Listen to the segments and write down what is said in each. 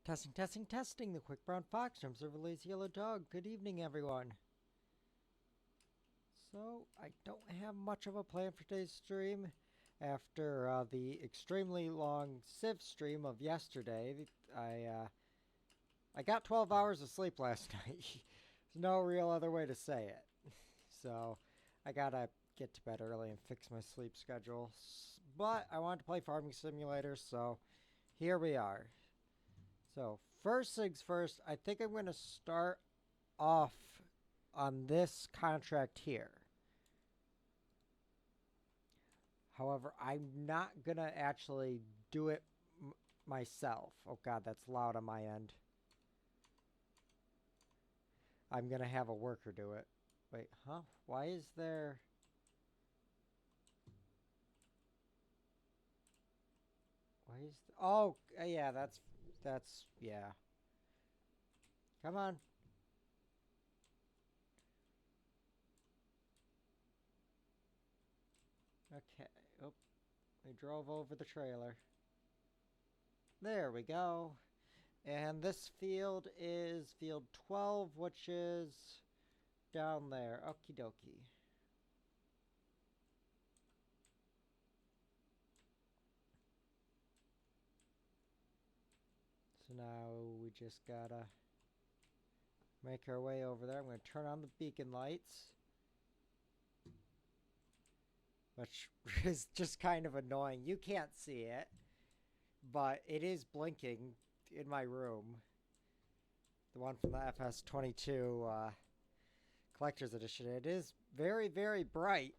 Testing, testing, testing. The quick brown fox jumps over lazy yellow dog. Good evening, everyone. So, I don't have much of a plan for today's stream. After the extremely long Civ stream of yesterday, I got 12 hours of sleep last night. There's no real other way to say it. So, I gotta get to bed early and fix my sleep schedule. But I wanted to play Farming Simulator, so here we are. So, first things first, I think I'm going to start off on this contract here. However, I'm not going to actually do it myself. Oh god, that's loud on my end. I'm going to have a worker do it. Wait, huh? Why is there... Why is... Oh, yeah, that's... Yeah. Come on. Okay. Oh, we drove over the trailer. There we go. And this field is field 12, which is down there. Okie dokie. So now we just gotta make our way over there. I'm gonna turn on the beacon lights, which is just kind of annoying. You can't see it, but it is blinking in my room. The one from the FS22 Collector's Edition. It is very, very bright,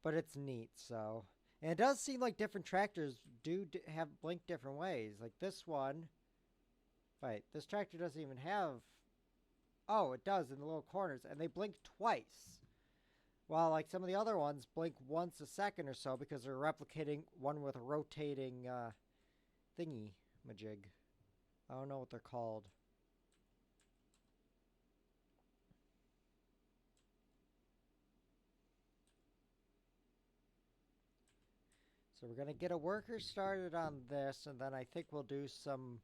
but it's neat, so... And it does seem like different tractors do have blink different ways. Like this one... Wait, this tractor doesn't even have... Oh, it does in the little corners, and they blink twice. While like some of the other ones blink once a second or so because they're replicating one with a rotating thingy majig. I don't know what they're called. So we're gonna get a worker started on this, and then I think we'll do some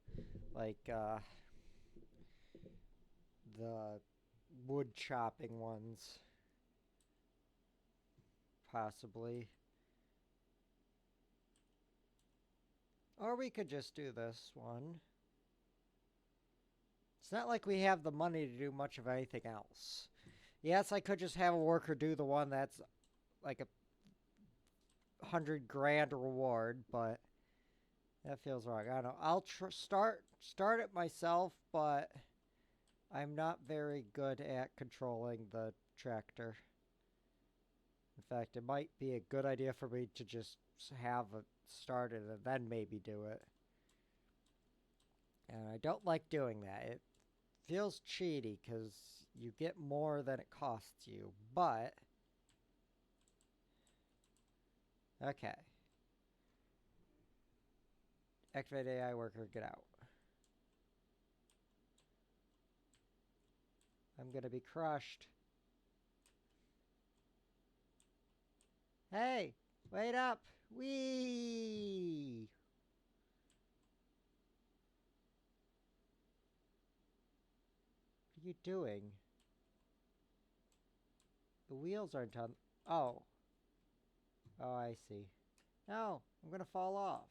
like the wood chopping ones. Possibly. Or we could just do this one. It's not like we have the money to do much of anything else. Yes, I could just have a worker do the one that's like a 100 grand reward, but that feels wrong. I don't know. I'll start it myself, but I'm not very good at controlling the tractor. In fact, it might be a good idea for me to just have it started and then maybe do it. And I don't like doing that. It feels cheaty because you get more than it costs you, but... Okay. Activate AI worker, get out. I'm gonna be crushed. Hey! Wait up! Whee! What are you doing? The wheels aren't on... Oh. Oh, I see. No, I'm gonna fall off.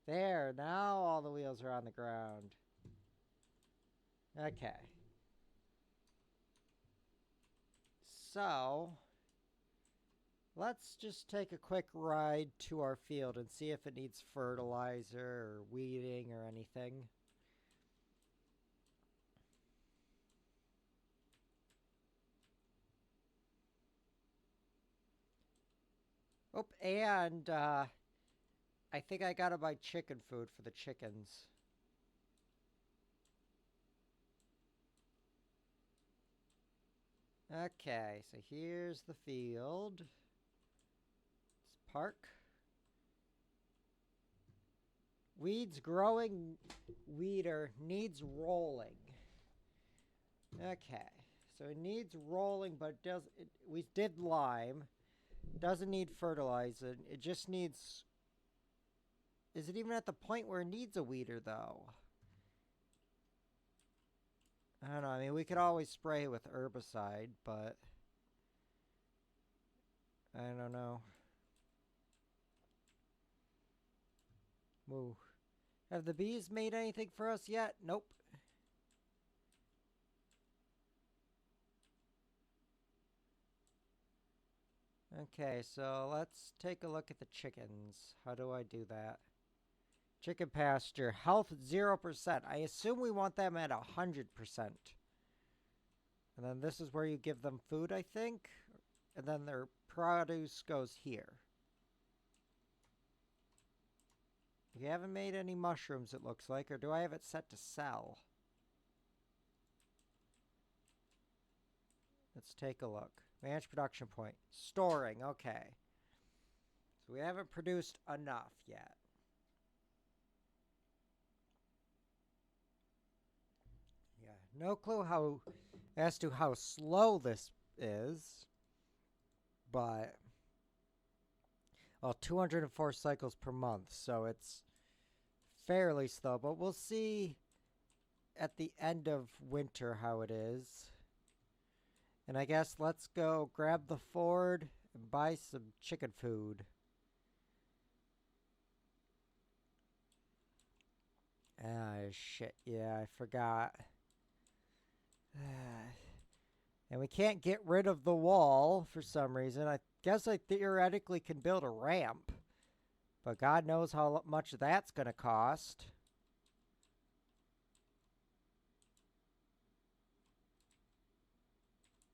There, now all the wheels are on the ground. Okay. So, let's just take a quick ride to our field and see if it needs fertilizer or weeding or anything. Oh, and I think I gotta buy chicken food for the chickens. Okay, so here's the field. It's park. Weeds growing weeder needs rolling. Okay, so it needs rolling, but it does. We did lime. Doesn't need fertilizer. It just needs. is it even at the point where it needs a weeder, though? I don't know. I mean, we could always spray with herbicide, but I don't know. Woo. Have the bees made anything for us yet? Nope. Okay, so let's take a look at the chickens. How do I do that? Chicken pasture, health 0%. I assume we want them at 100%. And then this is where you give them food, I think. And then their produce goes here. You haven't made any mushrooms, it looks like, or do I have it set to sell? Let's take a look. Manage production point. Storing, okay. So we haven't produced enough yet. Yeah, no clue as to how slow this is, but well, 204 cycles per month, so it's fairly slow, but we'll see at the end of winter how it is. And I guess let's go grab the Ford and buy some chicken food. Ah, shit, yeah, I forgot. And we can't get rid of the wall for some reason. I guess I theoretically can build a ramp. But God knows how much that's going to cost.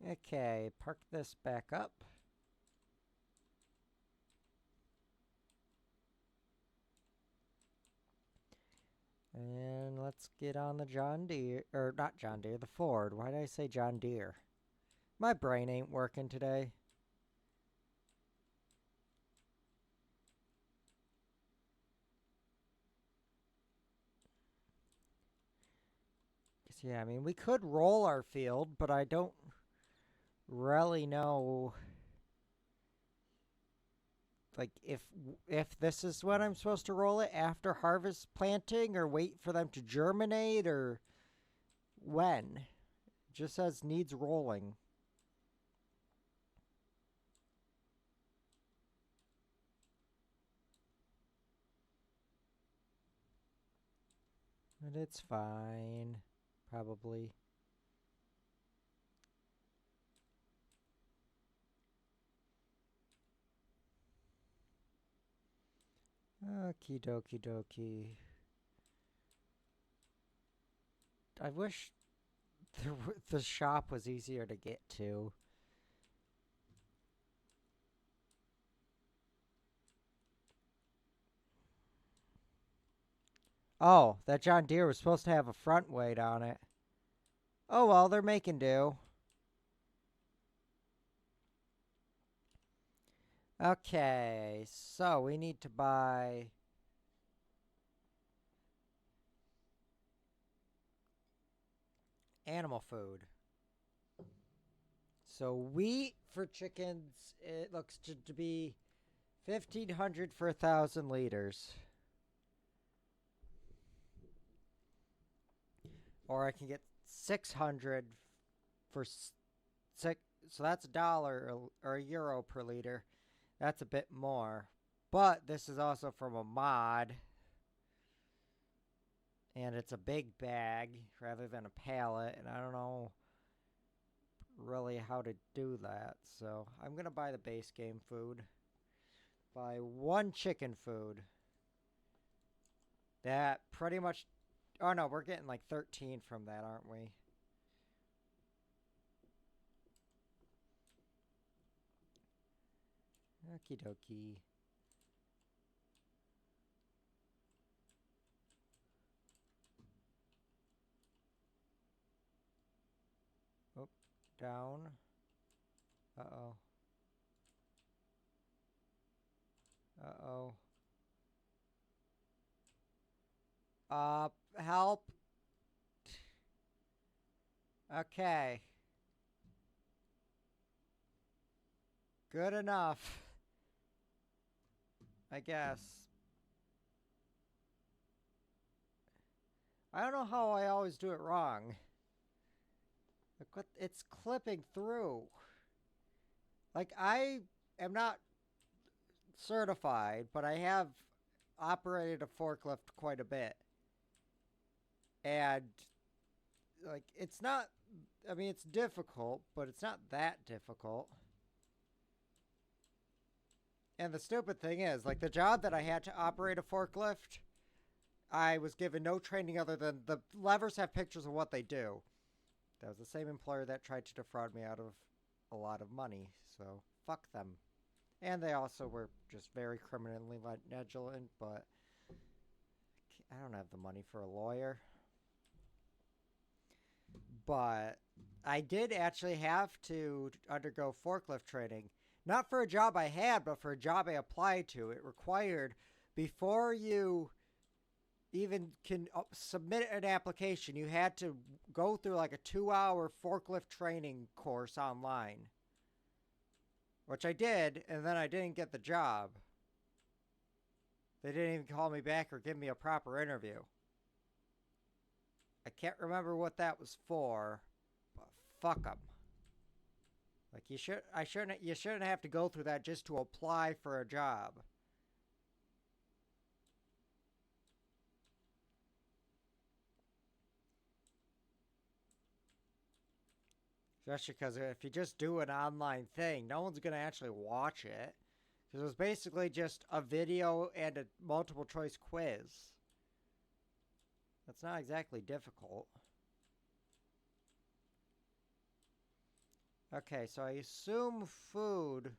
Okay, park this back up. And let's get on the John Deere, or not John Deere, the Ford. Why did I say John Deere? My brain ain't working today. Yeah, I mean, we could roll our field, but I don't really know, like, if this is when I'm supposed to roll it after harvest planting, or wait for them to germinate, or when. It just says needs rolling. But it's fine, probably. Okie dokie dokie. I wish the shop was easier to get to. Oh, that John Deere was supposed to have a front weight on it. Oh well, they're making do. Okay, so we need to buy animal food. So wheat for chickens, it looks to be 1,500 for 1,000 liters. Or I can get 600 for six. So that's $1 or €1 per liter. That's a bit more. But this is also from a mod. And it's a big bag rather than a pallet. And I don't know really how to do that. So I'm going to buy the base game food. Buy one chicken food. That pretty much... Oh no, we're getting like 13 from that, aren't we? Okie dokie. Oh, down. Uh-oh. Uh-oh. Help. Okay. Good enough. I guess. I don't know how I always do it wrong. Look what it's clipping through. Like I am not certified, but I have operated a forklift quite a bit. And like it's not I mean it's difficult, but it's not that difficult. And the stupid thing is, like the job that I had to operate a forklift, I was given no training other than the levers have pictures of what they do. That was the same employer that tried to defraud me out of a lot of money, so fuck them. And they also were just very criminally negligent, but I don't have the money for a lawyer. But I did actually have to undergo forklift training. Not for a job I had, but for a job I applied to. It required, before you even can submit an application, you had to go through like a 2-hour forklift training course online. Which I did, and then I didn't get the job. They didn't even call me back or give me a proper interview. I can't remember what that was for, but fuck them. Like you shouldn't have to go through that just to apply for a job. Especially because if you just do an online thing, no one's going to actually watch it. Because it was basically just a video and a multiple choice quiz. That's not exactly difficult. Okay, so I assume food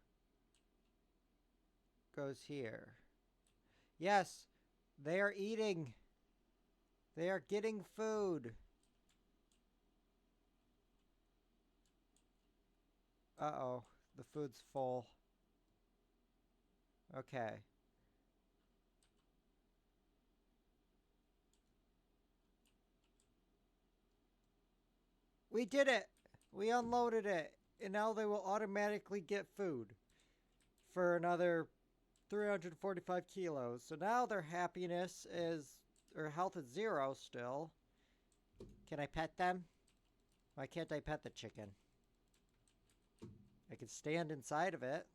goes here. Yes, they are eating. They are getting food. Uh-oh, the food's full. Okay. We did it! We unloaded it! And now they will automatically get food for another 345 kilos. So now their happiness is, or health is 0 still. Can I pet them? Why can't I pet the chicken? I can stand inside of it.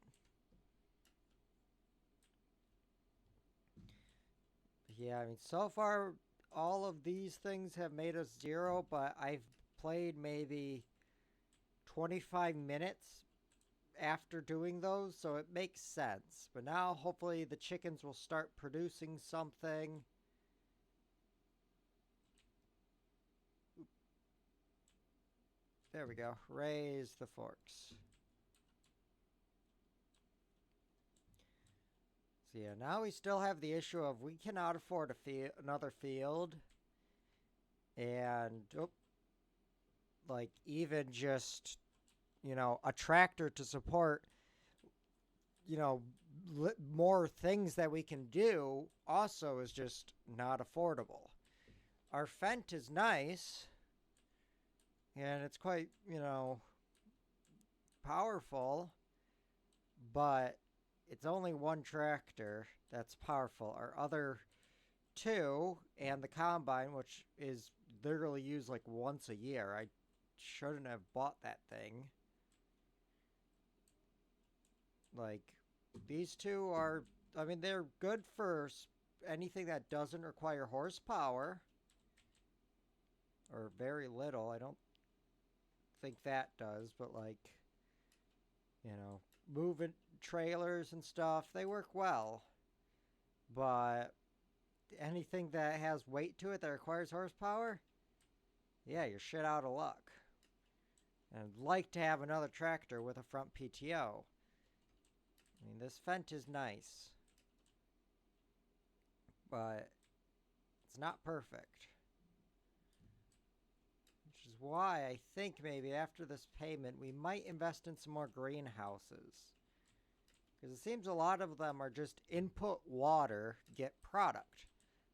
Yeah, I mean, so far, all of these things have made us 0, but I've played maybe 25 minutes after doing those, so it makes sense. But now, hopefully, the chickens will start producing something. There we go. Raise the forks. So yeah, now we still have the issue of we cannot afford another field. And, like, even just, you know, a tractor to support, you know, more things that we can do also is just not affordable. Our Fent is nice, and it's quite, you know, powerful, but it's only one tractor that's powerful. Our other two, and the combine, which is literally used like once a year. I shouldn't have bought that thing. Like, these two are, I mean, they're good for anything that doesn't require horsepower. Or very little. I don't think that does, but like, you know, moving trailers and stuff, they work well. But anything that has weight to it that requires horsepower, yeah, you're shit out of luck. And I'd like to have another tractor with a front PTO. I mean, this Fent is nice, but it's not perfect. Which is why I think maybe after this payment, we might invest in some more greenhouses. Because it seems a lot of them are just input water, get product.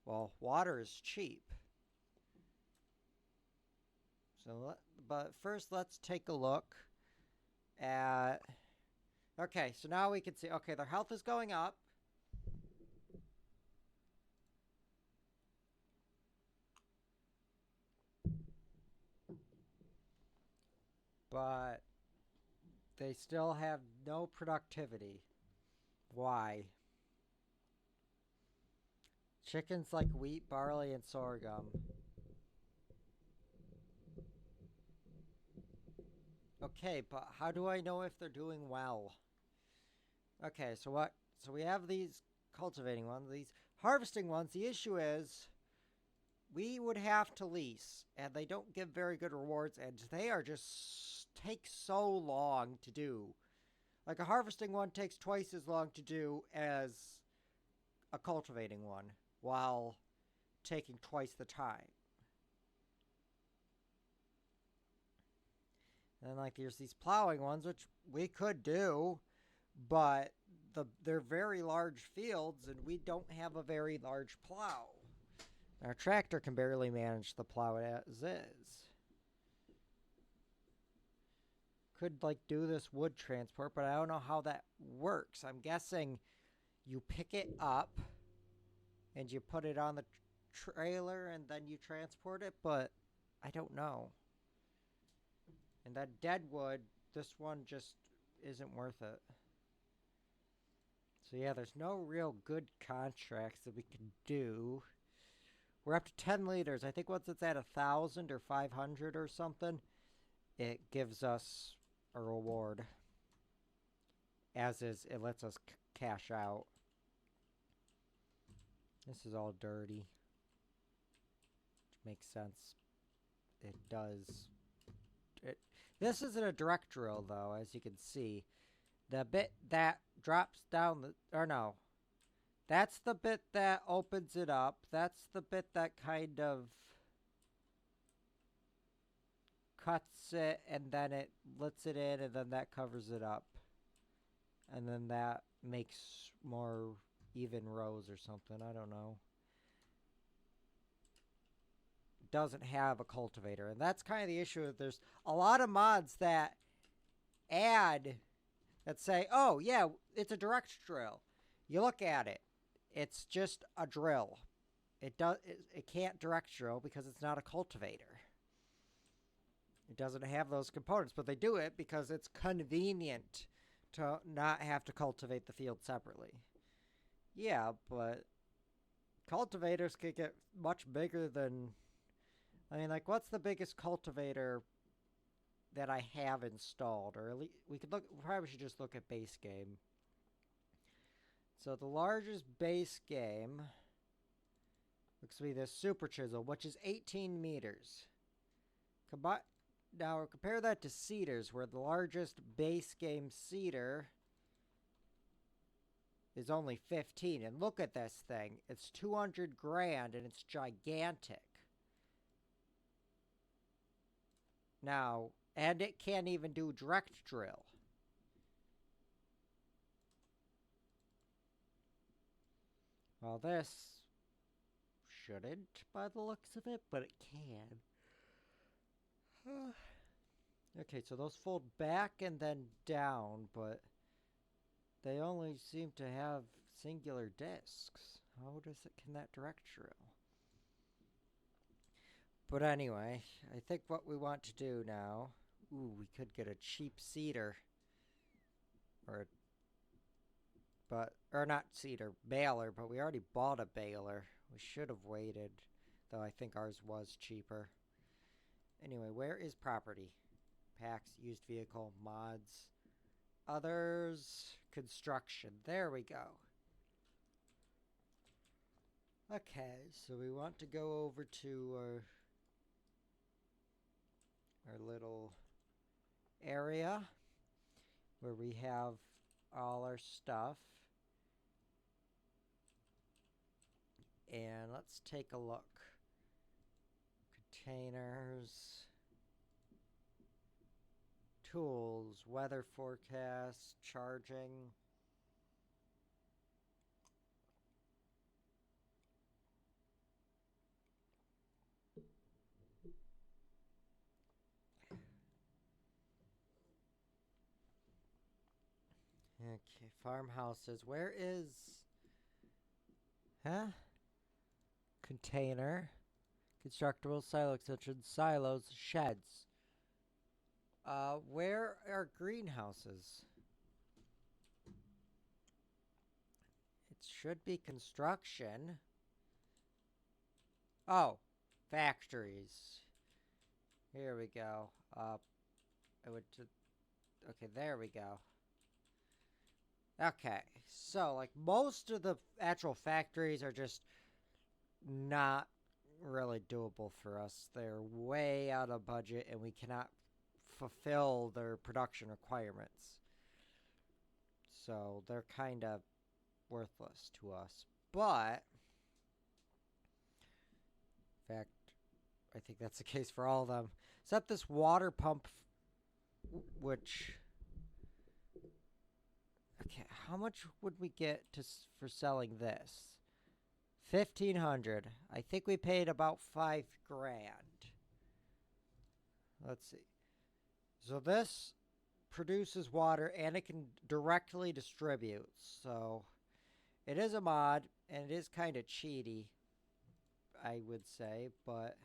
Well, water is cheap. So, but first let's take a look at... Okay, so now we can see, okay, their health is going up. but they still have no productivity. Why? Chickens like wheat, barley, and sorghum. Okay, but how do I know if they're doing well? Okay, so what? So we have these cultivating ones, these harvesting ones. The issue is we would have to lease, and they don't give very good rewards, and they are just take so long to do. Like a harvesting one takes twice as long to do as a cultivating one, while taking twice the time. And like there's these plowing ones, which we could do, but they're very large fields, and we don't have a very large plow. Our tractor can barely manage the plow as is. Could like do this wood transport, but I don't know how that works. I'm guessing you pick it up and you put it on the trailer and then you transport it, but I don't know. And that dead wood, this one just isn't worth it. So yeah, there's no real good contracts that we can do. We're up to 10 liters. I think once it's at 1,000 or 500 or something, it gives us a reward. As is, it lets us cash out. This is all dirty. Which makes sense. It does. This isn't a direct drill, though, as you can see. The bit that drops down the... Or no. That's the bit that opens it up. That's the bit that kind of cuts it, and then it lets it in, and then that covers it up. And then that makes more even rows or something. I don't know. Doesn't have a cultivator. And that's kind of the issue. There's a lot of mods that add, that say, oh, yeah, it's a direct drill. You look at it. It's just a drill. It can't direct drill because it's not a cultivator. It doesn't have those components, but they do it because it's convenient to not have to cultivate the field separately. Yeah, but cultivators could get much bigger than... I mean, like, what's the biggest cultivator that I have installed? Or at least we probably should just look at base game. So the largest base game looks to be this Super Chisel, which is 18 meters. Now compare that to Cedars, where the largest base game Cedar is only 15. And look at this thing. It's 200 grand and it's gigantic. Now, and it can't even do direct drill. Well, this shouldn't by the looks of it, but it can. Okay, so those fold back and then down, but they only seem to have singular discs. How can that direct drill? But anyway, I think what we want to do now... Ooh, we could get a cheap cedar. Or not cedar, baler, but we already bought a baler. We should have waited, though I think ours was cheaper. Anyway, where is property? Packs, used vehicle, mods, others, construction. There we go. Okay, so we want to go over to our little area where we have all our stuff. And let's take a look. Containers, tools, weather forecast, charging. Okay, farmhouses. Where is... Huh? Container. Constructible silo extensions, silos, sheds. Where are greenhouses? It should be construction. Oh, factories. Here we go. I would. Okay, there we go. Okay, so like most of the actual factories are just not really doable for us. They're way out of budget and we cannot fulfill their production requirements. So they're kind of worthless to us. But, in fact, I think that's the case for all of them. Except this water pump, which. Okay, how much would we get for selling this? 1,500. I think we paid about 5,000. Let's see. So this produces water and it can directly distribute. So it is a mod and it is kind of cheaty, I would say, but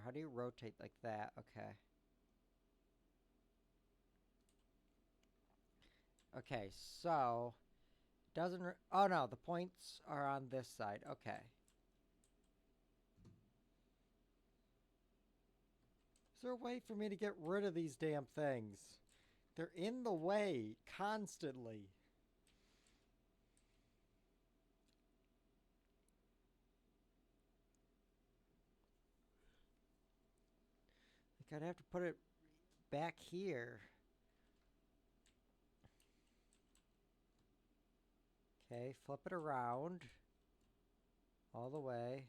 how do you rotate like that? Okay. Okay, so doesn't oh no, the points are on this side. Okay. Is there a way for me to get rid of these damn things? They're in the way constantly. Like I'd have to put it back here. Okay, flip it around. All the way.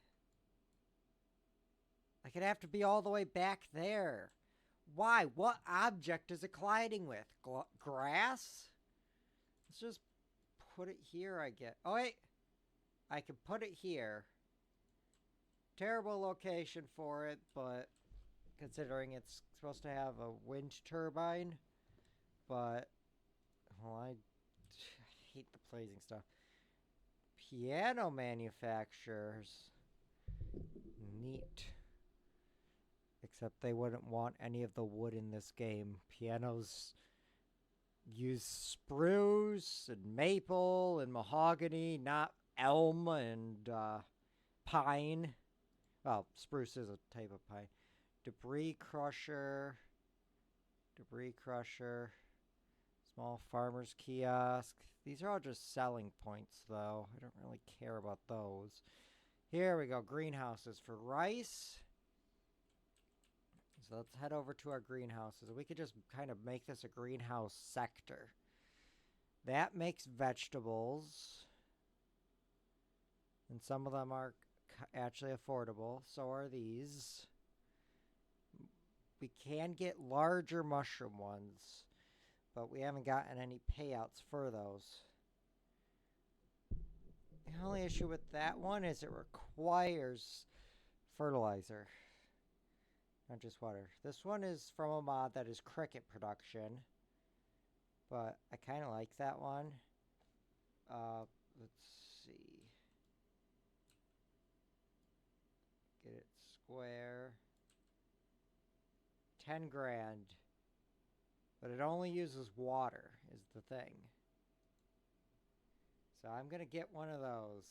Like it'd have to be all the way back there. Why? What object is it colliding with? Grass? Let's just put it here, I guess. Oh, wait. I can put it here. Terrible location for it, but considering it's supposed to have a wind turbine. But, well, I hate the placing stuff. Piano manufacturers. Neat. Except they wouldn't want any of the wood in this game. Pianos use spruce and maple and mahogany, not elm and pine. Well, spruce is a type of pine. Debris crusher. Small farmer's kiosk. These are all just selling points, though. I don't really care about those. Here we go. Greenhouses for rice. So let's head over to our greenhouses. We could just kind of make this a greenhouse sector. That makes vegetables. And some of them are actually affordable. So are these. We can get larger mushroom ones, but we haven't gotten any payouts for those. The only issue with that one is it requires fertilizer. Not just water. This one is from a mod that is cricket production. But I kind of like that one. Let's see. Get it square. 10,000. But it only uses water is the thing. So I'm going to get one of those.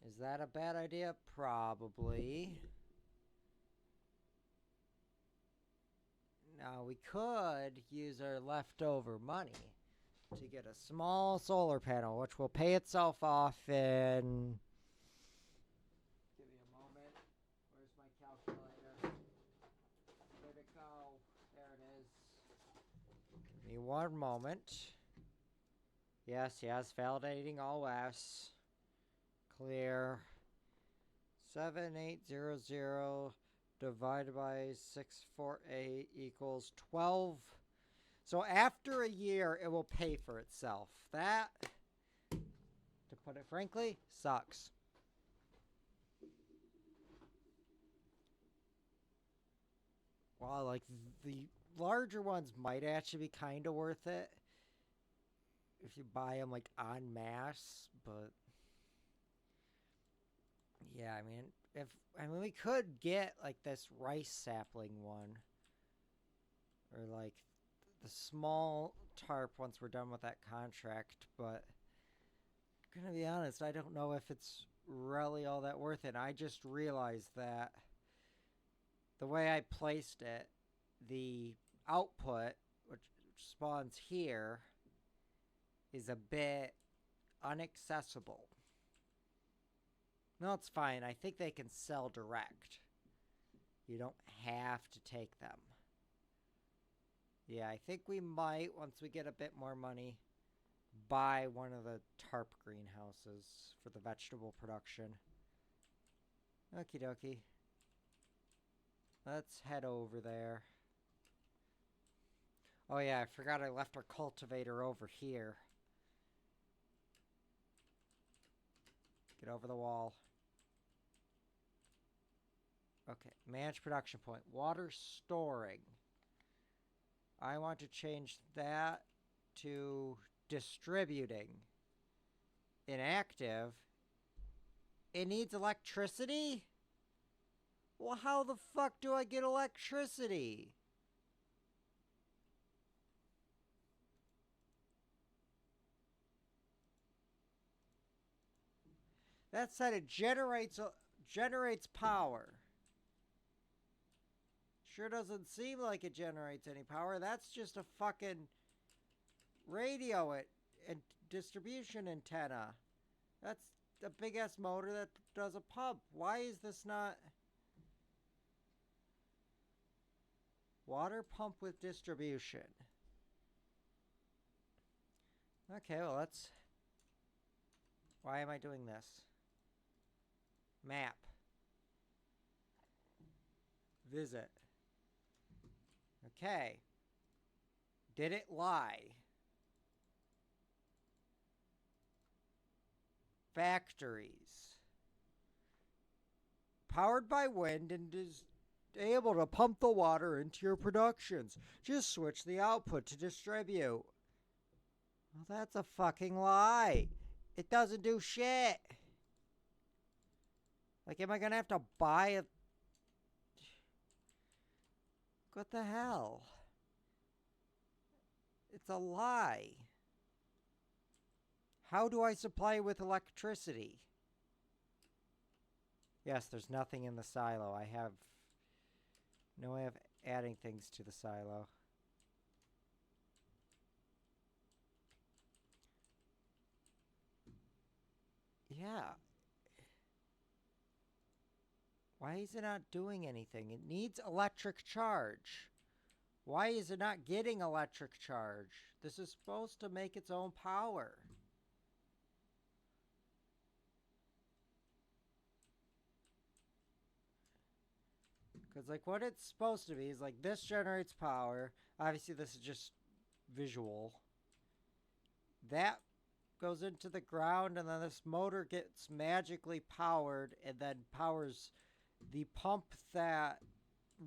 Is that a bad idea? Probably. Now we could use our leftover money to get a small solar panel, which will pay itself off in... Give me a moment. Where's my calculator? Where'd it go? There it is. Give me one moment. Yes, validating all S. Clear. 7800 divided by 648 equals 12. So after a year, it will pay for itself. That, to put it frankly, sucks. Well, like the larger ones might actually be kind of worth it if you buy them like en masse, but yeah, I mean, if I mean we could get like this rice sapling one, or like the small tarp once we're done with that contract, but I'm gonna be honest, I don't know if it's really all that worth it. I just realized that the way I placed it, the output, which spawns here, is a bit inaccessible. No, it's fine. I think they can sell direct. You don't have to take them. Yeah, I think we might, once we get a bit more money, buy one of the tarp greenhouses for the vegetable production. Okie dokie. Let's head over there. Oh yeah, I forgot I left our cultivator over here. Get over the wall. Okay, manage production point. Water storing. I want to change that to distributing. Inactive. It needs electricity? Well, how the fuck do I get electricity? That said, it generates power. Sure doesn't seem like it generates any power. That's just a fucking radio and distribution antenna. That's a big ass motor that does a pump. Why is this not water pump with distribution? Okay, well that's why am I doing this? Map. Visit. Okay. Did it lie? Factories. Powered by wind and is able to pump the water into your productions. Just switch the output to distribute. Well, that's a fucking lie. It doesn't do shit. Like, am I gonna have to buy a... What the hell? It's a lie. How do I supply with electricity? Yes, there's nothing in the silo. I have no way of adding things to the silo. Yeah. Why is it not doing anything? It needs electric charge. Why is it not getting electric charge? This is supposed to make its own power. Because, like, what it's supposed to be is, like, this generates power. Obviously, this is just visual. That goes into the ground, and then this motor gets magically powered and then powers the pump that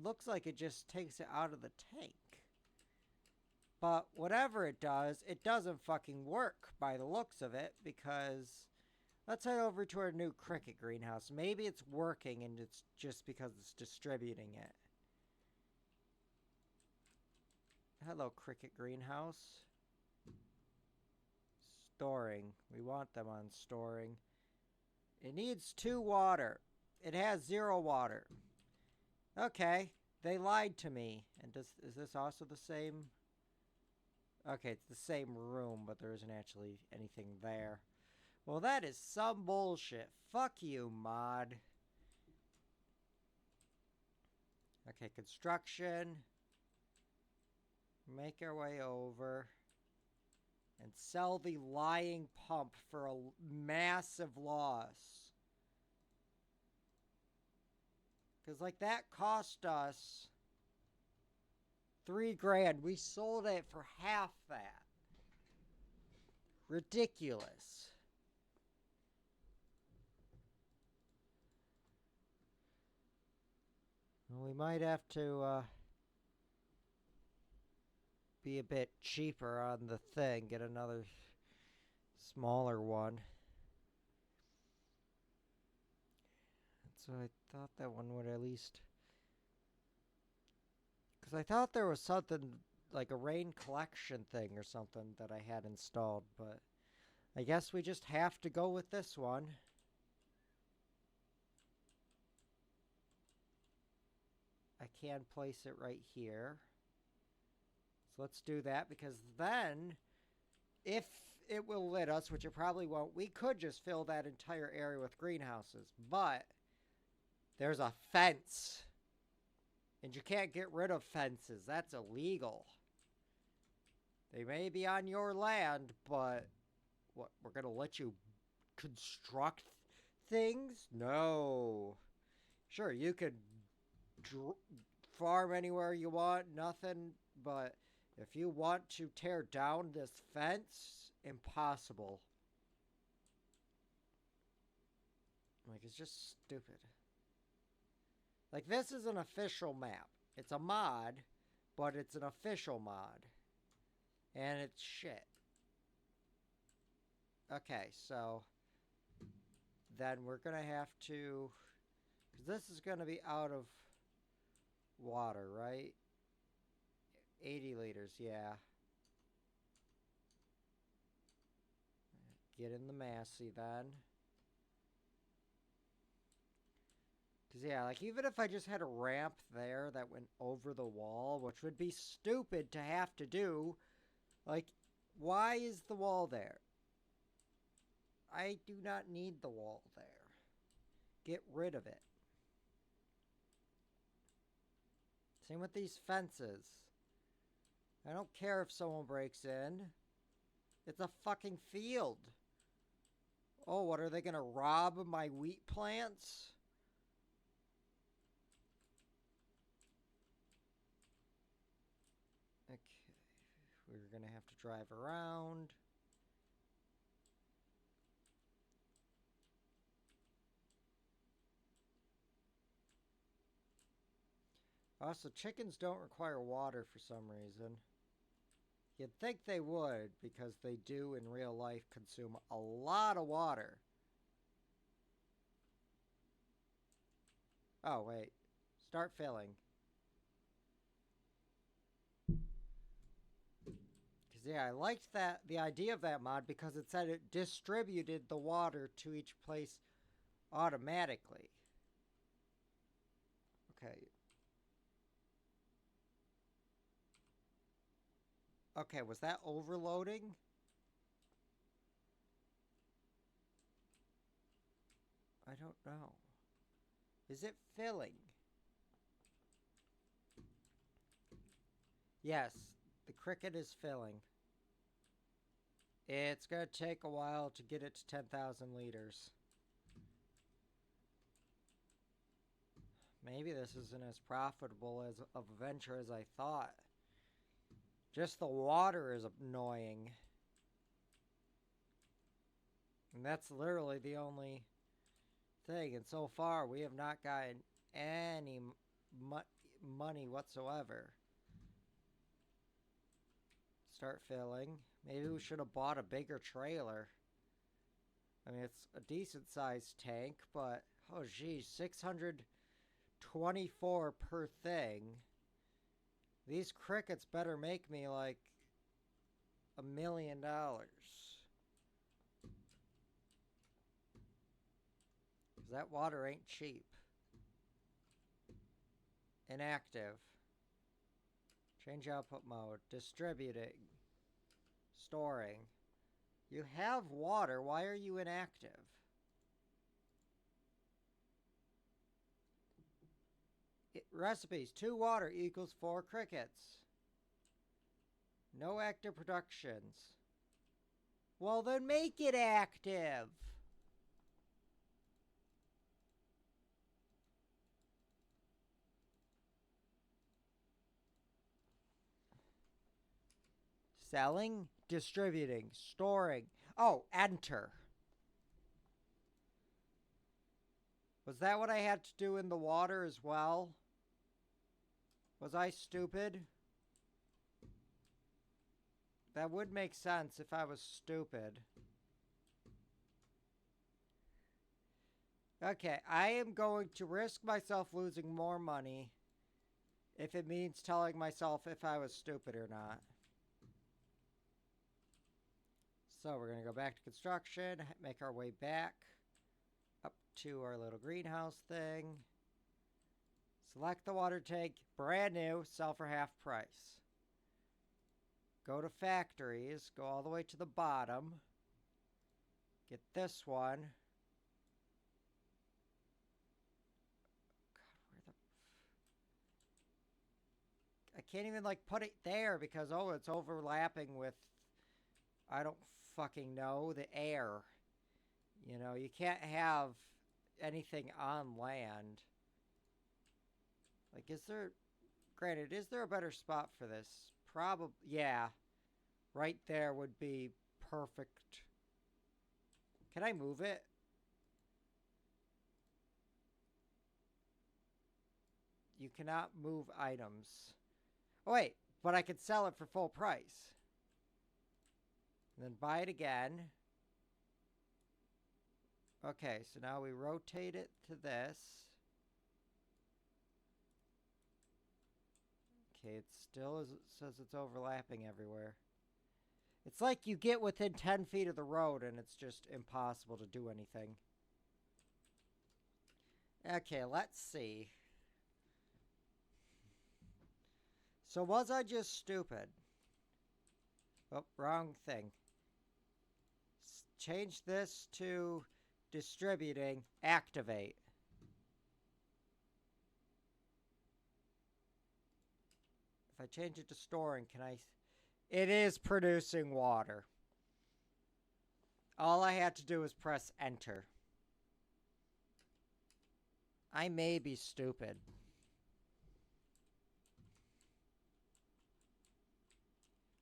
looks like it just takes it out of the tank. But whatever it doesn't fucking work by the looks of it, because let's head over to our new cricket greenhouse. Maybe it's working and it's just because it's distributing it. Hello, cricket greenhouse. Storing. We want them on storing. It needs 2 water. It has 0 water. Okay, they lied to me. And is this also the same? Okay, it's the same room, but there isn't actually anything there. Well, that is some bullshit. Fuck you, mod. Okay, construction. Make our way over. And sell the lying pump for a massive loss. Because, like, that cost us $3,000. We sold it for half that. Ridiculous. Well, we might have to be a bit cheaper on the thing. Get another smaller one. So I thought that one would at least... Because I thought there was something like a rain collection thing or something that I had installed, but I guess we just have to go with this one. I can place it right here. So let's do that, because then if it will let us, which it probably won't, we could just fill that entire area with greenhouses. But there's a fence. And you can't get rid of fences. That's illegal. They may be on your land, but what, we're going to let you construct things? No. Sure, you could farm anywhere you want, nothing, but if you want to tear down this fence, impossible. Like, it's just stupid. Like, this is an official map. It's a mod, but it's an official mod. And it's shit. Okay, so then we're going to have to... Because this is going to be out of water, right? 80 liters, yeah. Get in the Massey then. Because, yeah, like, even if I just had a ramp there that went over the wall, which would be stupid to have to do, like, why is the wall there? I do not need the wall there. Get rid of it. Same with these fences. I don't care if someone breaks in. It's a fucking field. Oh, what, are they gonna rob my wheat plants? Okay. We're gonna have to drive around. Also, chickens don't require water for some reason. You'd think they would, because they do in real life consume a lot of water. Oh, wait. Start filling. Because, yeah, I liked the idea of that mod, because it said it distributed the water to each place automatically. Okay. Okay, was that overloading? I don't know. Is it filling? Yes, the cricket is filling. It's going to take a while to get it to 10,000 liters. Maybe this isn't as profitable as of a venture as I thought. Just the water is annoying. And that's literally the only thing. And so far, we have not gotten any money whatsoever. Start filling. Maybe we should have bought a bigger trailer. I mean, it's a decent sized tank, but oh geez, 624 per thing. These crickets better make me like $1 million. Because that water ain't cheap. Inactive. Change output mode. Distributing. Storing. You have water. Why are you inactive? Recipes. 2 water equals 4 crickets. No active productions. Well, then make it active. Selling, distributing, storing. Oh, enter. Was that what I had to do in the water as well? Was I stupid? That would make sense if I was stupid. Okay, I am going to risk myself losing more money if it means telling myself if I was stupid or not. So we're going to go back to construction, make our way back up to our little greenhouse thing. Select the water tank, brand new, sell for half price. Go to factories, go all the way to the bottom. Get this one. God, where the... I can't even like put it there because, oh, it's overlapping with, I don't fucking know, the air. You know, you can't have anything on land. Like, is there, granted, is there a better spot for this? Probably, yeah. Right there would be perfect. Can I move it? You cannot move items. Oh, wait, but I could sell it for full price. And then buy it again. Okay, so now we rotate it to this. Okay, it still is, says it's overlapping everywhere. It's like you get within 10 feet of the road and it's just impossible to do anything. Okay, let's see. So was I just stupid? Oh, wrong thing. Change this to distributing, activate. If I change it to storing, can I... It is producing water. All I had to do was press enter. I may be stupid.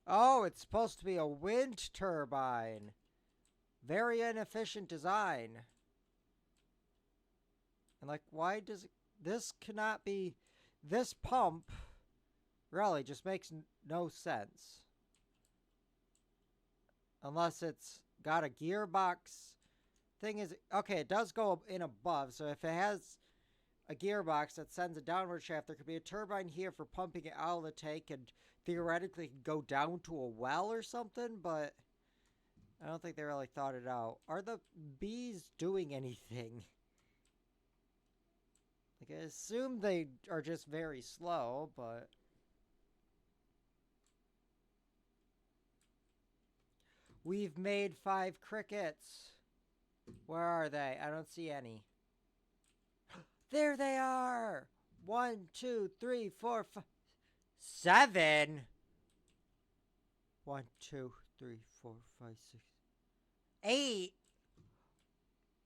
Oh, it's supposed to be a wind turbine. Very inefficient design. And like, why does it... This cannot be... This pump really just makes no sense. Unless it's got a gearbox. Thing is, okay, it does go in above. So if it has a gearbox that sends a downward shaft, there could be a turbine here for pumping it out of the tank and theoretically go down to a well or something, but I don't think they really thought it out. Are the bees doing anything? Like, I assume they are just very slow, but... We've made 5 crickets. Where are they? I don't see any. There they are! 1, 2, 3, 4, 5... 7? 1, 2, 3, 4, 5, 6... 8?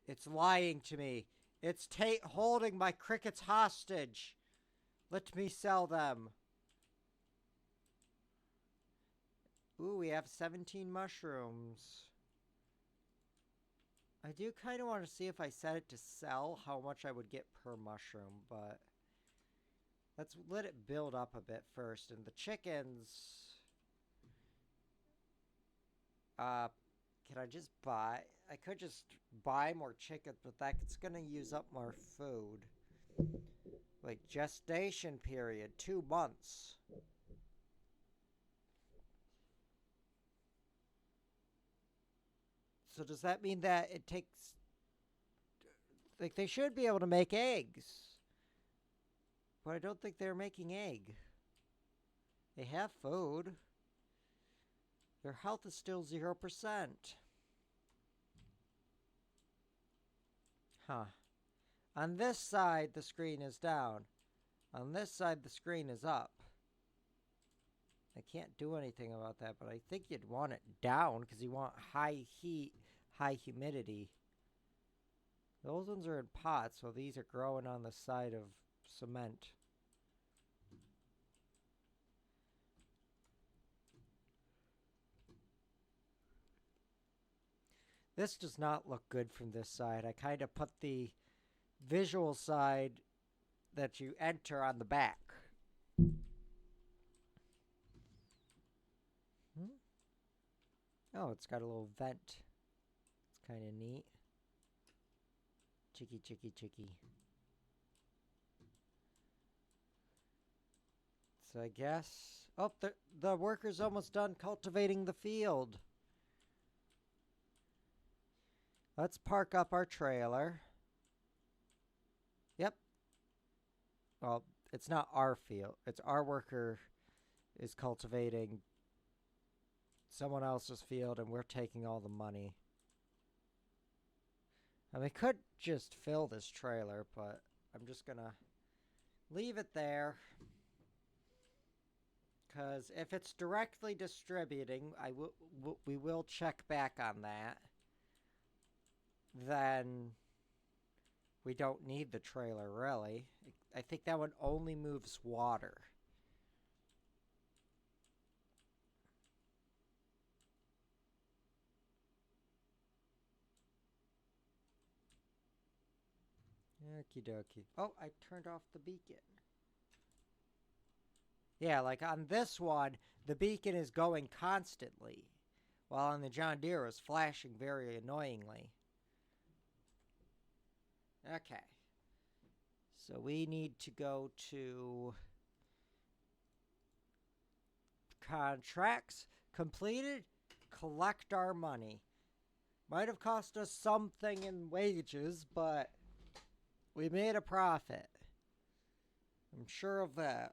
It's lying to me. It's holding my crickets hostage. Let me sell them. Ooh, we have 17 mushrooms. I do kind of want to see if I set it to sell how much I would get per mushroom, but let's let it build up a bit first. And the chickens, can I just buy? I could just buy more chickens, but that's gonna use up more food. Like gestation period, 2 months. So does that mean that it takes... Like, they should be able to make eggs. But I don't think they're making egg. They have food. Their health is still 0%. Huh. On this side, the screen is down. On this side, the screen is up. I can't do anything about that, but I think you'd want it down because you want high heat, high humidity. Those ones are in pots, so these are growing on the side of cement. This does not look good from this side. I kind of put the visual side that you enter on the back. Oh, it's got a little vent. It's kind of neat. Chicky, chicky, chicky. So I guess... Oh, the worker's almost done cultivating the field. Let's park up our trailer. Yep. Well, it's not our field. It's our worker is cultivating someone else's field, and we're taking all the money. I mean, we could just fill this trailer, but I'm just gonna leave it there. Because if it's directly distributing, we will check back on that. Then we don't need the trailer, really. I think that one only moves water. Okie dokie. Oh, I turned off the beacon. Yeah, like on this one, the beacon is going constantly, while on the John Deere it's flashing very annoyingly. Okay. So we need to go to contracts completed, collect our money. Might have cost us something in wages, but we made a profit. I'm sure of that.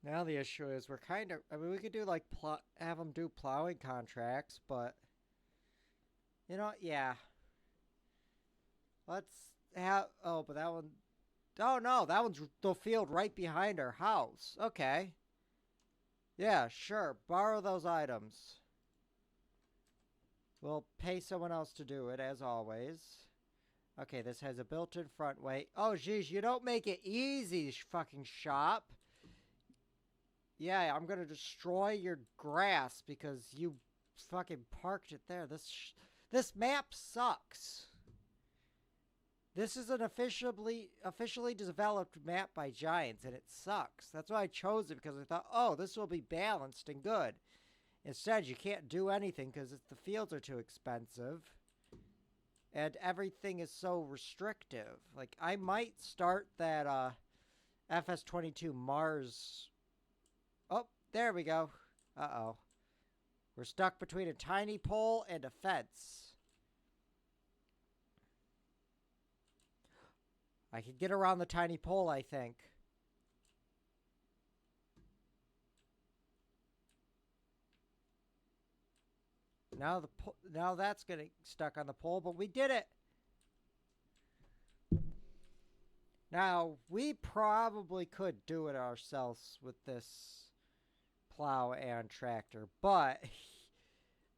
Now the issue is we're kind of... I mean, we could do like... have them do plowing contracts, but... You know, yeah. Let's have... Oh, but that one... Oh, no, that one's the field right behind our house. Okay. Yeah, sure. Borrow those items. We'll pay someone else to do it, as always. Okay, this has a built-in front way. Oh, geez, you don't make it easy, fucking shop. Yeah, I'm gonna destroy your grass because you fucking parked it there. This map sucks. This is an officially developed map by Giants, and it sucks. That's why I chose it, because I thought, oh, this will be balanced and good. Instead, you can't do anything because the fields are too expensive. And everything is so restrictive. Like, I might start that FS22 Mars. Oh, there we go. Uh-oh. We're stuck between a tiny pole and a fence. I could get around the tiny pole, I think. Now that's getting stuck on the pole, but we did it. Now, we probably could do it ourselves with this plow and tractor, but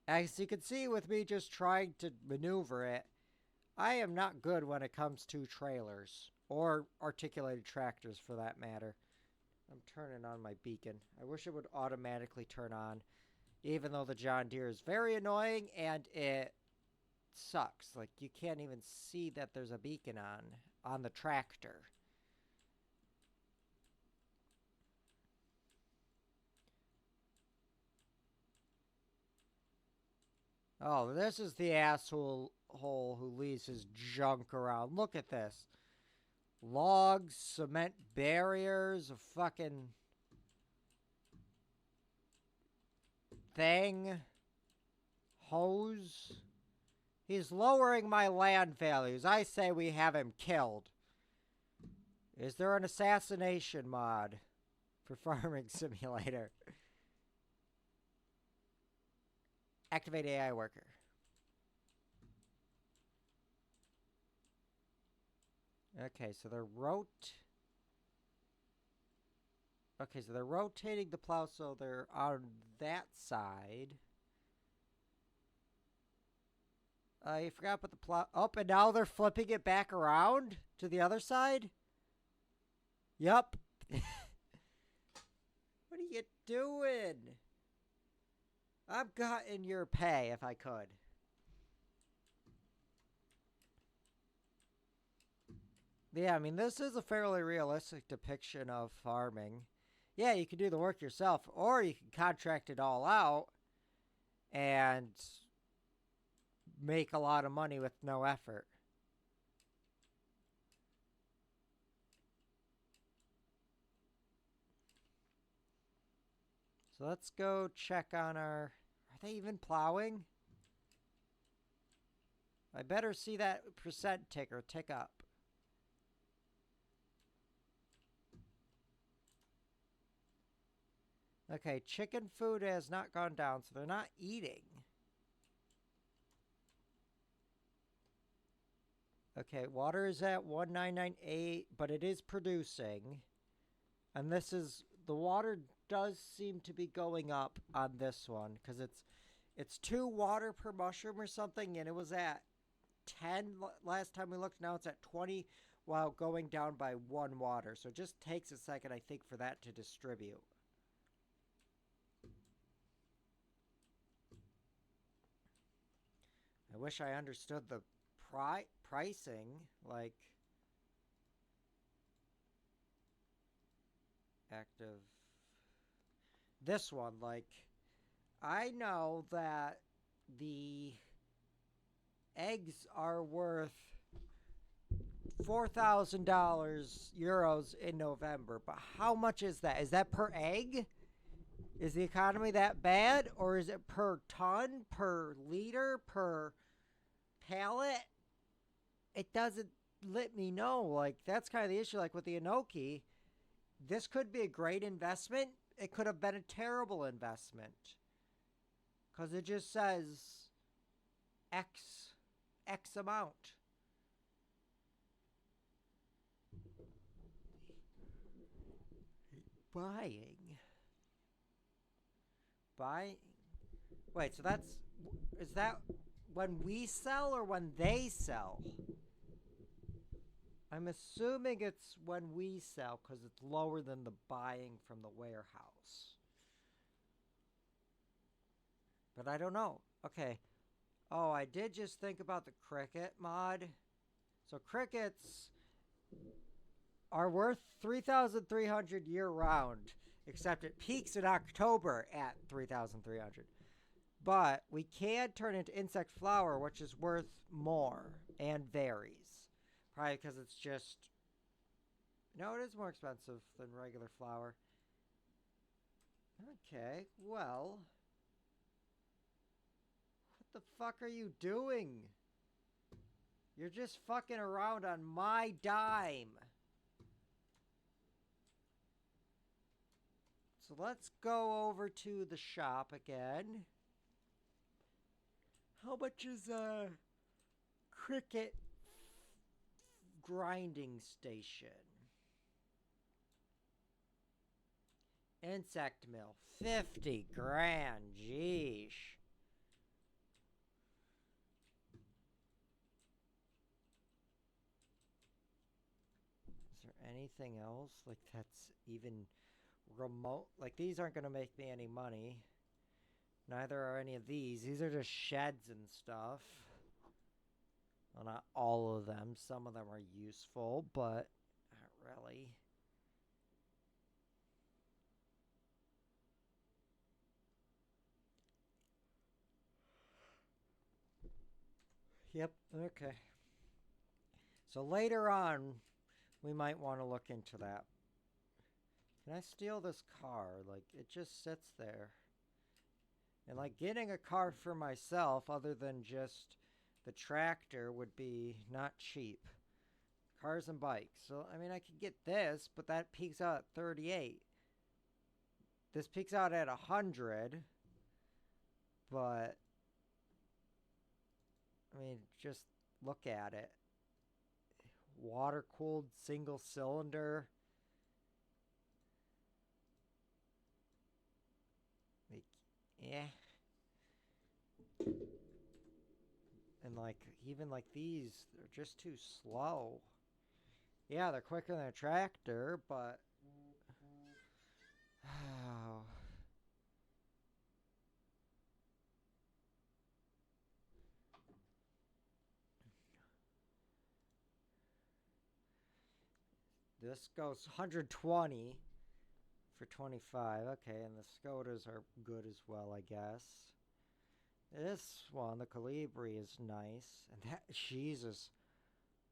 as you can see with me just trying to maneuver it, I am not good when it comes to trailers, or articulated tractors for that matter. I'm turning on my beacon. I wish it would automatically turn on, even though the John Deere is very annoying and it sucks. Like, you can't even see that there's a beacon on the tractor. Oh, this is the asshole who leaves his junk around. Look at this. Logs, cement barriers, a fucking thing. Hose. He's lowering my land values. I say we have him killed. Is there an assassination mod for Farming Simulator? Activate AI worker. Okay, so they're rotating the plow, so they're on that side. You forgot about the plow. Oh, and now they're flipping it back around to the other side? Yup. What are you doing? I'm cutting your pay if I could. Yeah, I mean, this is a fairly realistic depiction of farming. Yeah, you can do the work yourself, or you can contract it all out and make a lot of money with no effort. So let's go check on our... Are they even plowing? I better see that percent ticker tick up. Okay, chicken food has not gone down, so they're not eating. Okay, water is at 1998, but it is producing. And this is... The water does seem to be going up on this one, because it's 2 water per mushroom or something, and it was at 10 last time we looked. Now it's at 20 while going down by 1 water. So it just takes a second, I think, for that to distribute. I wish I understood the pricing, like active. This one, like, I know that the eggs are worth €4,000 in November, but how much is that? Is that per egg? Is the economy that bad, or is it per ton, per liter, per pallet? It doesn't let me know. Like, that's kind of the issue. Like with the Enoki, this could be a great investment. It could have been a terrible investment because it just says X amount. Buying. Wait, so is that when we sell or when they sell? I'm assuming it's when we sell because it's lower than the buying from the warehouse. But I don't know. Okay. Oh, I did just think about the cricket mod. So crickets are worth 3,300 year round, except it peaks in October at 3,300. But we can turn into insect flour, which is worth more and varies. Probably because it's just... No, it is more expensive than regular flour. Okay, well... What the fuck are you doing? You're just fucking around on my dime. So let's go over to the shop again. How much is a cricket grinding station? Insect mill, 50 grand, jeesh. Is there anything else like that's even remote? Like these aren't going to make me any money. Neither are any of these. These are just sheds and stuff. Well, not all of them. Some of them are useful, but not really. Yep, okay. So later on, we might want to look into that. Can I steal this car? Like, it just sits there. And, like, getting a car for myself, other than just the tractor, would be not cheap. Cars and bikes. So, I mean, I could get this, but that peaks out at 38. This peaks out at 100. But, I mean, just look at it. Water-cooled single cylinder. Like, yeah. And like, even like these, they're just too slow. Yeah, they're quicker than a tractor, but... Oh. This goes 120 for 25. Okay, and the Skodas are good as well, I guess. This one, the Calibri, is nice. And that, Jesus,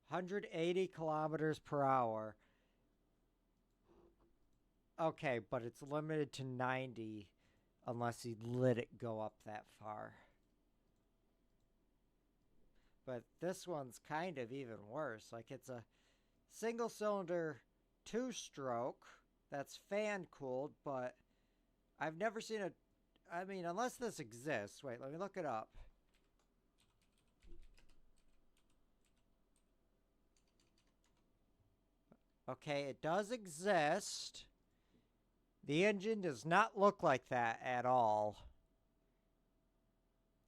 180 kilometers per hour. Okay, but it's limited to 90 unless he let it go up that far. But this one's kind of even worse. Like, it's a single cylinder 2-stroke that's fan cooled, but I've never seen a, I mean, unless this exists. Wait, let me look it up. Okay, it does exist. The engine does not look like that at all.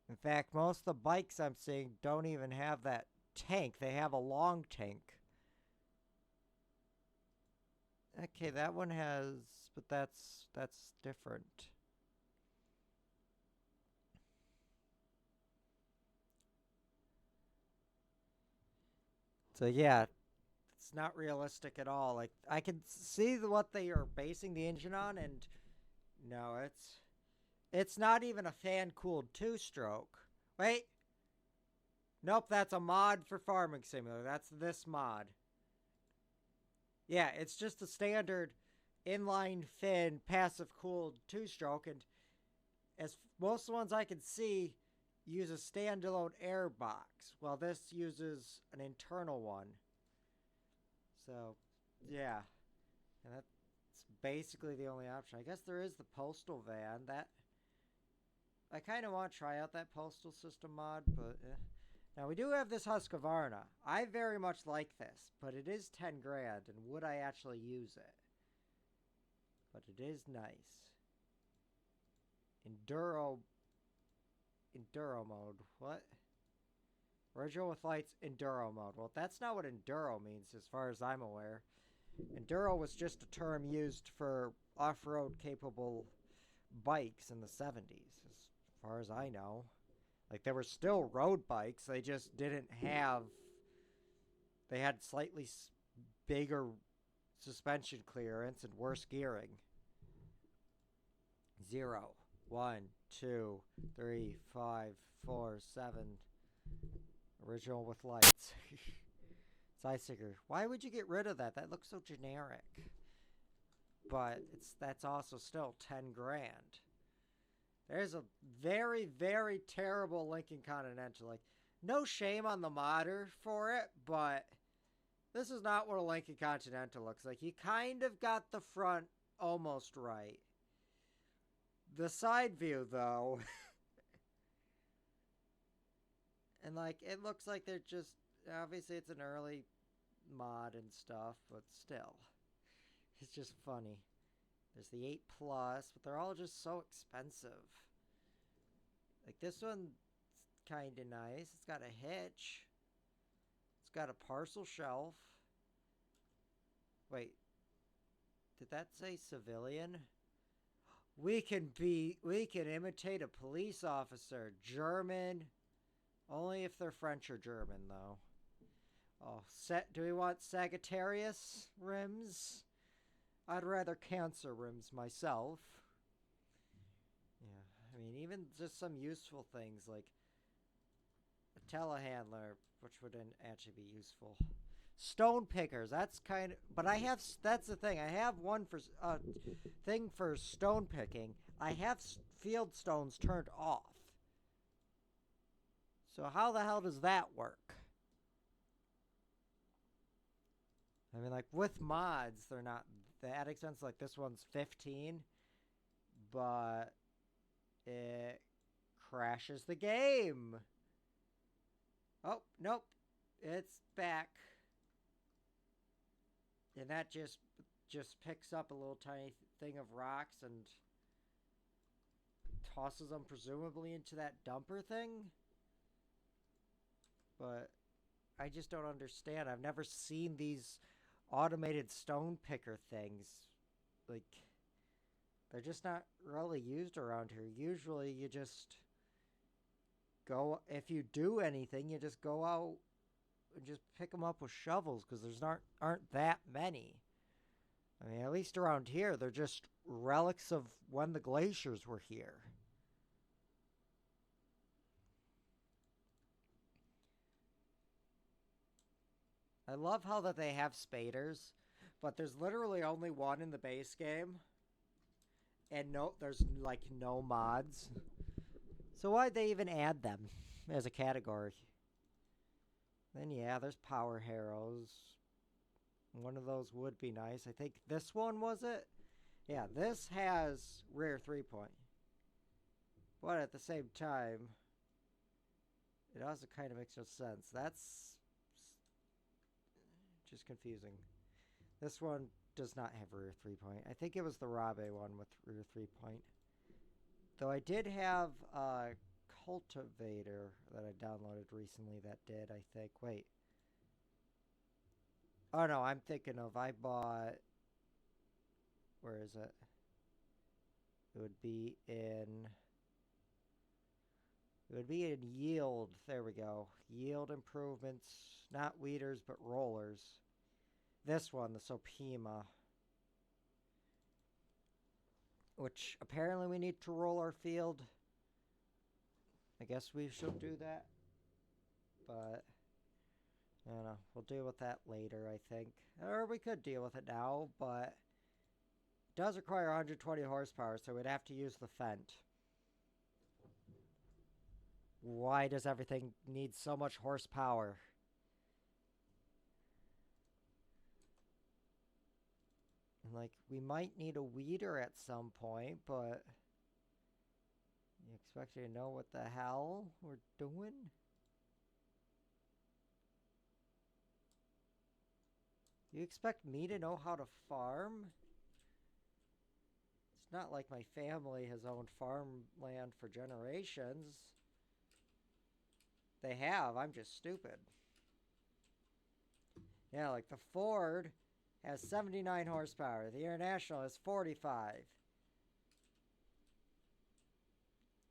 In fact, most of the bikes I'm seeing don't even have that tank. They have a long tank. Okay, that one has, but that's different. So yeah, it's not realistic at all. Like, I can see what they are basing the engine on, and no, it's not even a fan cooled 2-stroke. Wait, nope, that's a mod for Farming Simulator. That's this mod. Yeah, it's just a standard inline fin passive cooled 2-stroke, and as most of the ones I can see use a standalone air box, while this uses an internal one. So, yeah, and that's basically the only option. I guess there is the postal van. That I kind of want to try out that postal system mod, but now we do have this Husqvarna. I very much like this, but it is 10 grand, and would I actually use it? But it is nice. Enduro mode. What? Original with lights, Enduro mode. Well, that's not what Enduro means as far as I'm aware. Enduro was just a term used for off-road capable bikes in the 70s, as far as I know. Like, there were still road bikes, they just didn't have... They had slightly bigger suspension clearance and worse gearing. 0, 1, 2, 3, 5, 4, 7. Original with lights. Sightseeker. Why would you get rid of that? That looks so generic. But that's also still 10 grand. There's a very, very terrible Lincoln Continental. Like, no shame on the modder for it, but this is not what a Lincoln Continental looks like. You kind of got the front almost right. The side view, though... And, like, it looks like they're just... Obviously, it's an early mod and stuff, but still. It's just funny. There's the 8 Plus, but they're all just so expensive. Like, this one's kind of nice. It's got a hitch. It's got a parcel shelf. Wait. Did that say civilian? We can imitate a police officer. German... Only if they're French or German, though. Oh, do we want Sagittarius rims? I'd rather Cancer rims myself. Yeah, I mean, even just some useful things like a telehandler, which wouldn't actually be useful. Stone pickers, that's kind of... But that's the thing, I have one for... thing for stone picking. I have field stones turned off. So how the hell does that work? I mean, like, with mods, they're not that expensive. Like, this one's 15, but it crashes the game. Oh, nope. It's back. And that just picks up a little tiny thing of rocks and tosses them presumably into that dumper thing. But I just don't understand. I've never seen these automated stone picker things. Like, they're just not really used around here. Usually you just go, if you do anything, you just go out and just pick them up with shovels because there's aren't that many. I mean, at least around here, they're just relics of when the glaciers were here. I love how that they have spaders, but there's literally only one in the base game. And no, there's like no mods. So why'd they even add them as a category? Then yeah, there's power harrows. One of those would be nice. I think this one was it? Yeah, this has rear 3-point. But at the same time, it also kind of makes no sense. That's just confusing. This one does not have rear 3-point. I think it was the Rabe one with rear 3-point. Though I did have a cultivator that I downloaded recently that did, I think. Wait. Oh no, I'm thinking of, I bought, where is it? It would be in, yield. There we go. Yield improvements, not weeders, but rollers. This one, the Sopima, which apparently we need to roll our field. I guess we should do that. But, I don't know. We'll deal with that later, I think. Or we could deal with it now, but it does require 120 horsepower, so we'd have to use the Fent. Why does everything need so much horsepower? Like, we might need a weeder at some point, but you expect me to know what the hell we're doing? You expect me to know how to farm? It's not like my family has owned farmland for generations. They have, I'm just stupid. Yeah, like the Ford has 79 horsepower. The International has 45.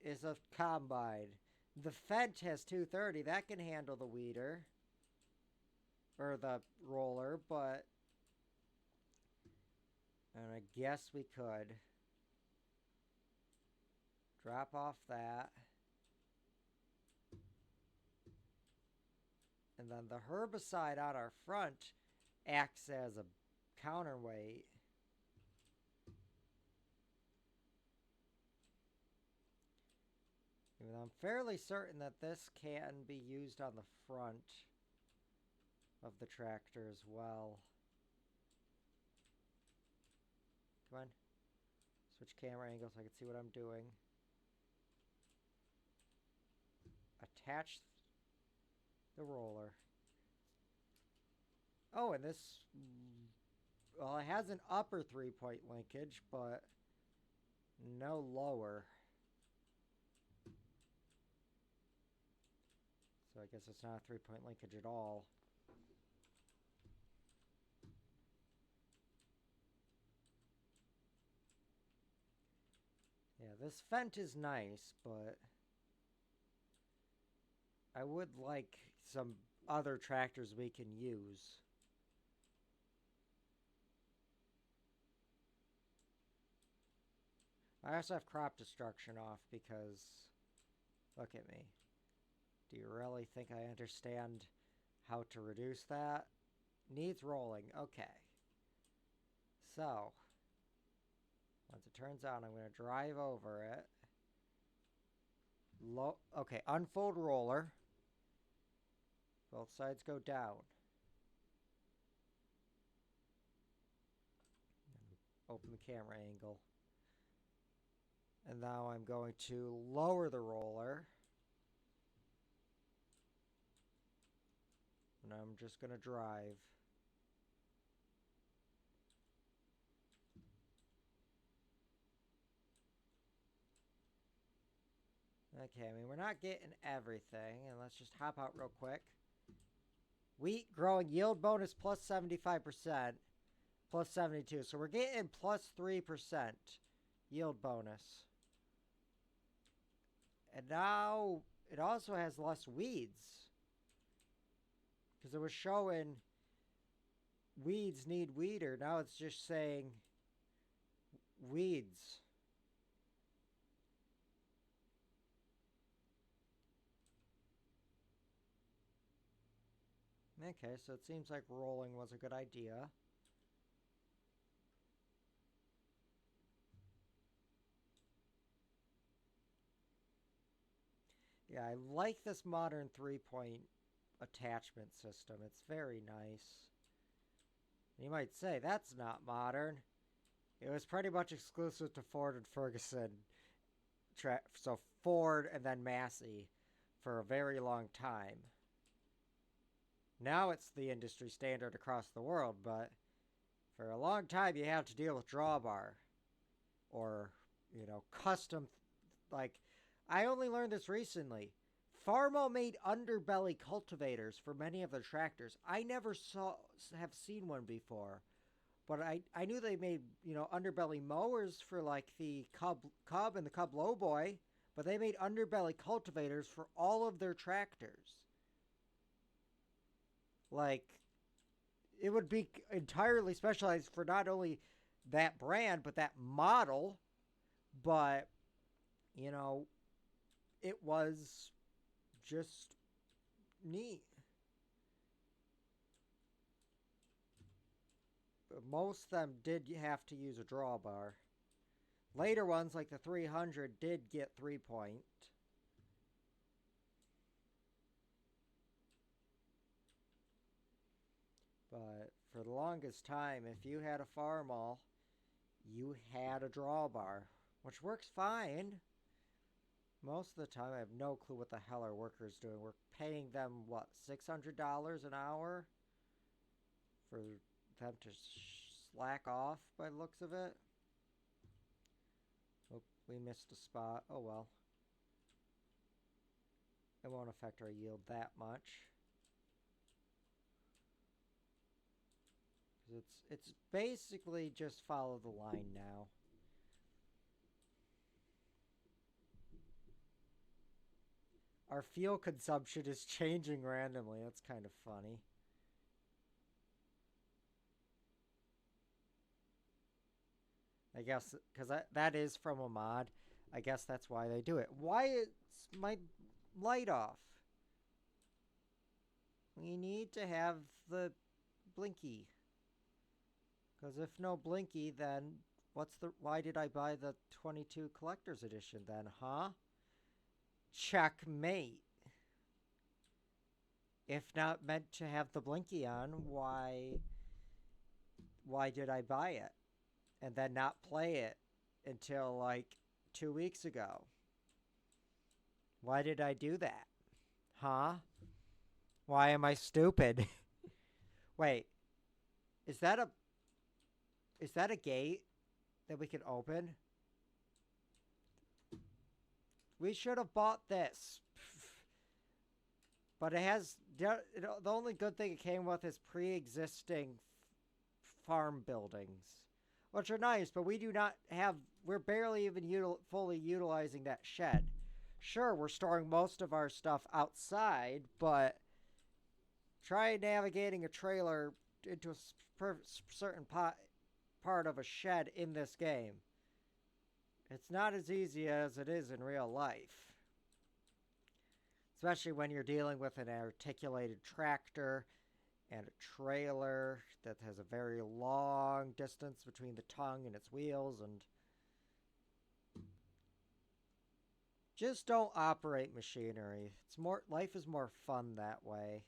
Is a combine. The Fent has 230. That can handle the weeder. Or the roller, but... And I guess we could. Drop off that. And then the herbicide on our front acts as a counterweight. And I'm fairly certain that this can be used on the front of the tractor as well. Come on. Switch camera angle so I can see what I'm doing. Attach the roller. Oh, and this... Well, it has an upper 3-point linkage, but no lower. So I guess it's not a 3-point linkage at all. Yeah, this Fent is nice, but I would like some other tractors we can use. I also have crop destruction off because, look at me. Do you really think I understand how to reduce that? Needs rolling. Okay. So, once it turns on, I'm going to drive over it. Okay, unfold roller. Both sides go down. Open the camera angle. And now I'm going to lower the roller. And I'm just going to drive. Okay, I mean, we're not getting everything. And let's just hop out real quick. Wheat growing yield bonus plus 75%. Plus 72. So we're getting plus 3% yield bonus. And now it also has less weeds. Because it was showing weeds need weeder. Now it's just saying weeds. Okay, so it seems like rolling was a good idea. Yeah, I like this modern 3-point attachment system. It's very nice. You might say, that's not modern. It was pretty much exclusive to Ford and Ferguson. So Ford and then Massey for a very long time. Now it's the industry standard across the world, but for a long time you have to deal with drawbar or, custom. Like, I only learned this recently. Farmo made underbelly cultivators for many of their tractors. I never have seen one before, but I knew they made underbelly mowers for like the Cub and the Cub Lowboy, but they made underbelly cultivators for all of their tractors. Like, it would be entirely specialized for not only that brand but that model, but it was just neat. Most of them did have to use a drawbar. Later ones, like the 300, did get 3-point. But for the longest time, if you had a Farmall, you had a drawbar, which works fine. Most of the time, I have no clue what the hell our workers doing. We're paying them, what, $600 an hour for them to slack off by the looks of it? Oh, we missed a spot. Oh well. It won't affect our yield that much. It's basically just follow the line now. Our fuel consumption is changing randomly. That's kind of funny. I guess because that is from a mod. I guess that's why they do it. Why is my light off? We need to have the blinky. Because if no blinky, then why did I buy the 22 collector's edition then, huh? Checkmate. If not meant to have the blinky on, why did I buy it? And then not play it until like 2 weeks ago. Why did I do that? Huh? Why am I stupid? Wait. Is that a gate that we can open? We should have bought this. But it has the only good thing it came with is pre-existing farm buildings, which are nice, but we do not have. We're barely even fully utilizing that shed. Sure, we're storing most of our stuff outside, but try navigating a trailer into a certain part of a shed in this game. It's not as easy as it is in real life. Especially when you're dealing with an articulated tractor and a trailer that has a very long distance between the tongue and its wheels, and just don't operate machinery. Life is more fun that way.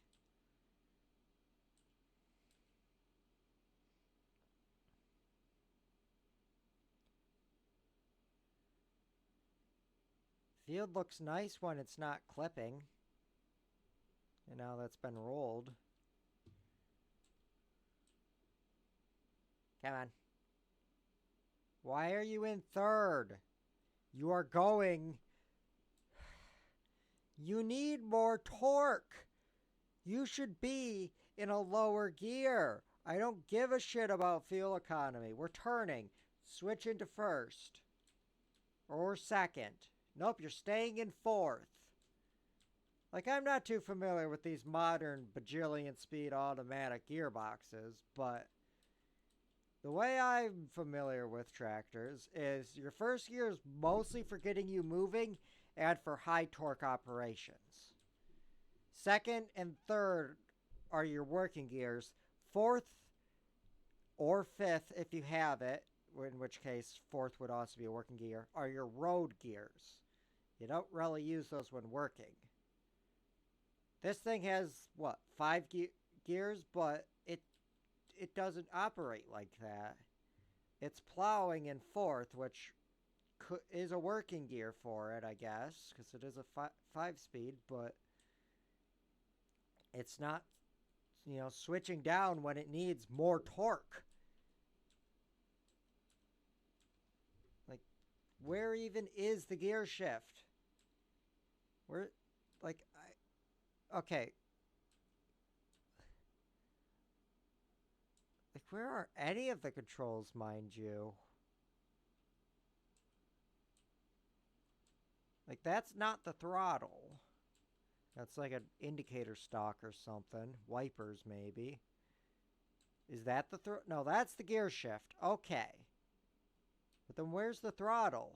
Field looks nice when it's not clipping. And now that's been rolled. Come on. Why are you in third? You are going. You need more torque. You should be in a lower gear. I don't give a shit about fuel economy. We're turning. Switch into first. Or second. Nope, you're staying in fourth. Like, I'm not too familiar with these modern bajillion speed automatic gearboxes, but the way I'm familiar with tractors is your first gear is mostly for getting you moving and for high torque operations. Second and third are your working gears. Fourth or fifth, if you have it, in which case fourth would also be a working gear, are your road gears. You don't really use those when working. This thing has, what, gears, but it doesn't operate like that. It's plowing in fourth, which is a working gear for it, I guess, because it is a 5-speed, but it's not, switching down when it needs more torque. Like, where even is the gear shift? Where, like, okay. Like, where are any of the controls, mind you? Like, that's not the throttle. That's like an indicator stalk or something. Wipers, maybe. Is that the no, that's the gear shift. Okay. But then where's the throttle?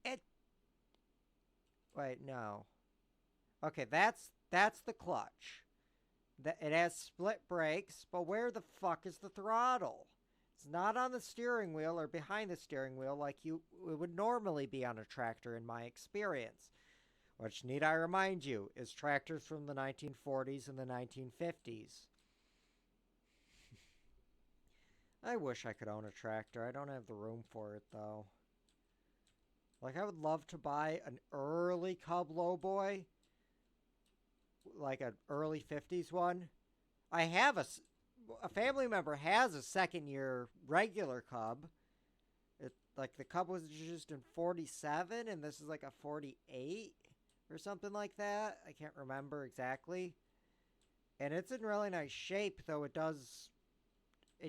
It... Wait, no. Okay, that's the clutch. It has split brakes, but where the fuck is the throttle? It's not on the steering wheel or behind the steering wheel like it would normally be on a tractor in my experience. Which, need I remind you, is tractors from the 1940s and the 1950s. I wish I could own a tractor. I don't have the room for it, though. Like, I would love to buy an early Cub Lowboy. Like an early 50s one. I have a family member has a second year regular Cub. Like, the Cub was just in 47, and this is like a 48 or something like that. I can't remember exactly. And it's in really nice shape, though it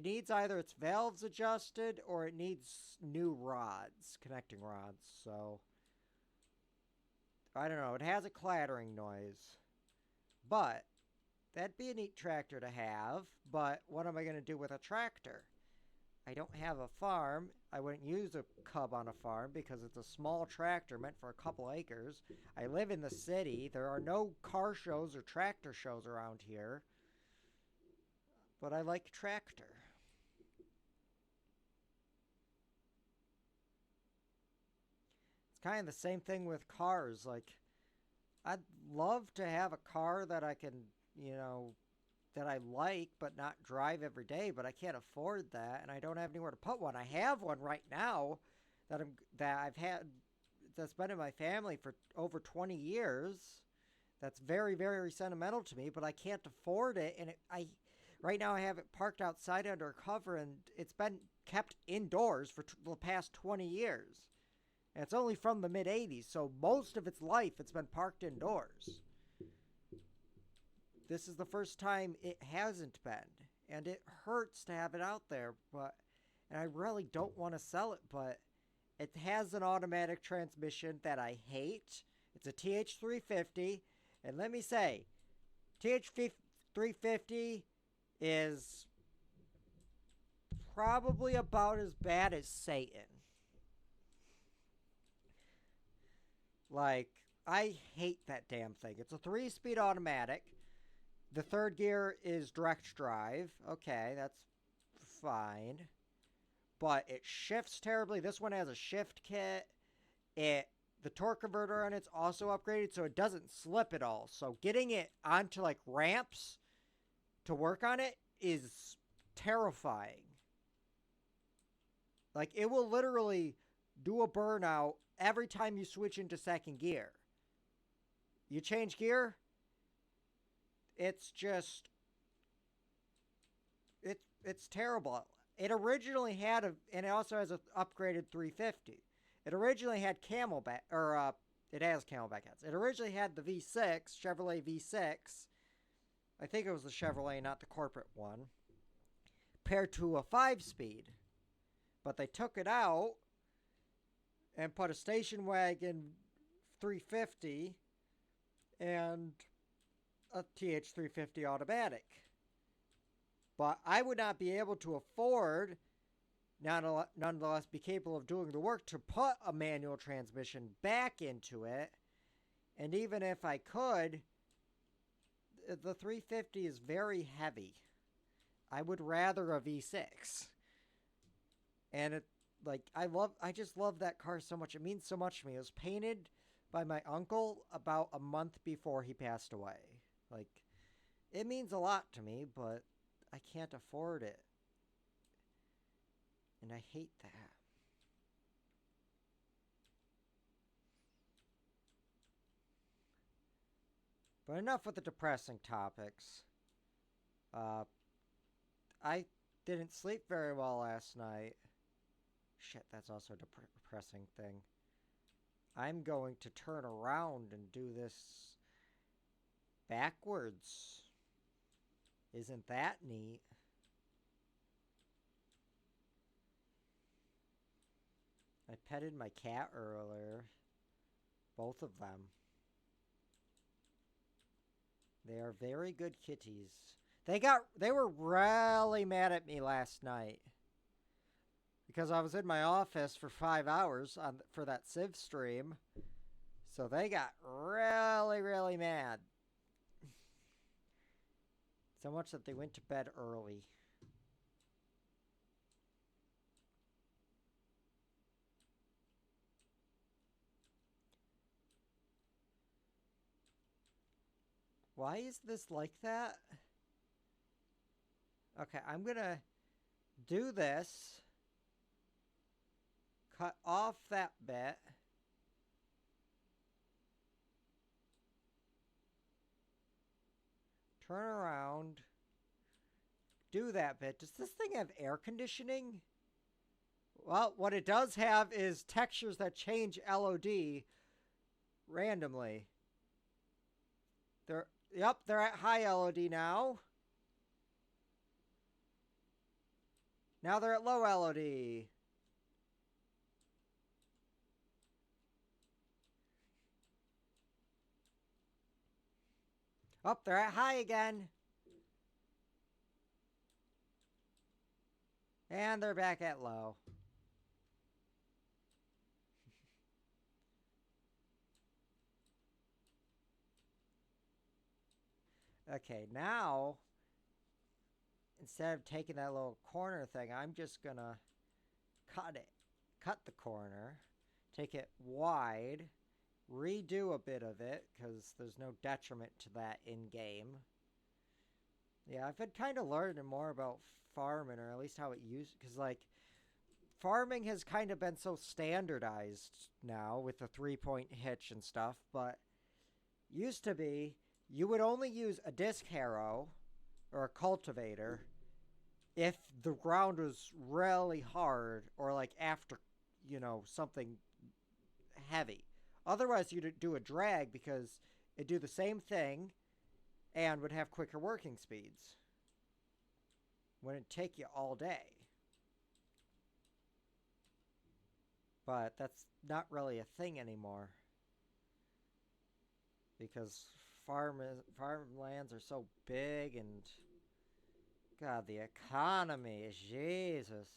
needs either its valves adjusted or it needs new rods, connecting rods. So, I don't know. It has a clattering noise. But that'd be a neat tractor to have. But what am I going to do with a tractor? I don't have a farm. I wouldn't use a Cub on a farm because it's a small tractor meant for a couple acres. I live in the city. There are no car shows or tractor shows around here. But I like tractor. It's kind of the same thing with cars. Like, I'd love to have a car that I can, that I like but not drive every day, but I can't afford that, and I don't have anywhere to put one. I have one right now that I've had that's been in my family for over 20 years. That's very, very sentimental to me, but I can't afford it, and right now I have it parked outside under a cover, and it's been kept indoors for the past 20 years. And it's only from the mid 80s, so most of its life it's been parked indoors. This is the first time it hasn't been, and it hurts to have it out there, and I really don't want to sell it, but it has an automatic transmission that I hate. It's a TH350, and let me say, TH350 is probably about as bad as Satan. Like, I hate that damn thing. It's a 3-speed automatic. The third gear is direct drive. Okay, that's fine. But it shifts terribly. This one has a shift kit. The torque converter on it's also upgraded, so it doesn't slip at all. So getting it onto, like, ramps to work on it is terrifying. Like, it will literally do a burnout every time you switch into second gear. You change gear, it's just, it's terrible. It originally had and it also has an upgraded 350. It originally had Camelback, or it has Camelback heads. It originally had the V6, Chevrolet V6. I think it was the Chevrolet, not the corporate one, paired to a 5-speed. But they took it out and put a station wagon 350 and a TH350 automatic. But I would not be able to afford, nonetheless be capable of doing the work to put a manual transmission back into it. And even if I could, the 350 is very heavy. I would rather a V6. And I just love that car so much. It means so much to me. It was painted by my uncle about a month before he passed away. Like, it means a lot to me, but I can't afford it. And I hate that. But enough with the depressing topics. Uh, I didn't sleep very well last night. Shit, that's also a depressing thing. I'm going to turn around and do this backwards. Isn't that neat? I petted my cat earlier. Both of them. They are very good kitties. They were really mad at me last night because I was in my office for 5 hours for that Civ stream. So they got really, really mad. So much that they went to bed early. Why is this like that? Okay, I'm gonna do this. Cut off that bit. Turn around. Do that bit. Does this thing have air conditioning? Well, what it does have is textures that change LOD randomly. They're at high LOD now. Now they're at low LOD. Oh, they're at high again. And they're back at low. Okay, now, instead of taking that little corner thing, I'm just gonna cut it. Cut the corner. Take it wide. Redo a bit of it, because there's no detriment to that in-game. Yeah, I've been kind of learning more about farming, or at least how it used, because, like, farming has kind of been so standardized now with the 3-point hitch and stuff, but used to be you would only use a disc harrow or a cultivator if the ground was really hard or like after, something heavy. Otherwise, you'd do a drag because it'd do the same thing and would have quicker working speeds. Wouldn't take you all day. But that's not really a thing anymore because farmlands are so big and God, the economy is Jesus.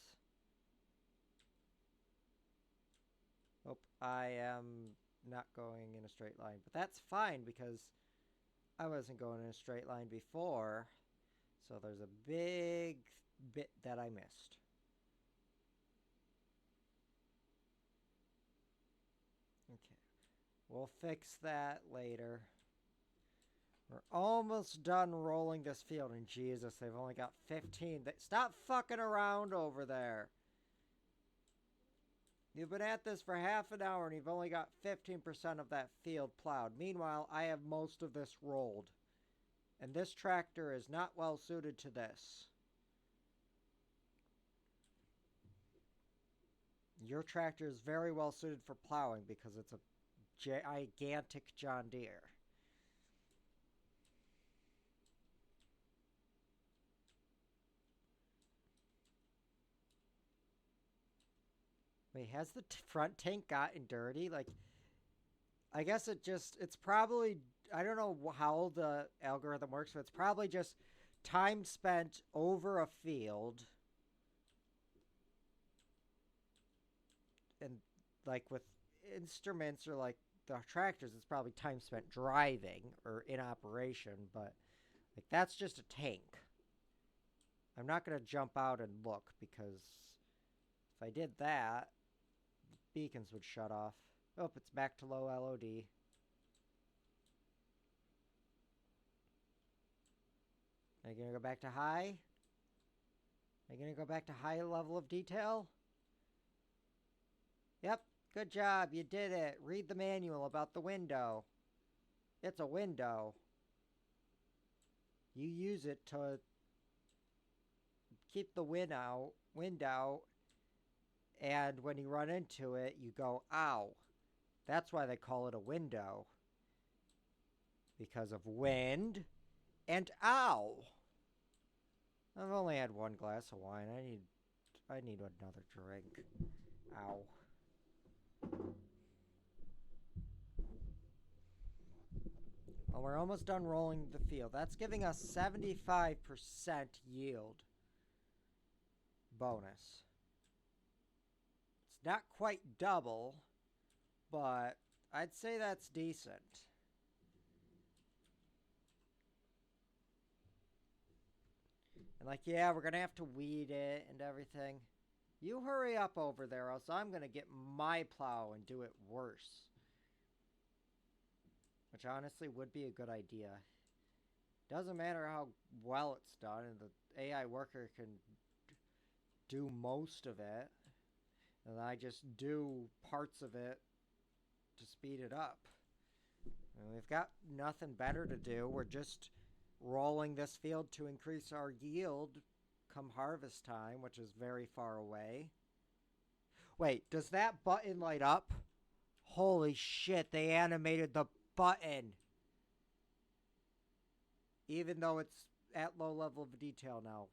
Oh, I am not going in a straight line, but that's fine because I wasn't going in a straight line before, so there's a big bit that I missed. Okay, we'll fix that later. We're almost done rolling this field, and Jesus, they've only got 15. Stop fucking around over there. You've been at this for half an hour, and you've only got 15% of that field plowed. Meanwhile, I have most of this rolled. And this tractor is not well suited to this. Your tractor is very well suited for plowing because it's a gigantic John Deere. Wait, has the front tank gotten dirty? Like, I guess it's probably, I don't know how the algorithm works, but it's probably just time spent over a field. And, like, with instruments or, like, the tractors, it's probably time spent driving or in operation, but, like, that's just a tank. I'm not going to jump out and look because If I did that, the beacons would shut off. Oh, it's back to low LOD. Are you going to go back to high? Are you going to go back to high level of detail? Yep, good job. You did it. Read the manual about the window. It's a window. You use it to keep the wind out, and when you run into it, you go, ow. That's why they call it a window. Because of wind and ow. I've only had one glass of wine. I need another drink. Ow. Well, we're almost done rolling the field. That's giving us 75% yield bonus. It's not quite double, but I'd say that's decent. And like, yeah, we're going to have to weed it and everything. You hurry up over there, else I'm going to get my plow and do it worse. Which honestly would be a good idea. Doesn't matter how well it's done, and the AI worker can do most of it. And I just do parts of it to speed it up. And we've got nothing better to do. We're just rolling this field to increase our yield come harvest time, which is very far away. Wait, does that button light up? Holy shit, they animated the button. Even though it's at low level of detail now.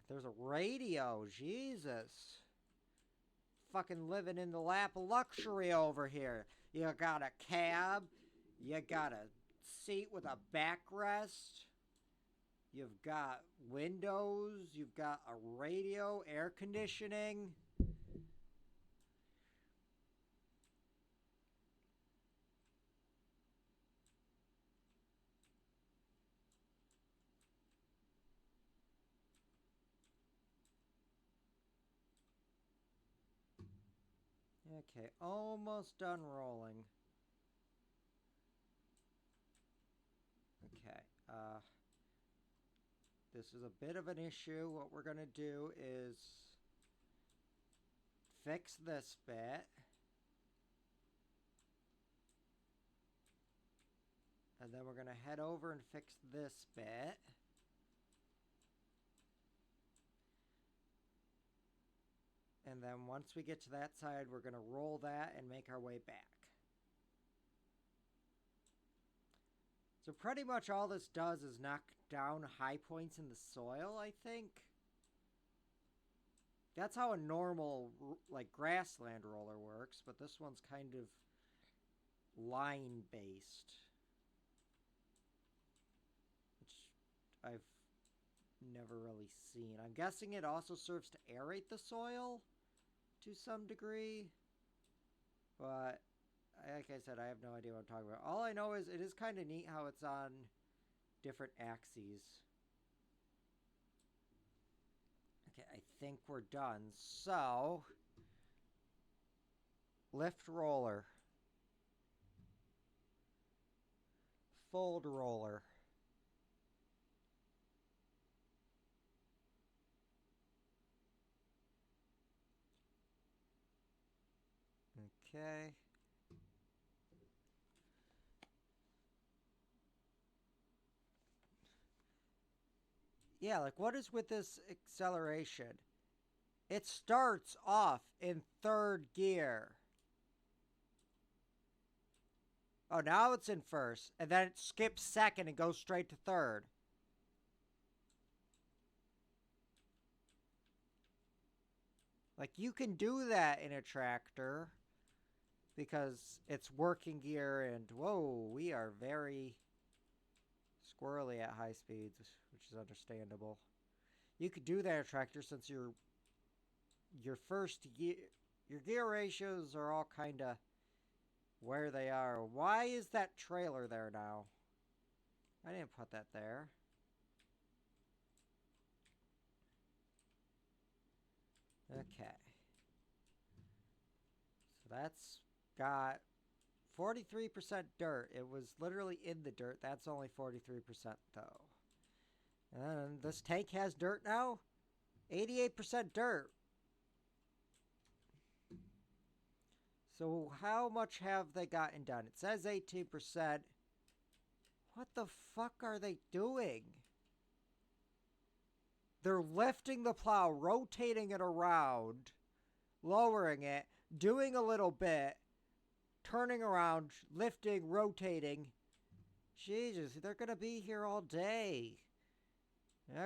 There's a radio, Jesus. Fucking living in the lap of luxury over here. You got a cab. You got a seat with a backrest. You've got windows. You've got a radio, air conditioning. Okay, almost done rolling. Okay, this is a bit of an issue. What we're going to do is fix this bit. And then we're going to head over and fix this bit. And then once we get to that side, we're going to roll that and make our way back. So pretty much all this does is knock down high points in the soil, I think. That's how a normal, like, grassland roller works, but this one's kind of line-based. Which I've never really seen. I'm guessing it also serves to aerate the soil to some degree. But, like I said, I have no idea what I'm talking about. All I know is it is kind of neat how it's on different axes. Okay, I think we're done. So, lift roller. Fold roller. Okay. Yeah, like what is with this acceleration? It starts off in third gear. Oh, now it's in first. And then it skips second and goes straight to third. Like, you can do that in a tractor because it's working gear and, whoa, we are very squirrely at high speeds, which is understandable. You could do that in a tractor since your first gear, your gear ratios are all kind of where they are. Why is that trailer there now? I didn't put that there. Okay. So that's got 43% dirt. It was literally in the dirt. That's only 43% though. And this tank has dirt now? 88% dirt. So how much have they gotten done? It says 18%. What the fuck are they doing? They're lifting the plow, rotating it around, lowering it, doing a little bit, turning around, lifting, rotating. Jesus, they're going to be here all day.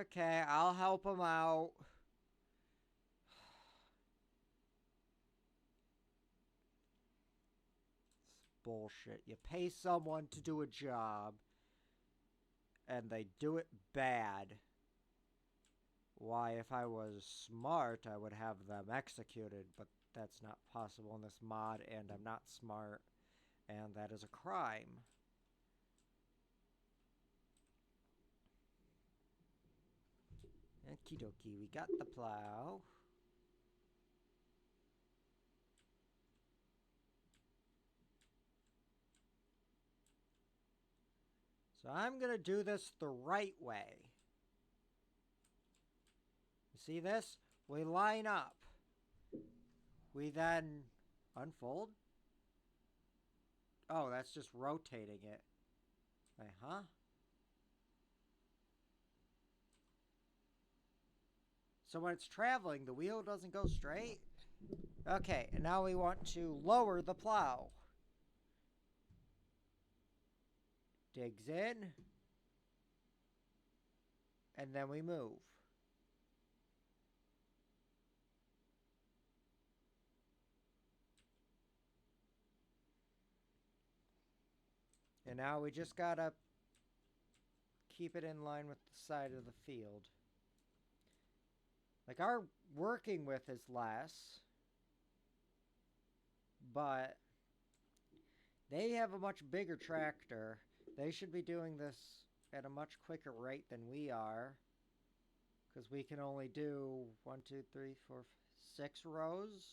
Okay, I'll help them out. It's bullshit. You pay someone to do a job, and they do it bad. Why, if I was smart, I would have them executed, but that's not possible in this mod, and I'm not smart, and that is a crime. Okie dokie, we got the plow. So I'm going to do this the right way. You see this? We line up. We then unfold. Oh, that's just rotating it. Wait, huh? So when it's traveling, the wheel doesn't go straight? Okay, and now we want to lower the plow. Digs in. And then we move. And now we just gotta keep it in line with the side of the field. Like, our working width is less, but they have a much bigger tractor. They should be doing this at a much quicker rate than we are, because we can only do 1, 2, 3, 4, 6 rows.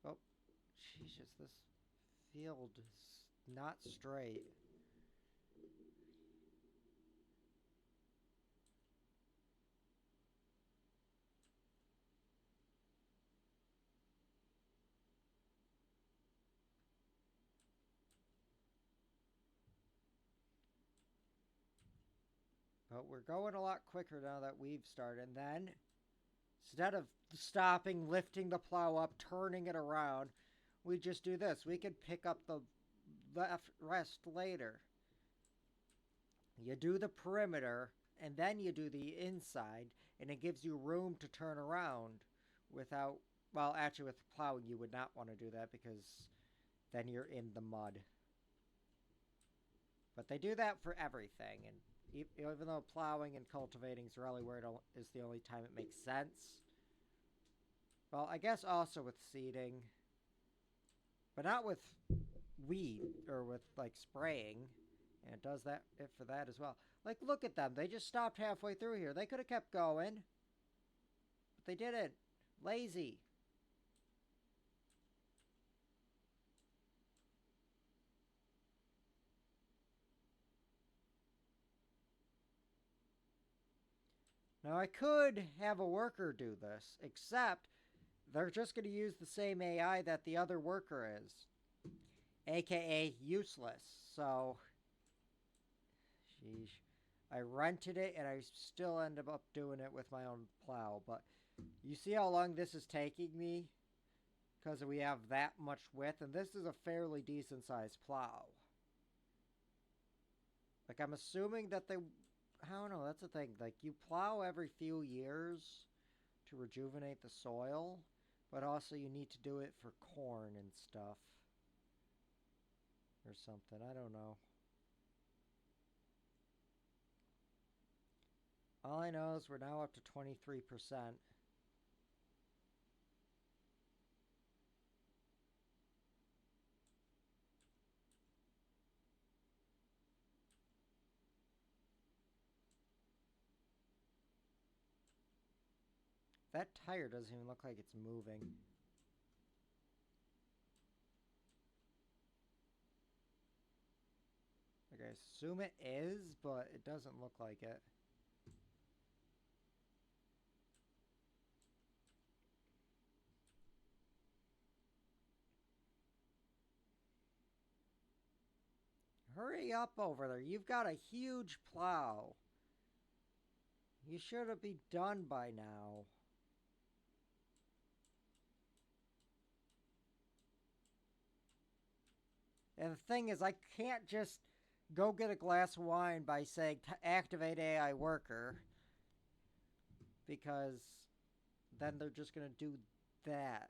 Oh, Jesus, this field is not straight. But we're going a lot quicker now that we've started. And then, instead of stopping, lifting the plow up, turning it around, we just do this. We can pick up the rest later. You do the perimeter, and then you do the inside, and it gives you room to turn around without... Well, actually, with plowing, you would not want to do that because then you're in the mud. But they do that for everything, and even though plowing and cultivating is really where it is the only time it makes sense. Well, I guess also with seeding, but not with weed or with like spraying. And it does that for that as well. Like, look at them. They just stopped halfway through here. They could have kept going, but they didn't. Lazy. Now, I could have a worker do this, except they're just going to use the same AI that the other worker is, aka useless. So, sheesh. I rented it and I still end up doing it with my own plow. But you see how long this is taking me? Because we have that much width, and this is a fairly decent sized plow. Like, I'm assuming that they... I don't know, that's the thing. Like, you plow every few years to rejuvenate the soil, but also you need to do it for corn and stuff. Or something, I don't know. All I know is we're now up to 23%. that tire doesn't even look like it's moving. Like, I assume it is, but it doesn't look like it. Hurry up over there. You've got a huge plow. You should have been done by now. And the thing is, I can't just go get a glass of wine by saying activate AI worker, because then they're just going to do that.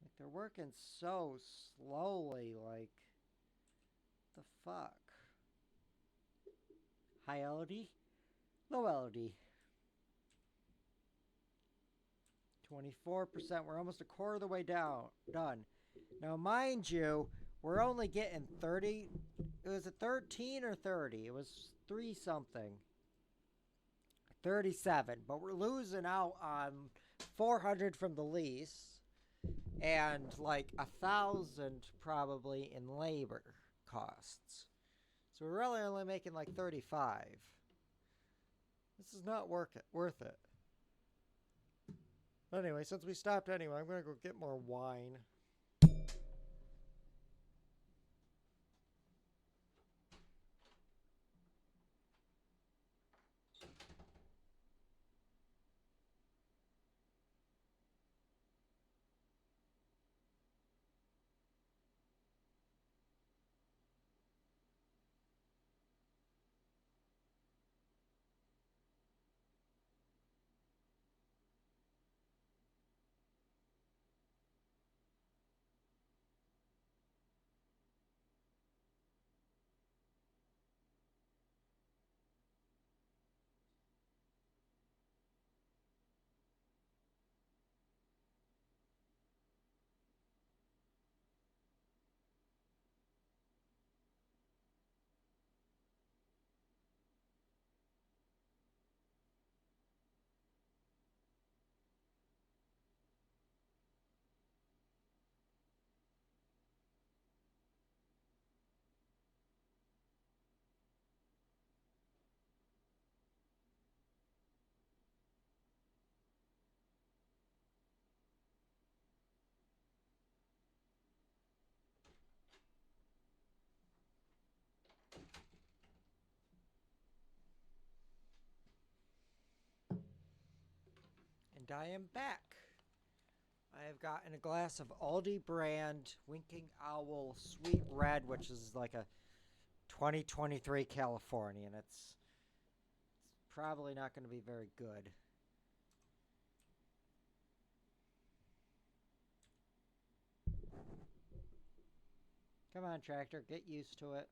Like, they're working so slowly, like, the fuck? High LOD? Low LOD. 24%. We're almost a quarter of the way down. Done. Now, mind you, we're only getting 30. It was a 13 or 30. It was 3 something. 37. But we're losing out on 400 from the lease and like 1,000 probably in labor costs. So we're really only making like 35. This is not worth it. Anyway, since we stopped anyway, I'm going to go get more wine. And I am back. I have gotten a glass of Aldi brand Winking Owl Sweet Red, which is like a 2023 Californian. It's probably not going to be very good. Come on, tractor, get used to it.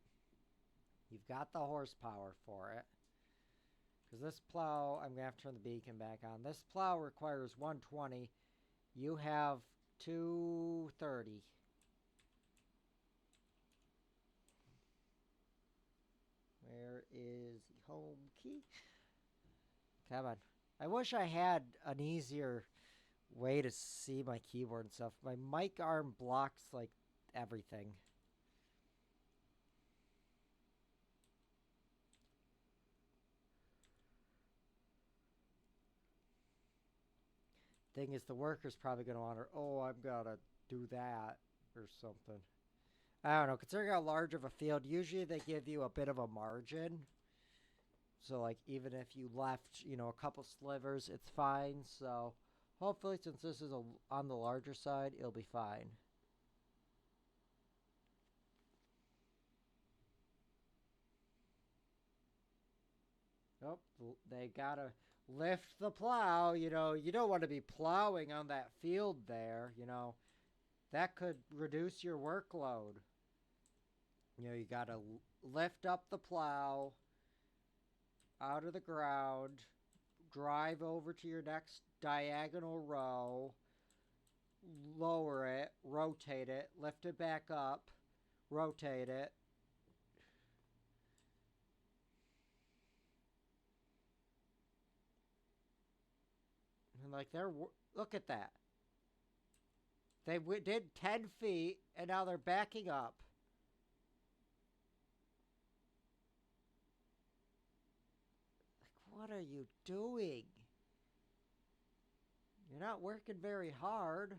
You've got the horsepower for it. Because this plow, I'm going to have to turn the beacon back on. This plow requires 120. You have 230. Where is the home key? Come on. I wish I had an easier way to see my keyboard and stuff. My mic arm blocks like everything. Thing is, the worker's probably going to want to, oh, I'm going to do that or something. I don't know. Considering how large of a field, usually they give you a bit of a margin. So, like, even if you left, you know, a couple slivers, it's fine. So, hopefully, since this is on the larger side, it'll be fine. Oh, they gotta lift the plow. You know, you don't want to be plowing on that field there. You know, that could reduce your workload. You know, you gotta lift up the plow out of the ground, drive over to your next diagonal row, lower it, rotate it, lift it back up, rotate it. And like look at that. They did 10 feet and now they're backing up. Like, what are you doing? You're not working very hard.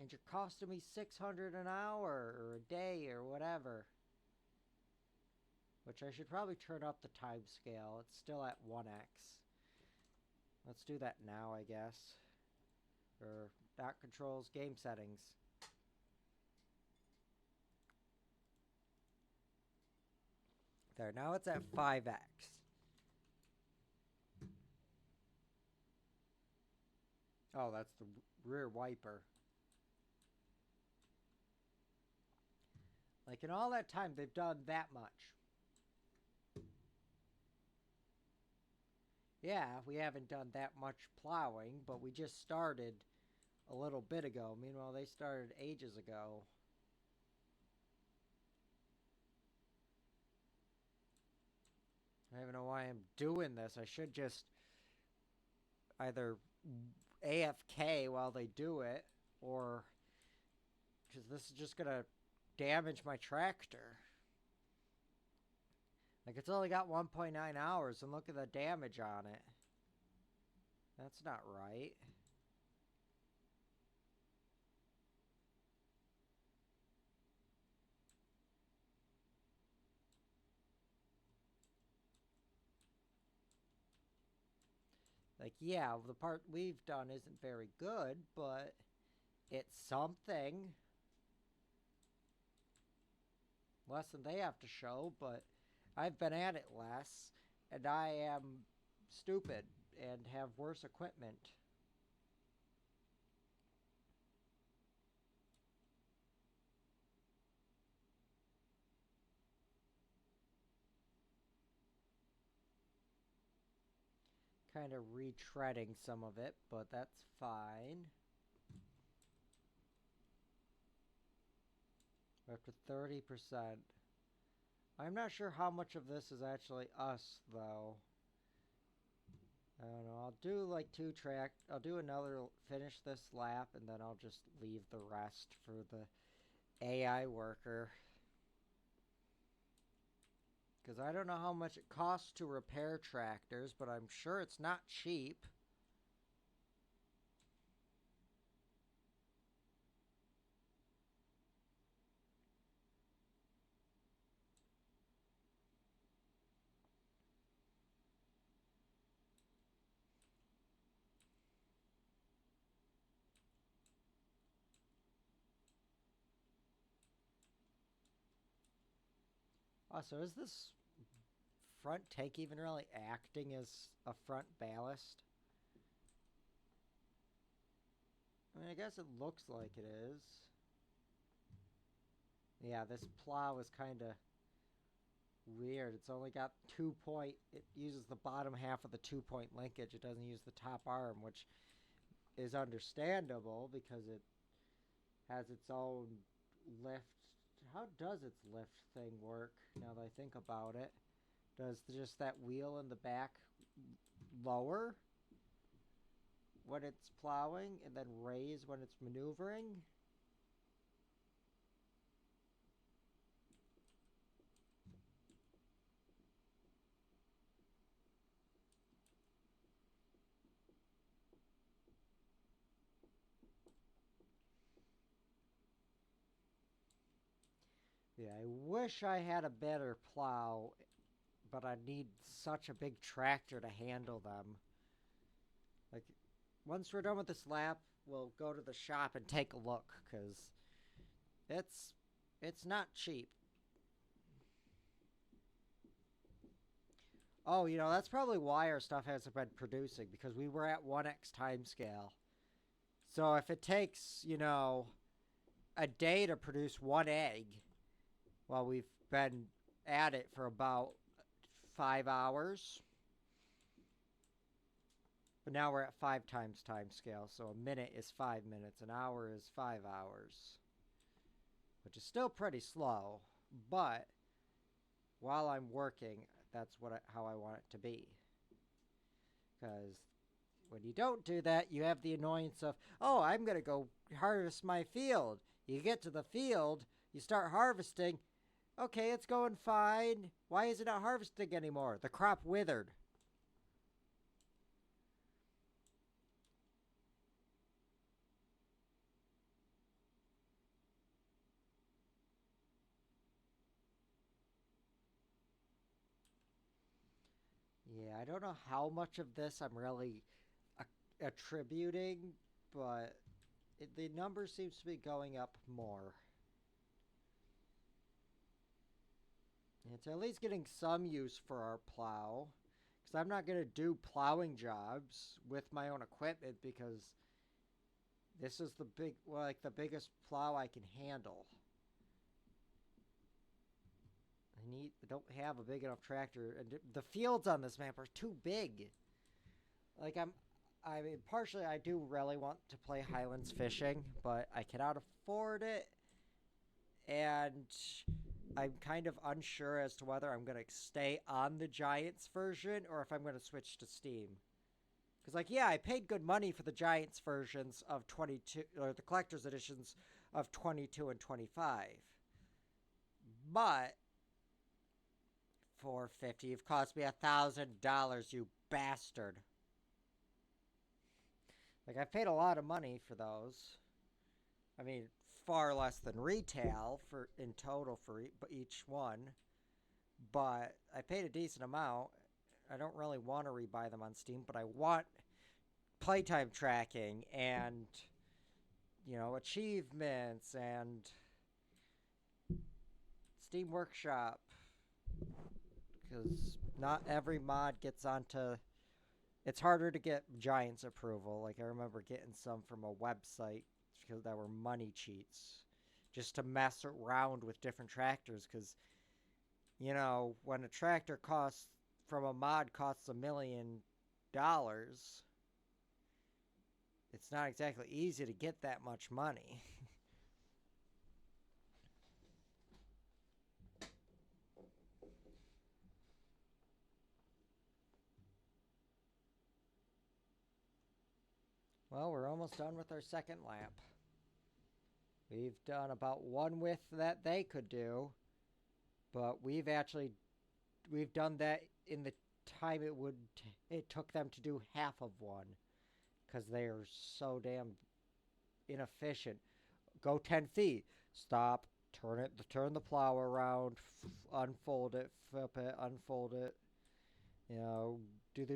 And you're costing me $600 an hour or a day or whatever. Which I should probably turn up the time scale. It's still at 1x. Let's do that now, I guess. Or dot controls, game settings. There, now it's at 5x. Oh, that's the rear wiper. Like, in all that time, they've done that much. Yeah, we haven't done that much plowing, but we just started a little bit ago. Meanwhile, they started ages ago. I don't even know why I'm doing this. I should just either AFK while they do it, or because this is just gonna damage my tractor. Like, it's only got 1.9 hours, and look at the damage on it. That's not right. Like, yeah, the part we've done isn't very good, but it's something. Less than they have to show, but I've been at it less, and I am stupid and have worse equipment. Kind of retreading some of it, but that's fine. We're up to 30%. I'm not sure how much of this is actually us, though. I don't know. I'll do like 2 track. I'll do another, finish this lap, and then I'll just leave the rest for the AI worker. Because I don't know how much it costs to repair tractors, but I'm sure it's not cheap. Also, is this front tank even really acting as a front ballast? I mean, I guess it looks like it is. Yeah, this plow is kind of weird. It's only got 2-point. It uses the bottom half of the 2-point linkage. It doesn't use the top arm, which is understandable because it has its own lift. How does its lift thing work now that I think about it? Does just that wheel in the back lower when it's plowing and then raise when it's maneuvering? Yeah, I wish I had a better plow, but I need such a big tractor to handle them. Like, once we're done with this lap, we'll go to the shop and take a look, because it's not cheap. Oh, you know, that's probably why our stuff hasn't been producing, because we were at 1x time scale. So if it takes, you know, a day to produce 1 egg, well, we've been at it for about 5 hours. But now we're at 5 times time scale, so a minute is 5 minutes, an hour is 5 hours. Which is still pretty slow, but while I'm working, that's how I want it to be. Because when you don't do that, you have the annoyance of, oh, I'm going to go harvest my field. You get to the field, you start harvesting. Okay, it's going fine. Why is it not harvesting anymore? The crop withered. Yeah, I don't know how much of this I'm really attributing, but the number seems to be going up more. It's at least getting some use for our plow. Because I'm not going to do plowing jobs with my own equipment because this is the the biggest plow I can handle. I don't have a big enough tractor, and the fields on this map are too big. Like I mean, partially I do really want to play Highlands fishing, but I cannot afford it, and I'm kind of unsure as to whether I'm going to stay on the Giants version or if I'm going to switch to Steam. Because, like, yeah, I paid good money for the Giants versions of 22, or the collector's editions of 22 and 25. But, 450, you've cost me $1,000, you bastard. Like, I paid a lot of money for those. I mean, far less than retail for in total for each one. But I paid a decent amount. I don't really want to rebuy them on Steam, but I want playtime tracking and, achievements and Steam Workshop. Because not every mod gets onto. It's harder to get Giants approval. Like, I remember getting some from a website because that were money cheats just to mess around with different tractors. Because, when a tractor costs from a mod costs $1 million, it's not exactly easy to get that much money. Well, we're almost done with our second lap. We've done about one width that they could do, but we've done that in the time it took them to do half of one because they are so damn inefficient. Go 10 feet, stop, turn the plow around, unfold it, flip it, unfold it. You know, do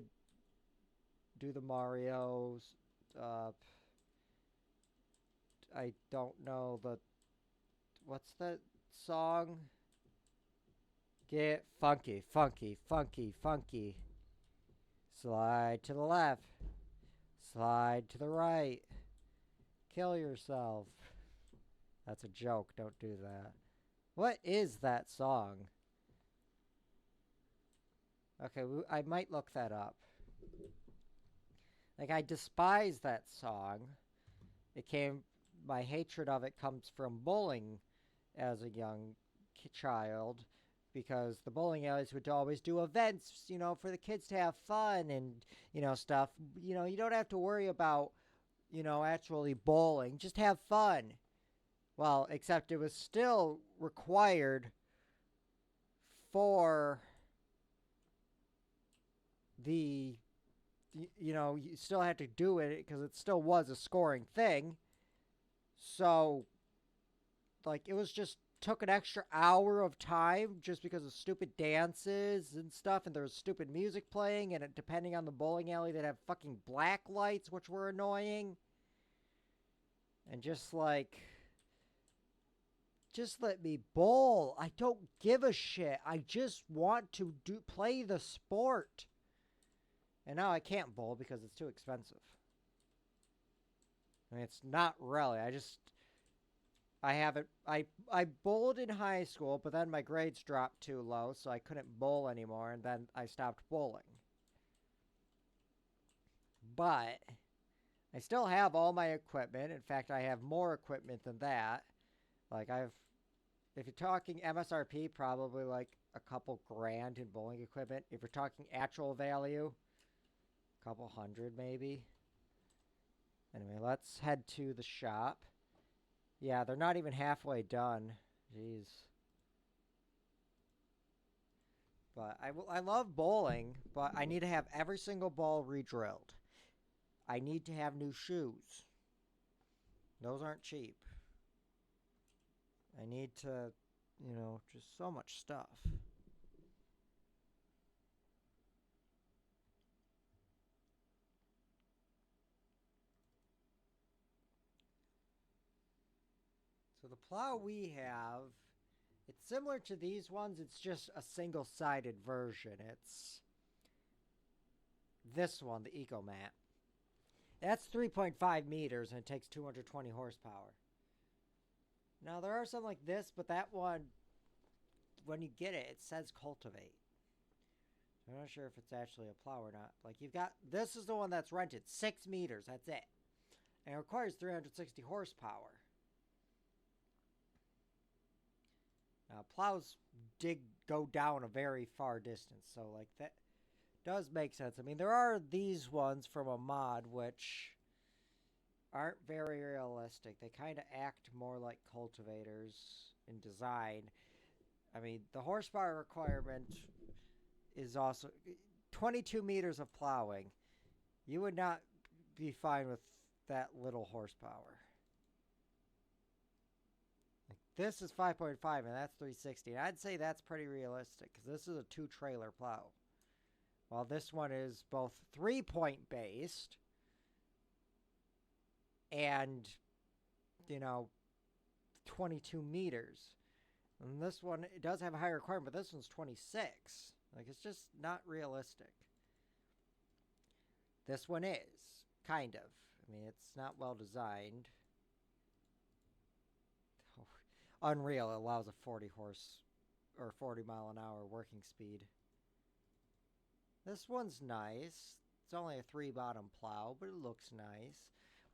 the Mario's. Uh, I don't know what's that song? Get funky, funky, funky, funky. Slide to the left. Slide to the right. Kill yourself. That's a joke. Don't do that. What is that song? Okay, I might look that up. Like, I despise that song. My hatred of it comes from bowling as a young child because the bowling alleys would always do events, for the kids to have fun and, stuff. You don't have to worry about, actually bowling. Just have fun. Well, except it was still required for the, you still had to do it because it still was a scoring thing. So, like, it was just took an extra hour of time just because of stupid dances and stuff, and there was stupid music playing, and depending on the bowling alley, they'd have fucking black lights, which were annoying. And just let me bowl. I don't give a shit. I just want to play the sport. And now I can't bowl because it's too expensive. I mean, it's not really. I haven't. I bowled in high school, but then my grades dropped too low, so I couldn't bowl anymore, and then I stopped bowling. But I still have all my equipment. In fact, I have more equipment than that. Like, if you're talking MSRP, probably like a couple grand in bowling equipment. If you're talking actual value, A couple hundred maybe. Anyway, let's head to the shop. Yeah, they're not even halfway done. Jeez. But I love bowling, but I need to have every single ball re-drilled. I need to have new shoes. Those aren't cheap. I need to, just so much stuff. So the plow we have, it's similar to these ones. It's just a single-sided version. It's this one, the EcoMat. That's 3.5 meters, and it takes 220 horsepower. Now, there are some like this, but that one, when you get it, it says cultivate. I'm not sure if it's actually a plow or not. Like, this is the one that's rented. 6 meters, that's it. And it requires 360 horsepower. Now, plows go down a very far distance, so, like, that does make sense. I mean, there are these ones from a mod, which aren't very realistic. They kind of act more like cultivators in design. I mean, the horsepower requirement is also 22 meters of plowing. You would not be fine with that little horsepower. Like, this is 5.5 and that's 360. And I'd say that's pretty realistic because this is a 2-trailer plow. While this one is both 3-point based and, 22 meters. And this one, it does have a higher requirement, but this one's 26. Like, it's just not realistic. This one is, kind of. I mean, it's not well designed. Oh, Unreal allows a 40 mile an hour working speed. This one's nice. It's only a 3-bottom plow, but it looks nice.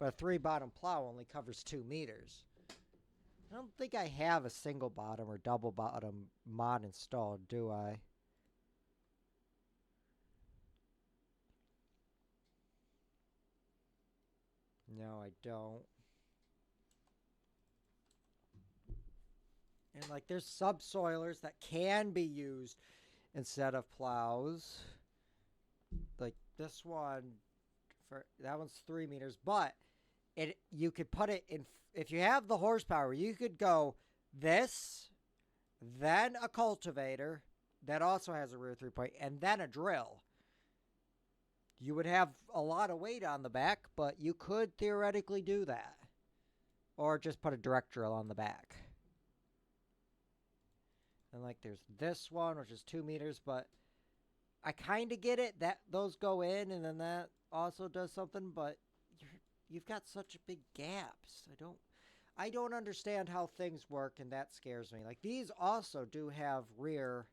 But a 3-bottom plow only covers 2 meters. I don't think I have a single bottom or double bottom mod installed, do I? No, I don't. And like there's subsoilers that can be used instead of plows. Like this one, that one's 3 meters, but you could put it in, if you have the horsepower, you could go this, then a cultivator that also has a rear 3-point, and then a drill. You would have a lot of weight on the back, but you could theoretically do that. Or just put a direct drill on the back. And like there's this one, which is 2 meters, but I kind of get it that those go in and then that also does something, but you've got such big gaps. I don't understand how things work, and that scares me. Like these also do have rear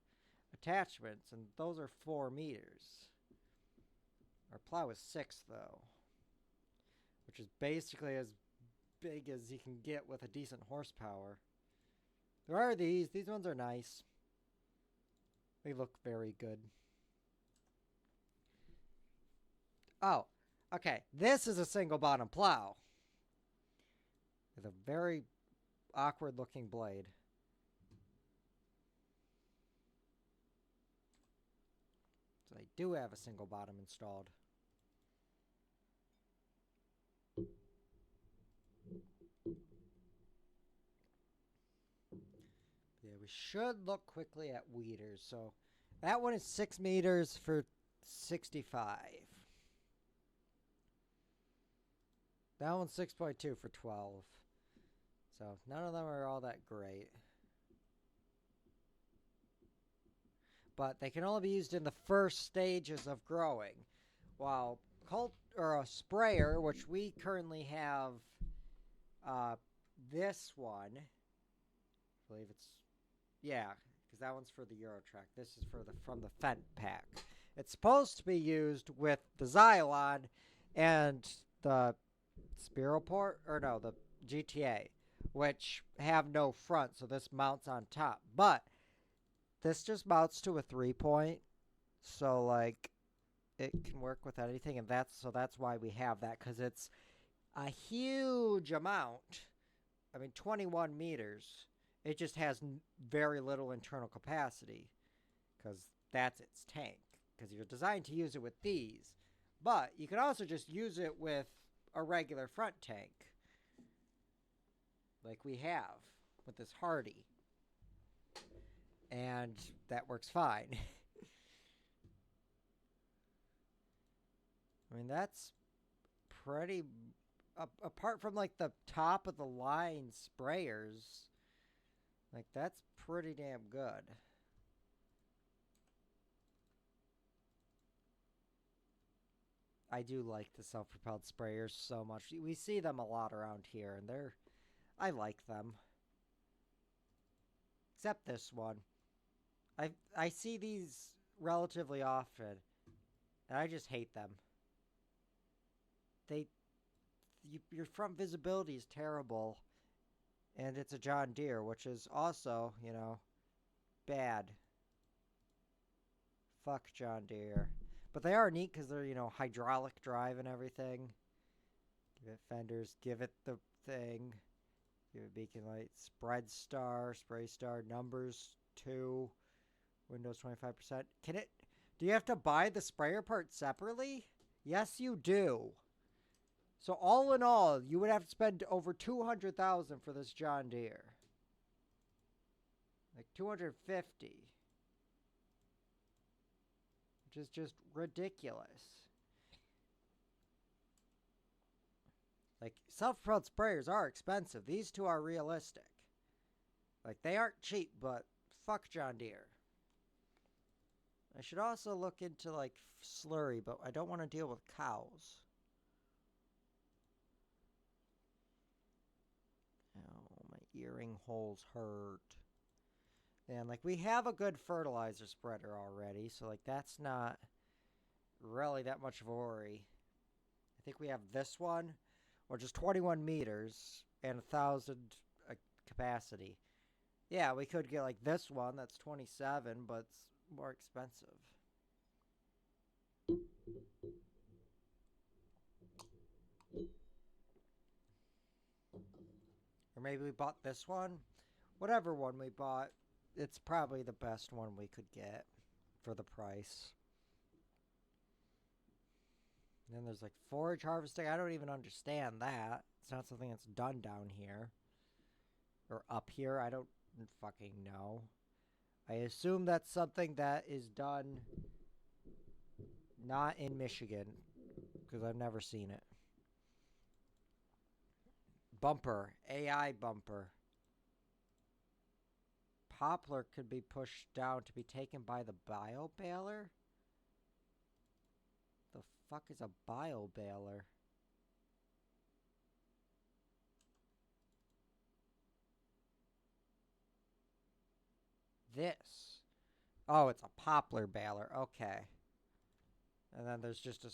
attachments, and those are 4 meters. Our plow is 6 though, which is basically as big as you can get with a decent horsepower. There are these. These ones are nice. They look very good. Oh, okay. This is a single bottom plow with a very awkward looking blade. So I do have a single bottom installed. Yeah, we should look quickly at weeders. So that one is 6 meters for 65. That one's 6.2 for 12. So none of them are all that great. But they can only be used in the first stages of growing. While a sprayer, which we currently have this one. I believe it's, yeah, because that one's for the Eurotrack. This is from the Fent pack. It's supposed to be used with the Xylon and the the GTA, which have no front, so this mounts on top. But this just mounts to a 3-point, so like it can work with anything, and that's why we have that, because it's a huge amount. I mean, 21 meters. It just has very little internal capacity because that's its tank. Because you're designed to use it with these, but you can also just use it with a regular front tank, like we have with this Hardy, and that works fine. I mean, that's pretty. Apart from like the top of the line sprayers, like that's pretty damn good. I do like the self-propelled sprayers so much. We see them a lot around here, and I like them. Except this one. I see these relatively often, and I just hate them. They your front visibility is terrible, and it's a John Deere, which is also, bad. Fuck John Deere. But they are neat because they're, hydraulic drive and everything. Give it fenders, give it the thing. Give it beacon light, spread star, spray star, numbers 2, Windows 25%. Do you have to buy the sprayer part separately? Yes, you do. So all in all, you would have to spend over $200,000 for this John Deere. Like 250. Which is just ridiculous. Like, self-propelled sprayers are expensive. These two are realistic. Like, they aren't cheap, but fuck John Deere. I should also look into, like, slurry, but I don't want to deal with cows. Oh, my earring holes hurt. And, like, we have a good fertilizer spreader already, so, like, that's not really that much of a worry. I think we have this one, which is 21 meters and 1,000 capacity. Yeah, we could get, like, this one that's 27, but it's more expensive. Or maybe we bought this one. Whatever one we bought, it's probably the best one we could get for the price. And then there's like forage harvesting. I don't even understand that. It's not something that's done down here. Or up here. I don't fucking know. I assume that's something that is done not in Michigan. Because I've never seen it. Bumper. AI bumper. Poplar could be pushed down to be taken by the bio baler? The fuck is a bio baler? This. Oh, it's a poplar baler. Okay. And then there's just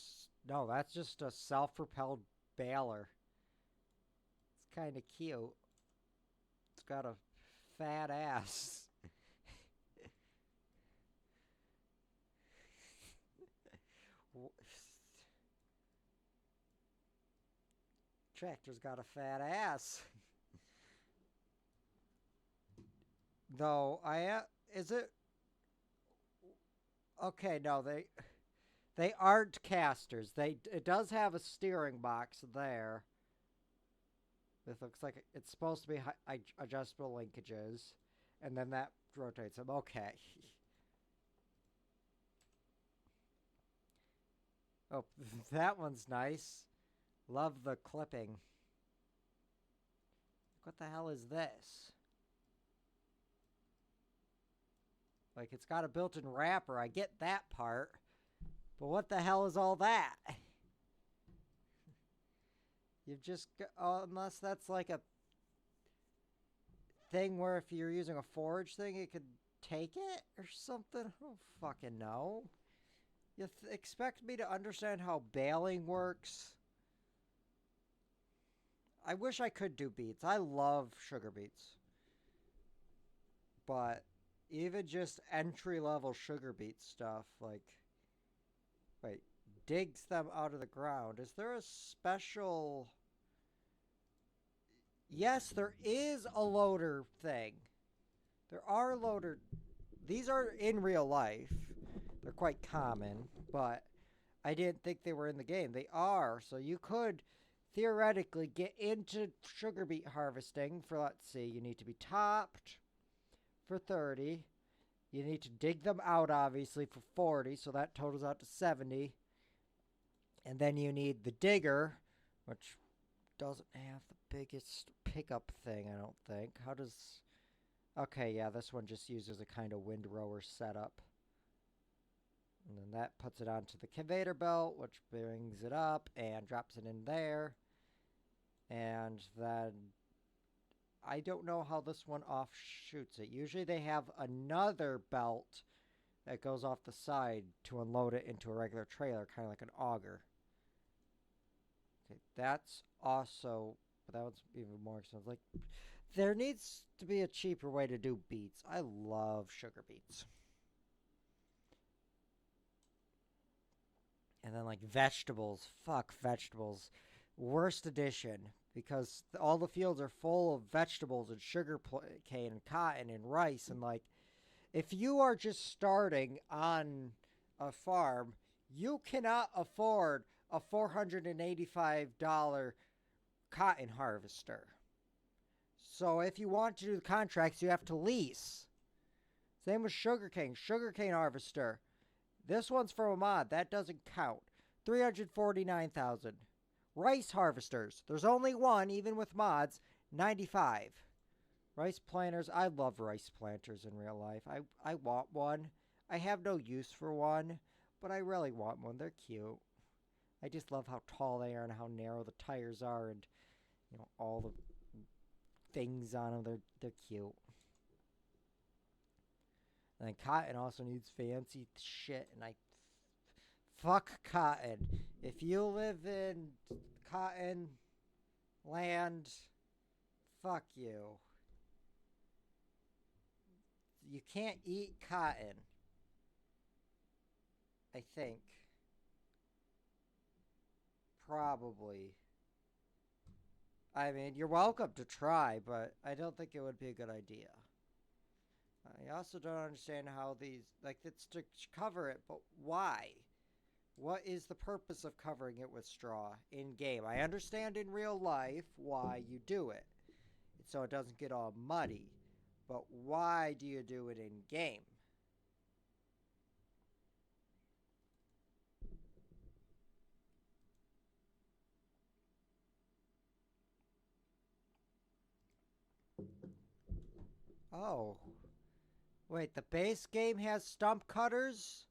no, that's just a self-propelled baler. It's kind of cute. It's got a fat ass. Tractor's got a fat ass. Though is it okay? No, they aren't casters. It does have a steering box there. It looks like it's supposed to be adjustable linkages, and then that rotates them. Okay. Oh, that one's nice. Love the clipping. What the hell is this? Like, it's got a built-in wrapper. I get that part. But what the hell is all that? You've just... unless that's like a thing where if you're using a forage thing, it could take it or something? I don't fucking know. You expect me to understand how baling works? I wish I could do beets. I love sugar beets. But even just entry-level sugar beet stuff, like... Wait, digs them out of the ground. Is there a special... Yes, there is a loader thing. There are loader... These are in real life. They're quite common, but I didn't think they were in the game. They are, so you could theoretically get into sugar beet harvesting for, let's see, you need to be topped for 30. You need to dig them out, obviously, for 40, so that totals out to 70. And then you need the digger, which doesn't have the biggest pickup thing, I don't think. How does... Okay, yeah, this one just uses a kind of windrower setup. And then that puts it onto the conveyor belt, which brings it up and drops it in there. And then I don't know how this one offshoots it. Usually they have another belt that goes off the side to unload it into a regular trailer, kind of like an auger. Okay, that's also, but that one's even more expensive. Like, there needs to be a cheaper way to do beets. I love sugar beets. And then, like, vegetables. Fuck vegetables. Worst addition. Because all the fields are full of vegetables and sugar cane and cotton and rice. And, like, if you are just starting on a farm, you cannot afford a $485 cotton harvester. So if you want to do the contracts, you have to lease. Same with sugarcane harvester. This one's from a mod. That doesn't count. $349,000. Rice harvesters. There's only one, even with mods. $95,000. Rice planters. I love rice planters in real life. I want one. I have no use for one, but I really want one. They're cute. I just love how tall they are and how narrow the tires are, and you know all the things on them. They're cute. And then cotton also needs fancy shit, and I fuck cotton. If you live in cotton land, fuck you. You can't eat cotton, I think. Probably. I mean, you're welcome to try, but I don't think it would be a good idea. I also don't understand how these, like, it's to cover it, but why? What is the purpose of covering it with straw in game? I understand in real life why you do it, so it doesn't get all muddy, but why do you do it in game? Oh. Wait, the base game has stump cutters?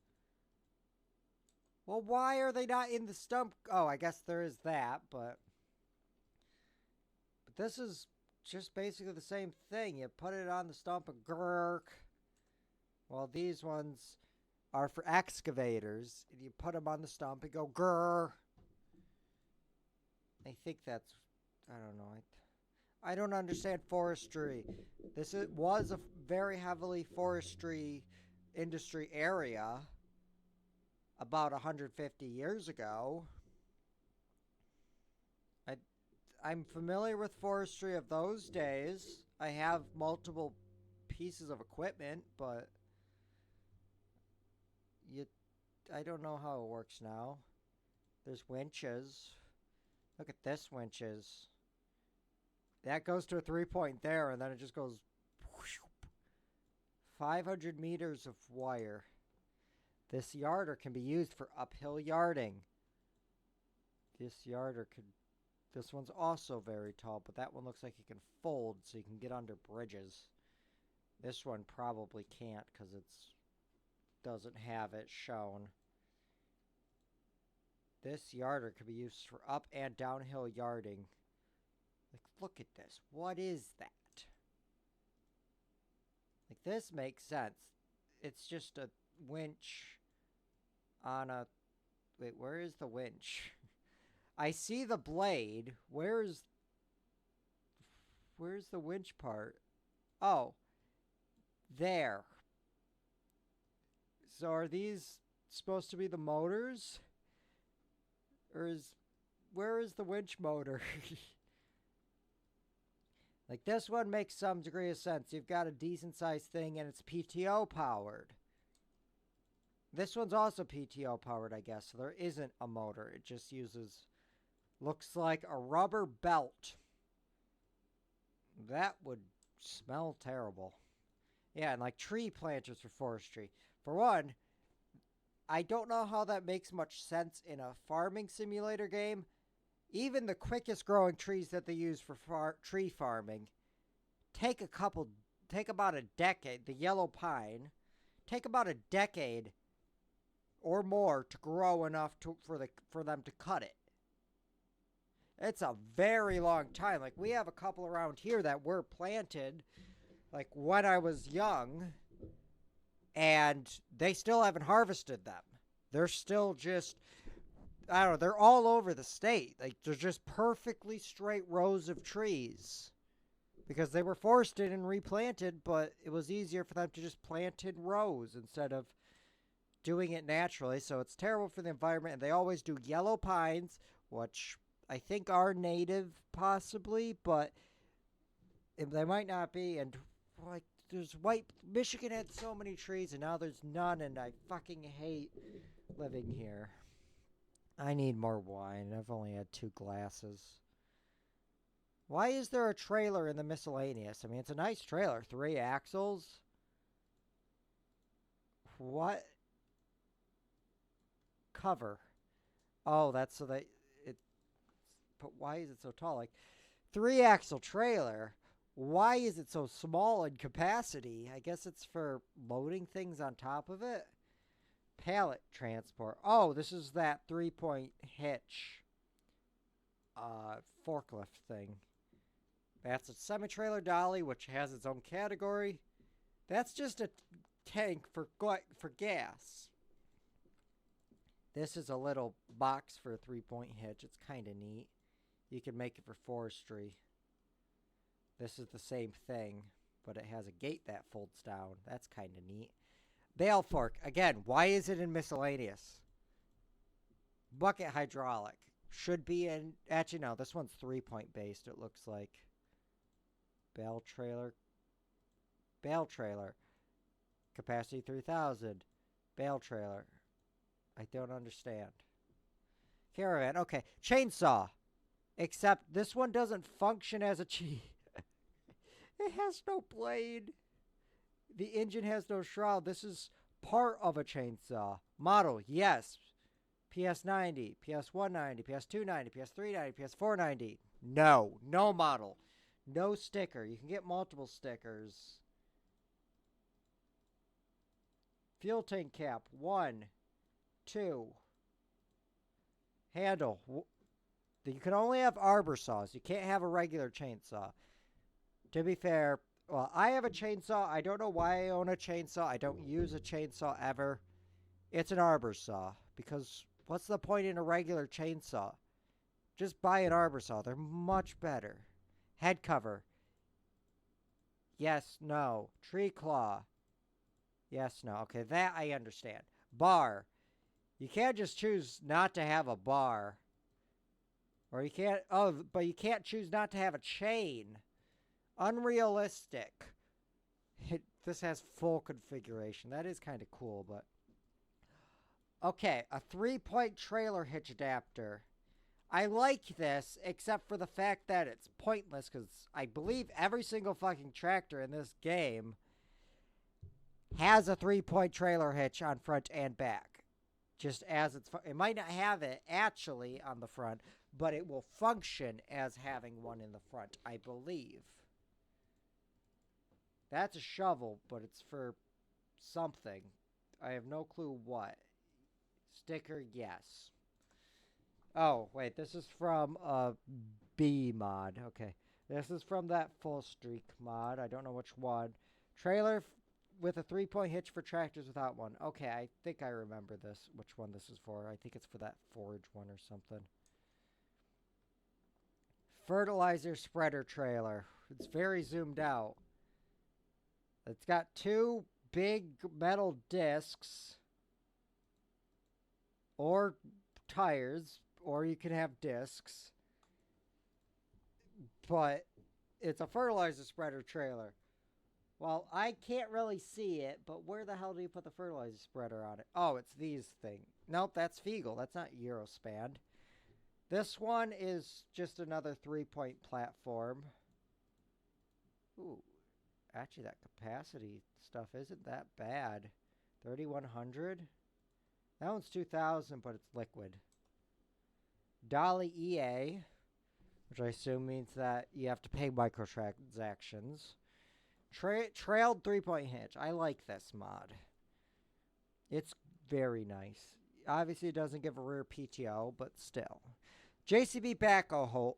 Well, why are they not in the stump? Oh, I guess there is that, but this is just basically the same thing. You put it on the stump and grrk. Well, these ones are for excavators. You put them on the stump and go grrr. I think that's, I don't know. I don't understand forestry. Was a very heavily forestry industry area about 150 years ago. I'm familiar with forestry of those days. I have multiple pieces of equipment, but I don't know how it works now. There's winches. Look at this winches. That goes to a 3-point there, and then it just goes 500 meters of wire. This yarder can be used for uphill yarding. This one's also very tall, but that one looks like it can fold so you can get under bridges. This one probably can't because it doesn't have it shown. This yarder could be used for up and downhill yarding. Like, look at this. What is that? Like, this makes sense. It's just a winch on a... Wait, where is the winch? I see the blade. Where's the winch part? Oh. There. So are these supposed to be the motors? Or where is the winch motor? Like, this one makes some degree of sense. You've got a decent sized thing and it's PTO powered. This one's also PTO powered, I guess. So there isn't a motor. It just uses, looks like a rubber belt. That would smell terrible. Yeah, and like tree planters for forestry. For one, I don't know how that makes much sense in a farming simulator game. Even the quickest growing trees that they use for tree farming take about a decade. The yellow pine take about a decade or more to grow enough for them to cut it. It's a very long time. Like, we have a couple around here that were planted like when I was young, and they still haven't harvested them. They're still just, I don't know, they're all over the state. Like, they're just perfectly straight rows of trees because they were forested and replanted, but it was easier for them to just plant in rows instead of doing it naturally. So it's terrible for the environment, and they always do yellow pines, which I think are native possibly, but they might not be. And like, there's Michigan had so many trees, and now there's none, and I fucking hate living here. I need more wine. I've only had 2 glasses. Why is there a trailer in the miscellaneous? I mean, it's a nice trailer. 3 axles. What? Cover. Oh, that's so that it. But why is it so tall? Like, 3-axle trailer. Why is it so small in capacity? I guess it's for loading things on top of it. Pallet transport. Oh, this is that 3-point hitch forklift thing. That's a semi-trailer dolly, which has its own category. That's just a tank for gas. This is a little box for a 3-point hitch. It's kind of neat. You can make it for forestry. This is the same thing, but it has a gate that folds down. That's kind of neat. Bale fork. Again, why is it in miscellaneous? Bucket hydraulic. Should be in... Actually, no. This one's 3-point based, it looks like. Bale trailer. Bale trailer. Capacity 3,000. Bale trailer. I don't understand. Caravan. Okay. Chainsaw. Except this one doesn't function as a It has no blade. The engine has no shroud. This is part of a chainsaw. Model, yes. PS90, PS190, PS290, PS390, PS490. No. No model. No sticker. You can get multiple stickers. Fuel tank cap. 1, 2. Handle. You can only have arbor saws. You can't have a regular chainsaw. To be fair, well, I have a chainsaw. I don't know why I own a chainsaw. I don't use a chainsaw ever. It's an arbor saw. Because what's the point in a regular chainsaw? Just buy an arbor saw. They're much better. Head cover. Yes, no. Tree claw. Yes, no. Okay, that I understand. Bar. You can't just choose not to have a bar. Or you can't... Oh, but you can't choose not to have a chain. Unrealistic. This has full configuration. That is kind of cool, but... Okay, a 3-point trailer hitch adapter. I like this, except for the fact that it's pointless, because I believe every single fucking tractor in this game has a 3-point trailer hitch on front and back. Just as it might not have it actually on the front, but it will function as having one in the front, I believe. That's a shovel, but it's for something. I have no clue what. Sticker, yes. Oh, wait, this is from a B mod. Okay. This is from that Full Streak mod. I don't know which one. Trailer with a 3-point hitch for tractors without one. Okay, I think I remember this, which one this is for. I think it's for that forage one or something. Fertilizer spreader trailer. It's very zoomed out. It's got 2 big metal discs or tires. or you can have discs. But it's a fertilizer spreader trailer. Well, I can't really see it, but where the hell do you put the fertilizer spreader on it? Oh, it's these things. Nope, that's Fiegel. That's not Eurospan. This one is just another 3-point platform. Ooh, actually, that capacity stuff isn't that bad. 3100. That one's 2000, but it's liquid. Dolly EA, which I assume means that you have to pay microtransactions. Trailed 3-point hitch. I like this mod. It's very nice. Obviously, it doesn't give a rear PTO, but still. JCB backhoe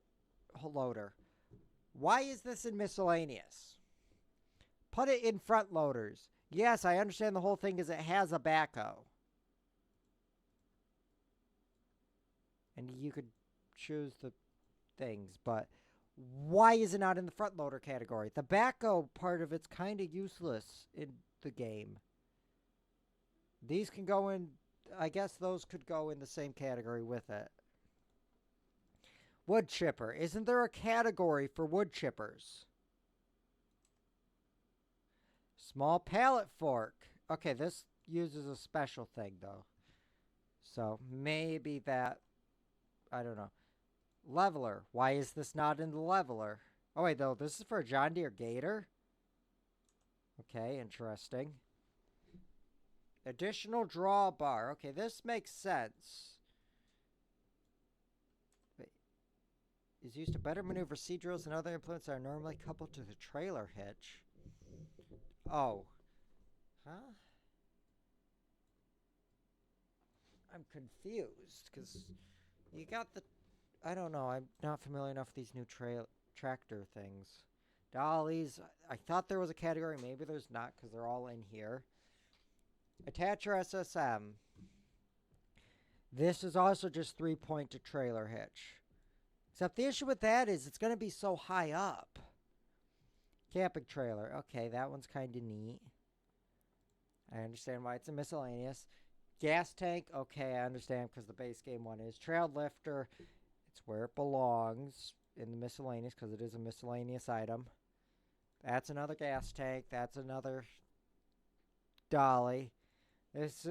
loader. Why is this in miscellaneous? Put it in front loaders. Yes, I understand the whole thing is it has a backhoe. And you could choose the things, but why is it not in the front loader category? The backhoe part of it's kind of useless in the game. These can go in, I guess those could go in the same category with it. Wood chipper. Isn't there a category for wood chippers? Small pallet fork. Okay, this uses a special thing though. So maybe that, I don't know. Leveler. Why is this not in the leveler? Oh, wait, though. This is for a John Deere Gator? Okay, interesting. Additional drawbar. Okay, this makes sense. Wait. Is used to better maneuver seed drills and other implements that are normally coupled to the trailer hitch. Oh. Huh? I'm confused, because you got the... I don't know. I'm not familiar enough with these new tractor things. Dollies. I thought there was a category. Maybe there's not because they're all in here. Attacher SSM. This is also just 3-point to trailer hitch. Except the issue with that is it's going to be so high up. Camping trailer. Okay, that one's kind of neat. I understand why it's a miscellaneous. Gas tank. Okay, I understand because the base game one is. Trail lifter. It's where it belongs in the miscellaneous because it is a miscellaneous item. That's another gas tank. That's another dolly. This,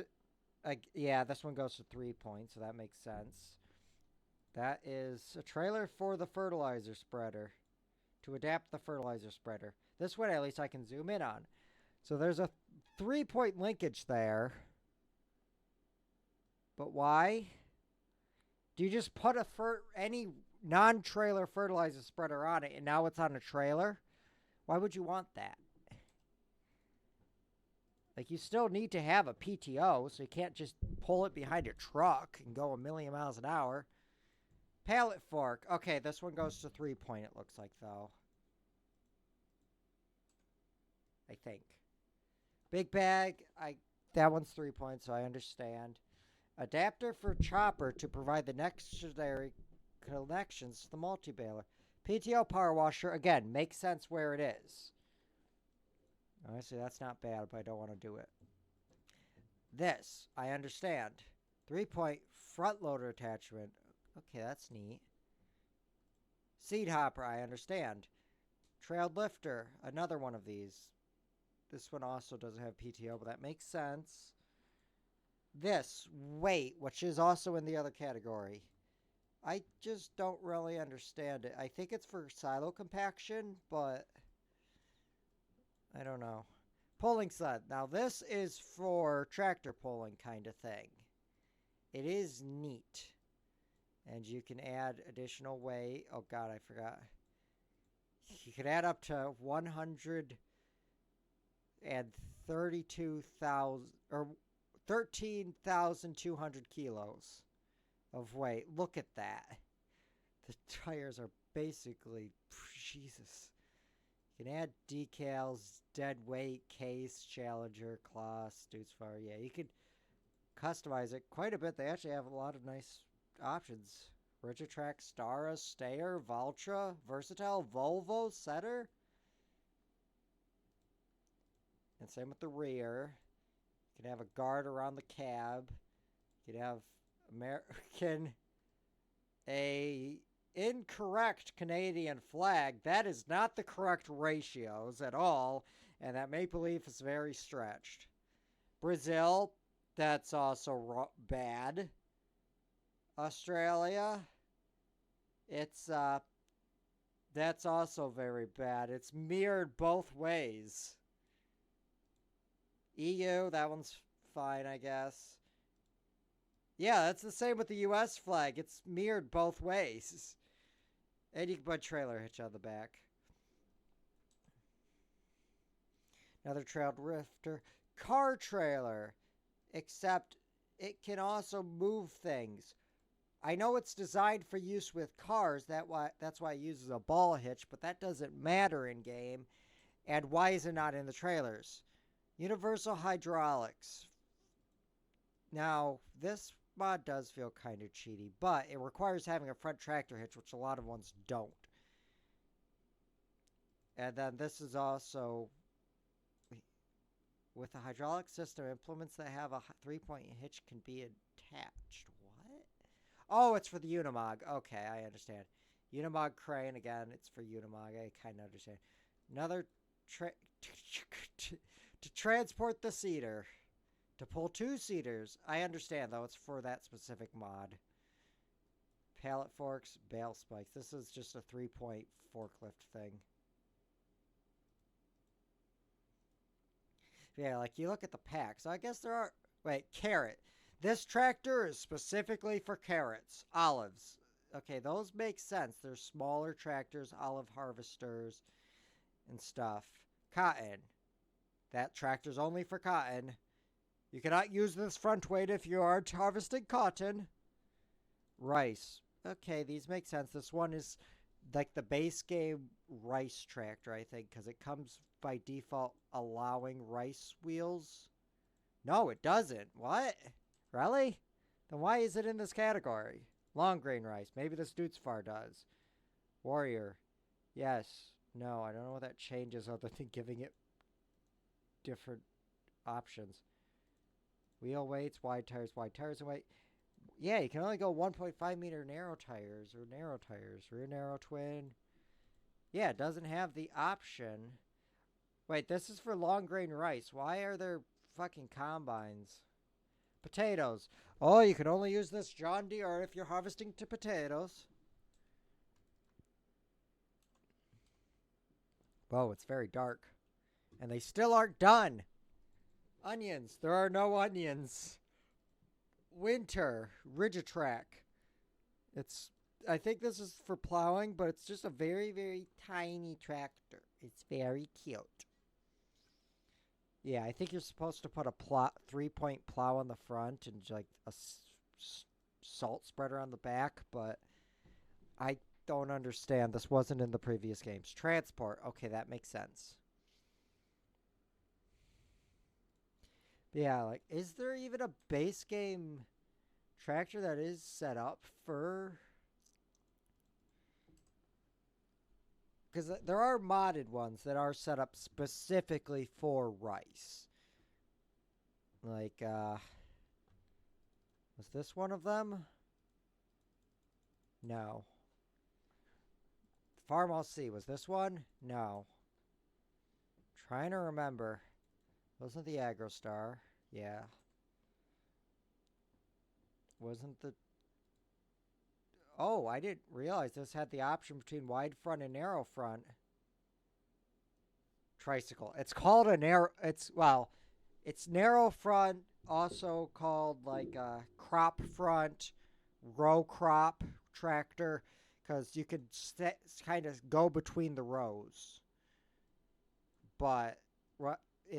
yeah, this one goes to 3 points, so that makes sense. That is a trailer for the fertilizer spreader. To adapt the fertilizer spreader. This one, at least I can zoom in on. So there's a 3-point linkage there. But why? Do you just put any non-trailer fertilizer spreader on it and now it's on a trailer? Why would you want that? Like, you still need to have a PTO, so you can't just pull it behind a truck and go a million miles an hour. Pallet fork. Okay, this one goes to 3-point, it looks like, though. I think. Big bag. That one's 3 points, so I understand. Adapter for chopper to provide the necessary connections to the multi-baler. PTO power washer, again, makes sense where it is. Honestly, that's not bad, but I don't want to do it. This, I understand. 3-point front loader attachment. Okay, that's neat. Seed hopper, I understand. Trailed lifter, another one of these. This one also doesn't have PTO, but that makes sense. This, weight, which is also in the other category. I just don't really understand it. I think it's for silo compaction, but I don't know. Pulling sled. Now, this is for tractor pulling kind of thing. It is neat. And you can add additional weight. Oh, God, I forgot. You can add up to 132,000 or 13,200 kilos of weight. Look at that. The tires are basically, Jesus. You can add decals, dead weight, case, challenger, claw, Stutes Fire. Yeah, you could customize it quite a bit. They actually have a lot of nice options. Rigitrack, Stara, Stayer, Valtra, Versatile, Volvo, Setter. And same with the rear. You can have a guard around the cab. You can have American A incorrect Canadian flag. That is not the correct ratios at all, and that maple leaf is very stretched. Brazil, that's also bad. Australia, it's that's also very bad. It's mirrored both ways. EU, that one's fine, I guess. Yeah, that's the same with the US flag. It's mirrored both ways. And you can put trailer hitch on the back. Another trail drifter. Car trailer. Except it can also move things. I know it's designed for use with cars. That's why it uses a ball hitch, but that doesn't matter in game. And why is it not in the trailers? Universal hydraulics. Now, this mod does feel kind of cheaty, but it requires having a front tractor hitch, which a lot of ones don't. And then this is also with a hydraulic system, implements that have a 3-point hitch can be attached. What? Oh, it's for the Unimog. Okay, I understand. Unimog crane, again, it's for Unimog. I kind of understand. Another to transport the cedar. To pull 2 cedars. I understand, though. It's for that specific mod. Pallet forks, bale spikes. This is just a 3-point forklift thing. Yeah, like you look at the pack. So I guess there are... Wait, carrot. This tractor is specifically for carrots. Olives. Okay, those make sense. They're smaller tractors, olive harvesters, and stuff. Cotton. That tractor's only for cotton. You cannot use this front weight if you are harvesting cotton. Rice. Okay, these make sense. This one is like the base game rice tractor, I think, because it comes by default allowing rice wheels. No, it doesn't. What? Really? Then why is it in this category? Long grain rice. Maybe this dude's far does. Warrior. Yes. No, I don't know what that changes other than giving it different options. Wheel weights, wide tires, and weight. Yeah, you can only go 1.5 meter narrow tires or narrow tires. Rear narrow twin. Yeah, it doesn't have the option. Wait, this is for long grain rice. Why are there fucking combines? Potatoes. Oh, you can only use this John Deere if you're harvesting to potatoes. Whoa, it's very dark. And they still aren't done. Onions. There are no onions. Winter. Rigitrack. I think this is for plowing, but it's just a very, very tiny tractor. It's very cute. Yeah, I think you're supposed to put a 3-point plow on the front and like a salt spreader on the back, but I don't understand. This wasn't in the previous games. Transport. Okay, that makes sense. Yeah, like, is there even a base game tractor that is set up for... Because there are modded ones that are set up specifically for rice. Like, was this one of them? No. Farm I'll See, was this one? No. Trying to remember. Wasn't the AgroStar? Yeah. Wasn't the... Oh, I didn't realize this had the option between wide front and narrow front. Tricycle. It's called a narrow... It's narrow front, also called like a crop front, row crop tractor, because you could kind of go between the rows. But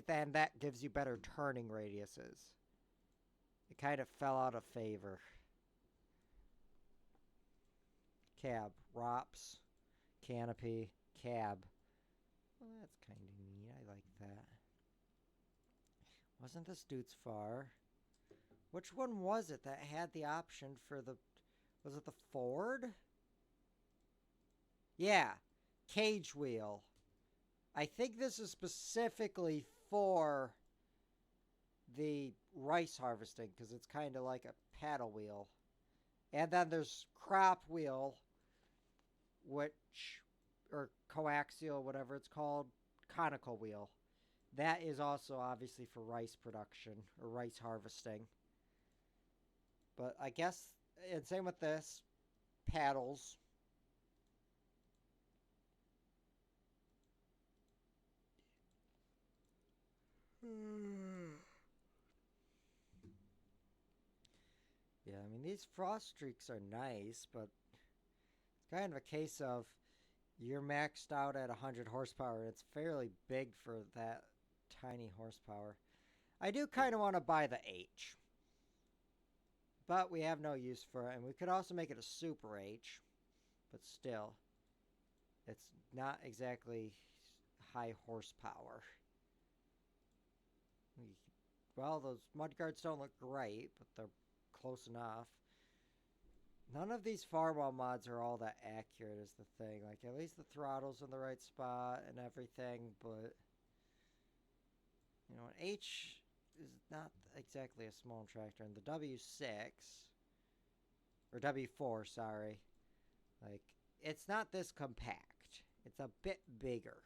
then that gives you better turning radiuses. It kind of fell out of favor. Cab, ROPS, canopy, cab. Well, that's kind of neat. I like that. Wasn't this dude's far? Which one was it that had the option for the... Was it the Ford? Yeah. Cage wheel. I think this is specifically for the rice harvesting because it's kind of like a paddle wheel. And then there's crop wheel, which, or coaxial, whatever it's called, conical wheel. That is also obviously for rice production or rice harvesting. But I guess, and same with this, paddles. Yeah, I mean, these frost streaks are nice, but it's kind of a case of you're maxed out at 100 horsepower. It's fairly big for that tiny horsepower. I do kind of want to buy the H, but we have no use for it. And we could also make it a Super H, but still, it's not exactly high horsepower. Well, those mudguards don't look great, but they're close enough. None of these Farwell mods are all that accurate is the thing. Like, at least the throttle's in the right spot and everything, but, you know, an H is not exactly a small tractor. And the W6, or W4, sorry, like, it's not this compact. It's a bit bigger.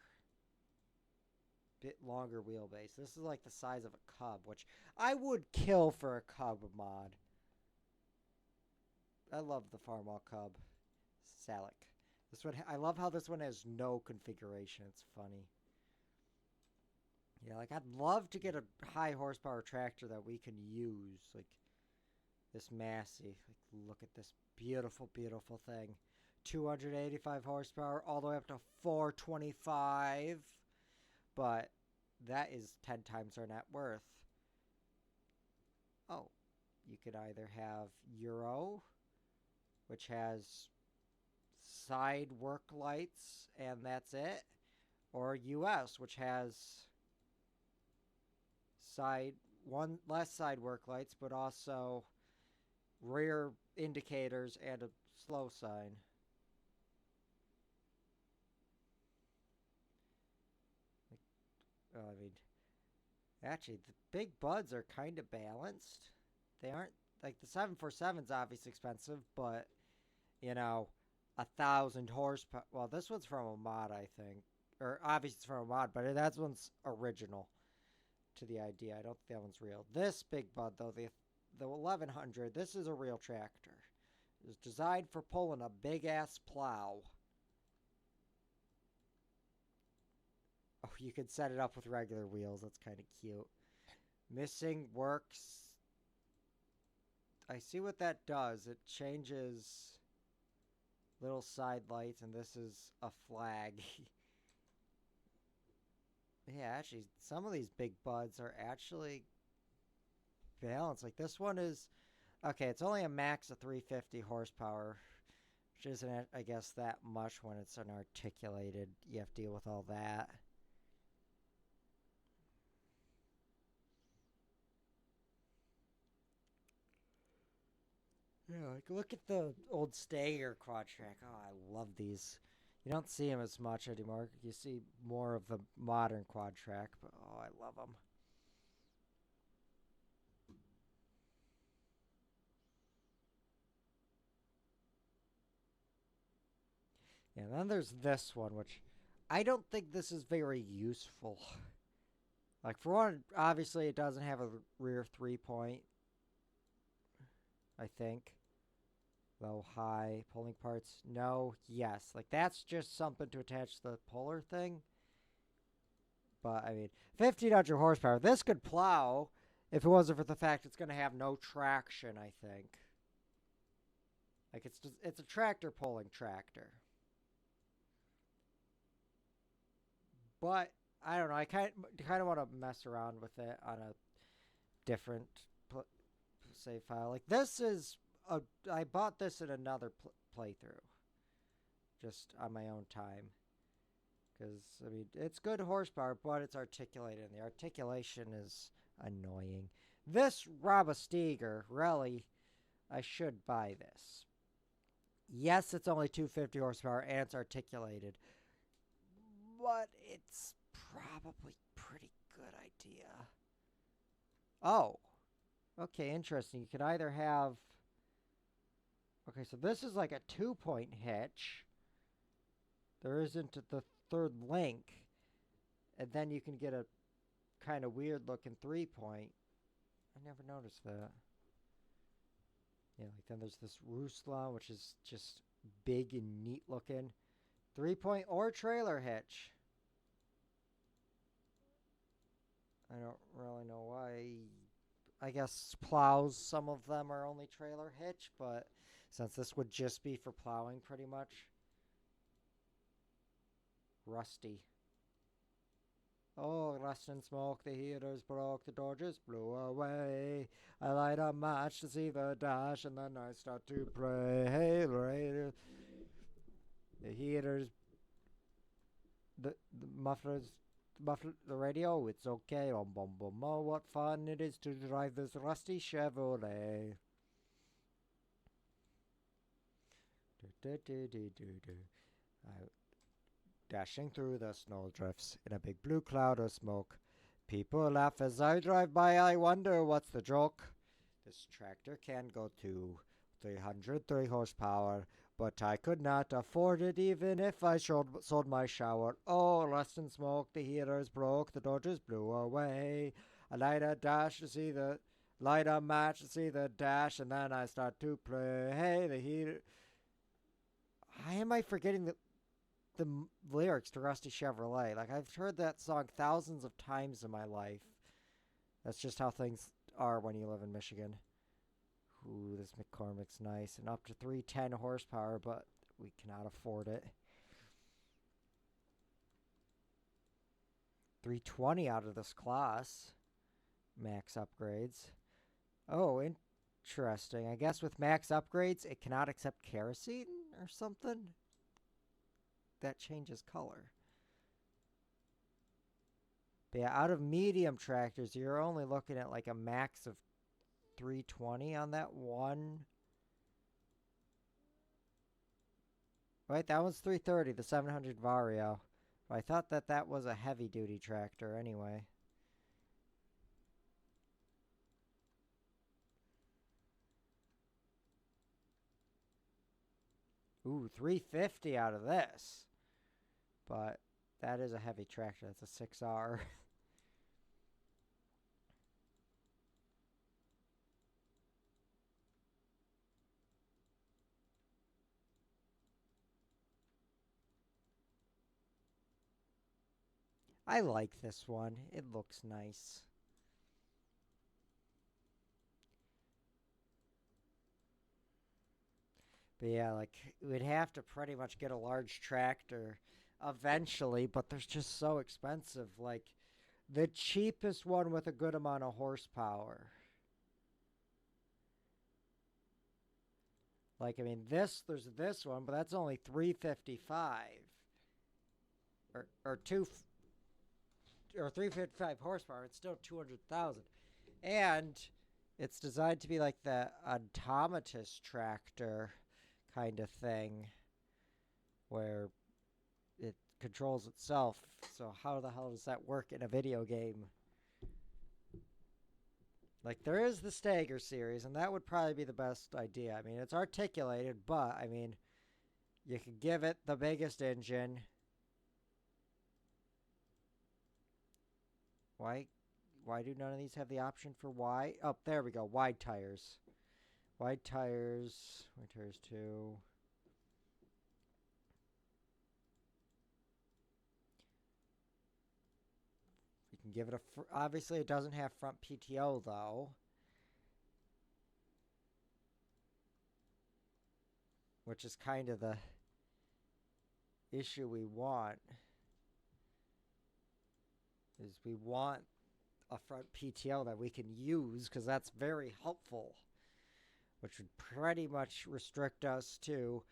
Bit longer wheelbase. This is like the size of a Cub, which I would kill for a Cub mod. I love the Farmall Cub. Salic. This one, I love how this one has no configuration. It's funny. Yeah, like I'd love to get a high horsepower tractor that we can use. Like this Massey. Like look at this beautiful, beautiful thing. 285 horsepower all the way up to 425. But that is 10 times our net worth. Oh, you could either have Euro, which has side work lights and that's it, or US, which has side one less side work lights, but also rear indicators and a slow sign. I mean, actually, the big buds are kind of balanced. They aren't like the 747's obviously expensive, but you know, 1,000 horsepower. Well, this one's from a mod, I think, or obviously it's from a mod, but that one's original to the idea. I don't think that one's real. This big bud though, the 1100, this is a real tractor. It was designed for pulling a big ass plow. Oh, you could set it up with regular wheels. That's kind of cute. Missing works. I see what that does. It changes little side lights, and this is a flag. Yeah, actually, some of these big buds are actually balanced. Like this one is, okay, it's only a max of 350 horsepower, which isn't, I guess, that much when it's an articulated. You have to deal with all that. Yeah, like look at the old Stager quad track. Oh, I love these. You don't see them as much anymore. You see more of the modern quad track, but oh, I love them. Yeah, and then there's this one, which I don't think this is very useful. Like, for one, obviously it doesn't have a rear 3-point, I think. Low, high, pulling parts. No, yes. Like, that's just something to attach the puller thing. But, I mean, 1,500 horsepower. This could plow if it wasn't for the fact it's going to have no traction, I think. Like, it's a tractor pulling tractor. But I don't know. I kind of want to mess around with it on a different save file. Like this is I bought this in another playthrough, just on my own time. Because I mean, it's good horsepower, but it's articulated, and the articulation is annoying. This Robostiger, really, I should buy this. Yes, it's only 250 horsepower and it's articulated, but it's probably pretty good idea. Oh, okay, interesting. You could either have Okay, so this is like a 2-point hitch. There isn't the third link. And then you can get a kind of weird looking 3-point. I never noticed that. Yeah, like then there's this Ruslan, which is just big and neat looking. 3-point or trailer hitch. I don't really know why. I guess plows, some of them are only trailer hitch, but since this would just be for plowing pretty much. Rusty. Oh, rust and smoke, the heaters broke, the door just blew away. I light a match to see the dash, and then I start to pray. Hey, radio. The heaters, the mufflers, the radio, it's okay. Bum, bum, oh, what fun it is to drive this rusty Chevrolet. Do, do, do, do, do. Dashing through the snowdrifts in a big blue cloud of smoke. People laugh as I drive by. I wonder what's the joke. This tractor can go to 303 horsepower, but I could not afford it even if I sold my shower. Oh, rust and smoke, the heaters broke, the door just blew away. I light a match to see the dash, and then I start to play. Hey, the heater. Why am I forgetting the lyrics to Rusty Chevrolet? Like, I've heard that song thousands of times in my life. That's just how things are when you live in Michigan. Ooh, this McCormick's nice. And up to 310 horsepower, but we cannot afford it. 320 out of this class. Max upgrades. Oh, interesting. I guess with max upgrades, it cannot accept kerosene or something? That changes color. But yeah, out of medium tractors, you're only looking at like a max of 320 on that one. Right, that one's 330, the 700 Vario. I thought that was a heavy-duty tractor anyway. Ooh, 350 out of this. But that is a heavy tractor. That's a 6R. I like this one. It looks nice. But yeah, like, we'd have to pretty much get a large tractor eventually, but they're just so expensive. Like, the cheapest one with a good amount of horsepower. Like, I mean, there's this one, but that's only 355. Or 355 horsepower. It's still 200,000. And it's designed to be like the automatus tractor kind of thing where it controls itself. So how the hell does that work in a video game? Like, there is the Stagger series, and that would probably be the best idea. I mean, it's articulated, but, I mean, you could give it the biggest engine. Why do none of these have the option for wide? Oh, there we go. Wide tires. Wide tires. Wide tires 2. You can give it a... Obviously, it doesn't have front PTO, though. Which is kind of the issue we want. Is we want a front PTO that we can use, because that's very helpful. Which would pretty much restrict us to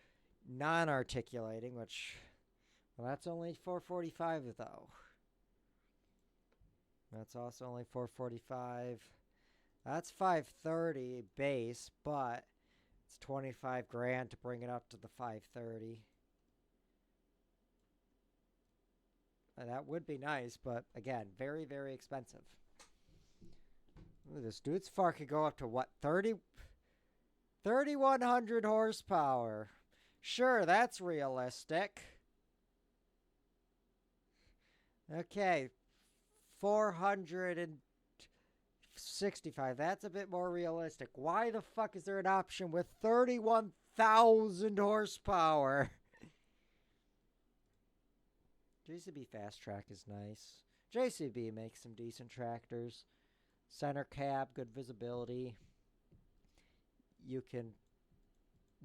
non-articulating, which... Well, that's only 445, though. That's also only 445. That's 530 base, but it's 25 grand to bring it up to the 530. That would be nice, but again, very, very expensive. Ooh, this dude's far could go up to what, 30? 3,100 horsepower. Sure, that's realistic. Okay, 465. That's a bit more realistic. Why the fuck is there an option with 31,000 horsepower? JCB Fast Track is nice. JCB makes some decent tractors. Center cab, good visibility. You can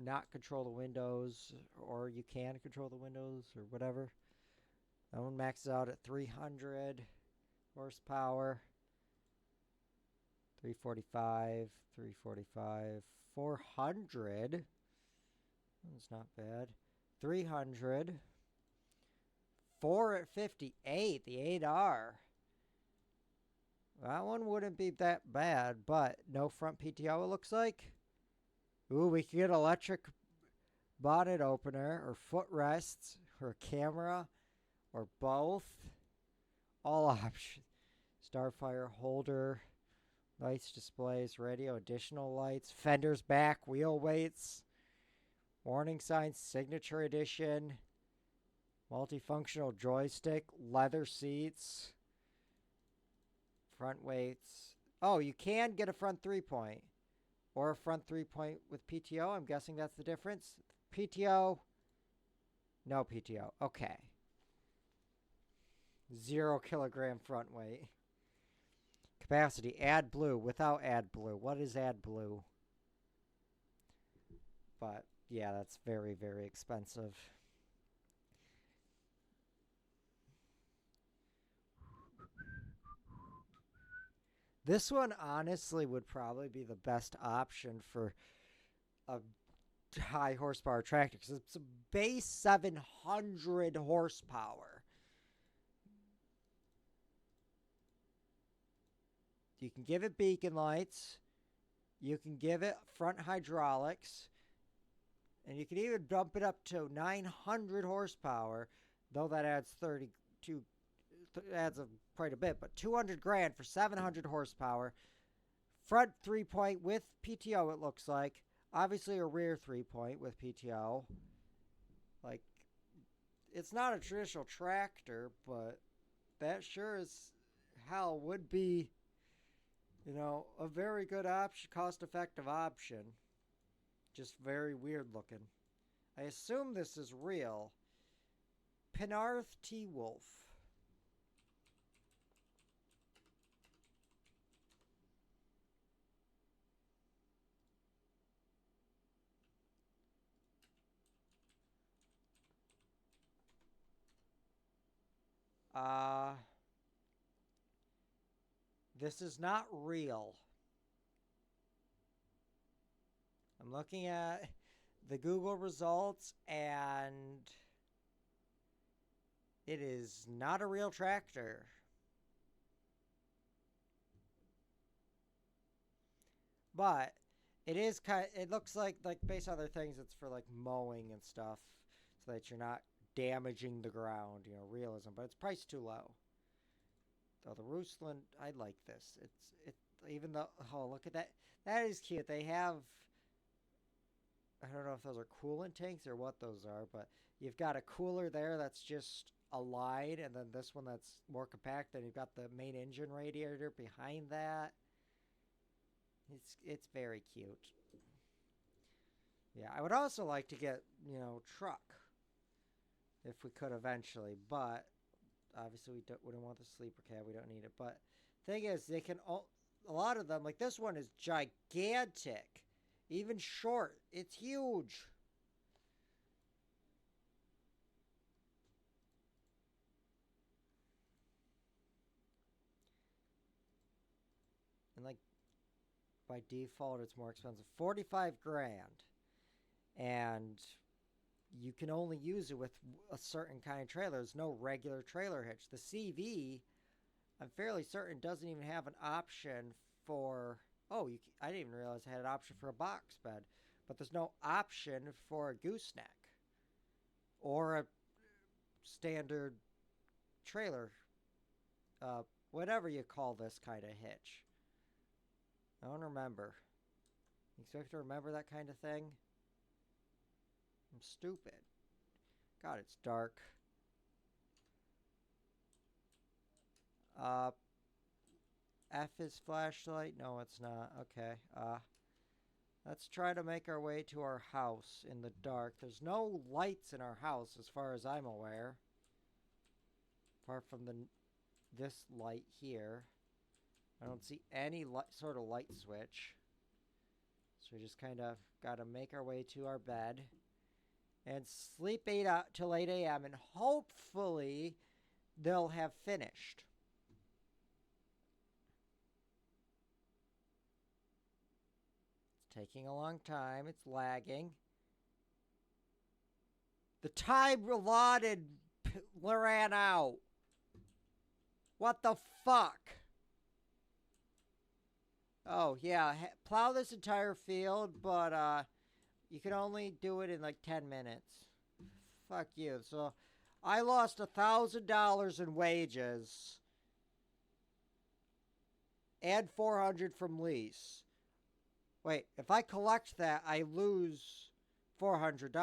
not control the windows, or you can control the windows, or whatever. That one maxes out at 300 horsepower. 345, 345, 400. That's not bad. 300. 4 at 58, the 8R. That one wouldn't be that bad, but no front PTO, it looks like. Ooh, we could get electric bonnet opener, or footrests, or camera, or both. All options. Starfire holder, lights, displays, radio, additional lights, fenders back, wheel weights, warning signs, signature edition, multifunctional joystick, leather seats, front weights. Oh, you can get a front 3-point or a front 3-point with PTO. I'm guessing that's the difference. PTO, no PTO. Okay. 0 kilogram front weight. Capacity, add blue, without add blue. What is add blue? But yeah, that's very, very expensive. This one honestly would probably be the best option for a high horsepower tractor because it's a base 700 horsepower. You can give it beacon lights. You can give it front hydraulics. And you can even bump it up to 900 horsepower, though that adds quite a bit, but 200 grand for 700 horsepower. Front 3-point with PTO, it looks like. Obviously a rear 3-point with PTO. Like, it's not a traditional tractor, but that sure as hell would be, a very good option, cost-effective option. Just very weird looking. I assume this is real. Penarth T. Wolf. This is not real. I'm looking at the Google results, and it is not a real tractor. But it is it looks like based on other things, it's for like mowing and stuff, so that you're not damaging the ground, realism, but it's priced too low. So the Rusland, I like this. Even though, oh, look at that. That is cute. They have, I don't know if those are coolant tanks or what those are, but you've got a cooler there that's just a line, and then this one that's more compact, and you've got the main engine radiator behind that. It's very cute. Yeah, I would also like to get, truck if we could eventually, but obviously we don't want the sleeper cab. We don't need it. But thing is, they can a lot of them, like this one is gigantic, even short. It's huge. And like by default, it's more expensive. 45 grand. And you can only use it with a certain kind of trailer. There's no regular trailer hitch. The CV, I'm fairly certain, doesn't even have an option for... Oh, I didn't even realize it had an option for a box bed. But there's no option for a gooseneck. Or a standard trailer. Whatever you call this kind of hitch. I don't remember. You expect to remember that kind of thing? I'm stupid. God, it's dark. F is flashlight? No, it's not. Okay. Let's try to make our way to our house in the dark. There's no lights in our house as far as I'm aware. Apart from this light here. I don't see any sort of light switch. So we just kind of got to make our way to our bed. And sleep till 8 a.m. And hopefully they'll have finished. It's taking a long time. It's lagging. The time allotted ran out. What the fuck? Oh, yeah. Plow this entire field, but you can only do it in like 10 minutes. Fuck you. So I lost $1,000 in wages and $400 from lease. Wait, if I collect that, I lose $400.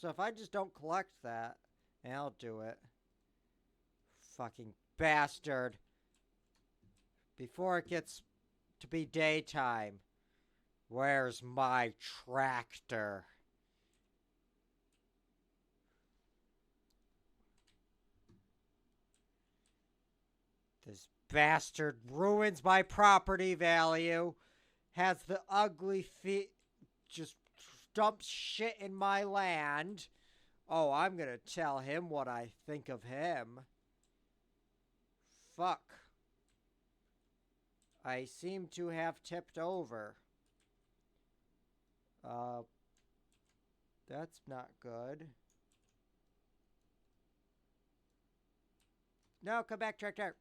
So if I just don't collect that, I'll do it. Fucking bastard. Before it gets to be daytime. Where's my tractor? This bastard ruins my property value. Has the ugly feet. Just dumps shit in my land. Oh, I'm gonna tell him what I think of him. Fuck. I seem to have tipped over. That's not good. No, come back, tractor.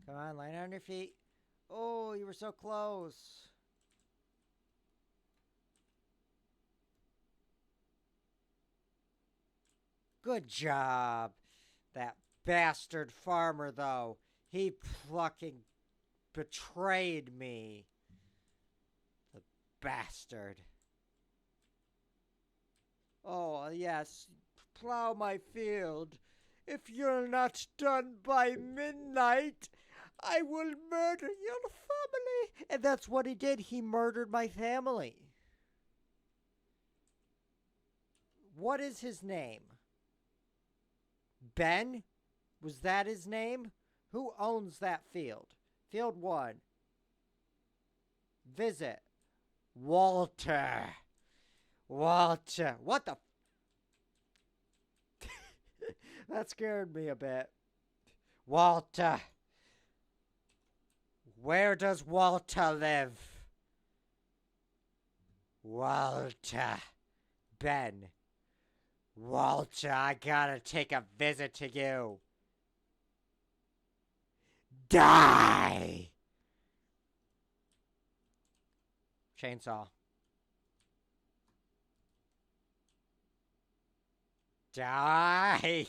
Come on, land on your feet. Oh, you were so close. Good job. That bastard farmer, though. He fucking betrayed me. The bastard. Oh, yes. Plow my field. If you're not done by midnight, I will murder your family. And that's what he did. He murdered my family. What is his name? Ben? Was that his name? Who owns that field? Field 1. Visit. Walter. Walter. What the? That scared me a bit. Walter. Where does Walter live? Walter. Ben. Walter, I gotta take a visit to you. Die! Chainsaw. Die!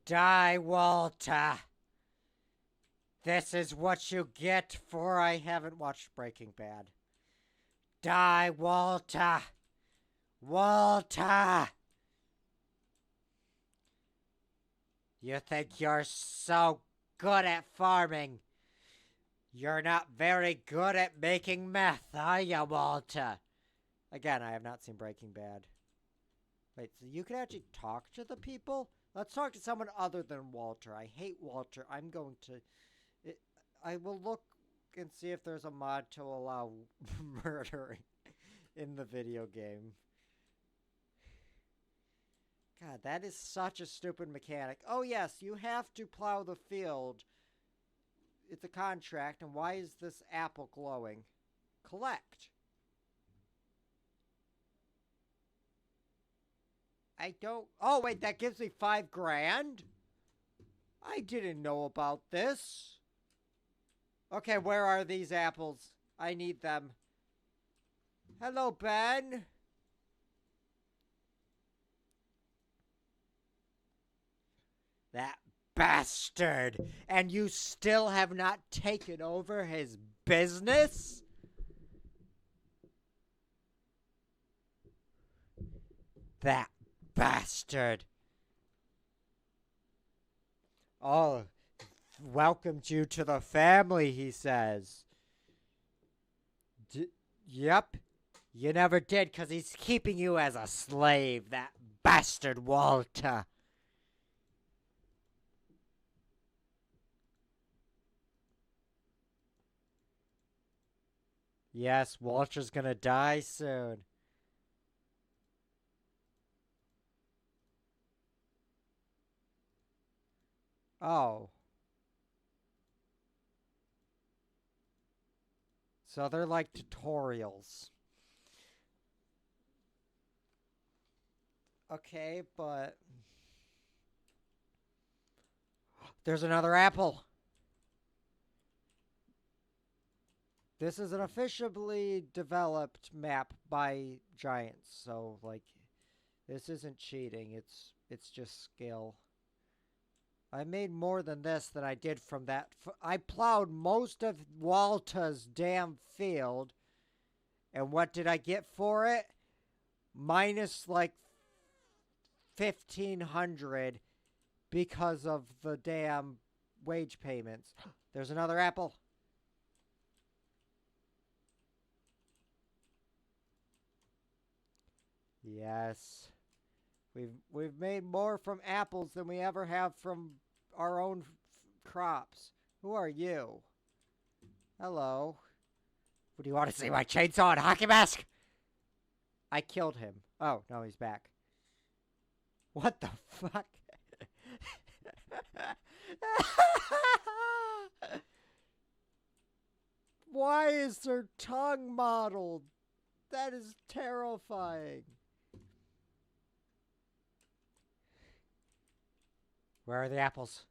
Die, Walter! This is what you get for I haven't watched Breaking Bad. Die, Walter! Walter! You think you're so good at farming? You're not very good at making meth, are you, Walter? Again, I have not seen Breaking Bad. Wait, so you can actually talk to the people? Let's talk to someone other than Walter. I hate Walter. I'm going to... I will look and see if there's a mod to allow murdering in the video game. God, that is such a stupid mechanic. Oh, yes, you have to plow the field. It's a contract, and why is this apple glowing? Collect. I don't... Oh, wait, that gives me $5,000? I didn't know about this. Okay, where are these apples? I need them. Hello, Ben. That bastard! And you still have not taken over his business? That bastard! Oh, welcomed you to the family, he says. Yep. You never did, because he's keeping you as a slave, that bastard Walter. Yes, Walter's gonna die soon. Oh. So they're like tutorials. Okay, but there's another apple. This is an officially developed map by Giants, so like this isn't cheating. It's just skill. I made more than this than I did from that. I plowed most of Walter's damn field, and what did I get for it? Minus like 1,500 because of the damn wage payments. There's another apple. Yes. We've made more from apples than we ever have from our own crops. Who are you? Hello. What do you want to see? My chainsaw and hockey mask? I killed him. Oh, no, he's back. What the fuck? Why is their tongue mottled? That is terrifying. Where are the apples?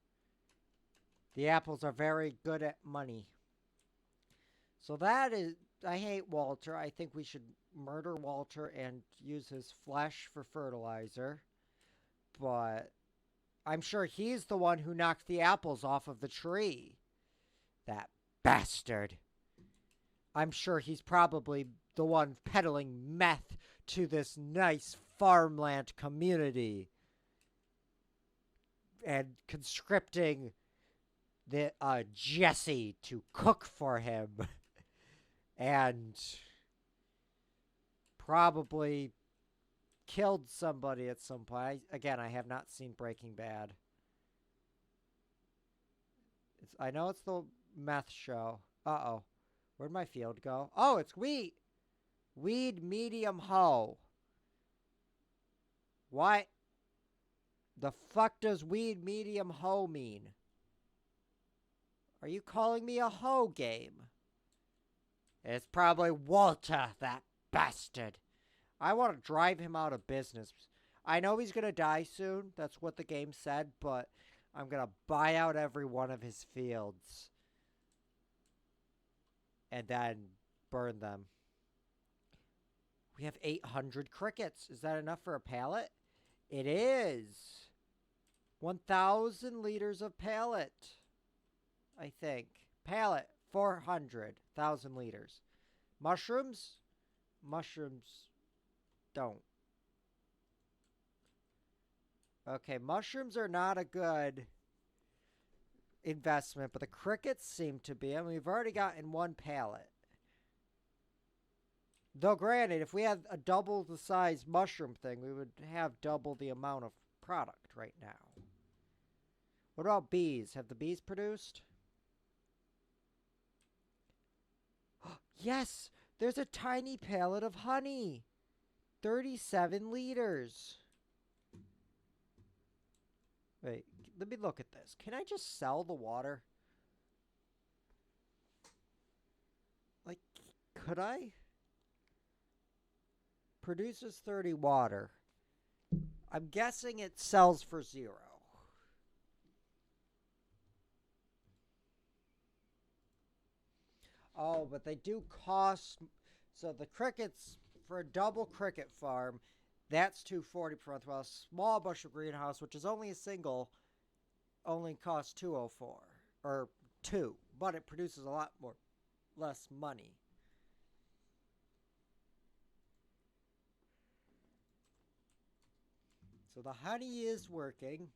The apples are very good at money. So that is... I hate Walter. I think we should murder Walter and use his flesh for fertilizer. But I'm sure he's the one who knocked the apples off of the tree. That bastard. I'm sure he's probably the one peddling meth to this nice farmland community and conscripting the Jesse to cook for him and probably killed somebody at some point. Again, I have not seen Breaking Bad. I know it's the meth show. Uh-oh. Where'd my field go? Oh, it's wheat. Weed medium hoe. What the fuck does weed medium hoe mean? Are you calling me a hoe game? It's probably Walter, that bastard. I want to drive him out of business. I know he's going to die soon. That's what the game said, but I'm going to buy out every one of his fields. And then burn them. We have 800 crickets. Is that enough for a pallet? It is. 1,000 liters of pallet. I think. Pallet, 400,000 liters. Mushrooms? Mushrooms don't. Okay, mushrooms are not a good investment, but the crickets seem to be. I mean, we've already gotten one pallet. Though granted, if we had a double the size mushroom thing, we would have double the amount of product right now. What about bees? Have the bees produced? Yes! There's a tiny pallet of honey! 37 liters! Wait, let me look at this. Can I just sell the water? Like, could I? Produces 30 water. I'm guessing it sells for 0. Oh, but they do cost. So the crickets for a double cricket farm, that's 240 per month. Well, a small bushel greenhouse, which is only a single, only costs 204 or 2, but it produces a lot more less money. So the honey is working.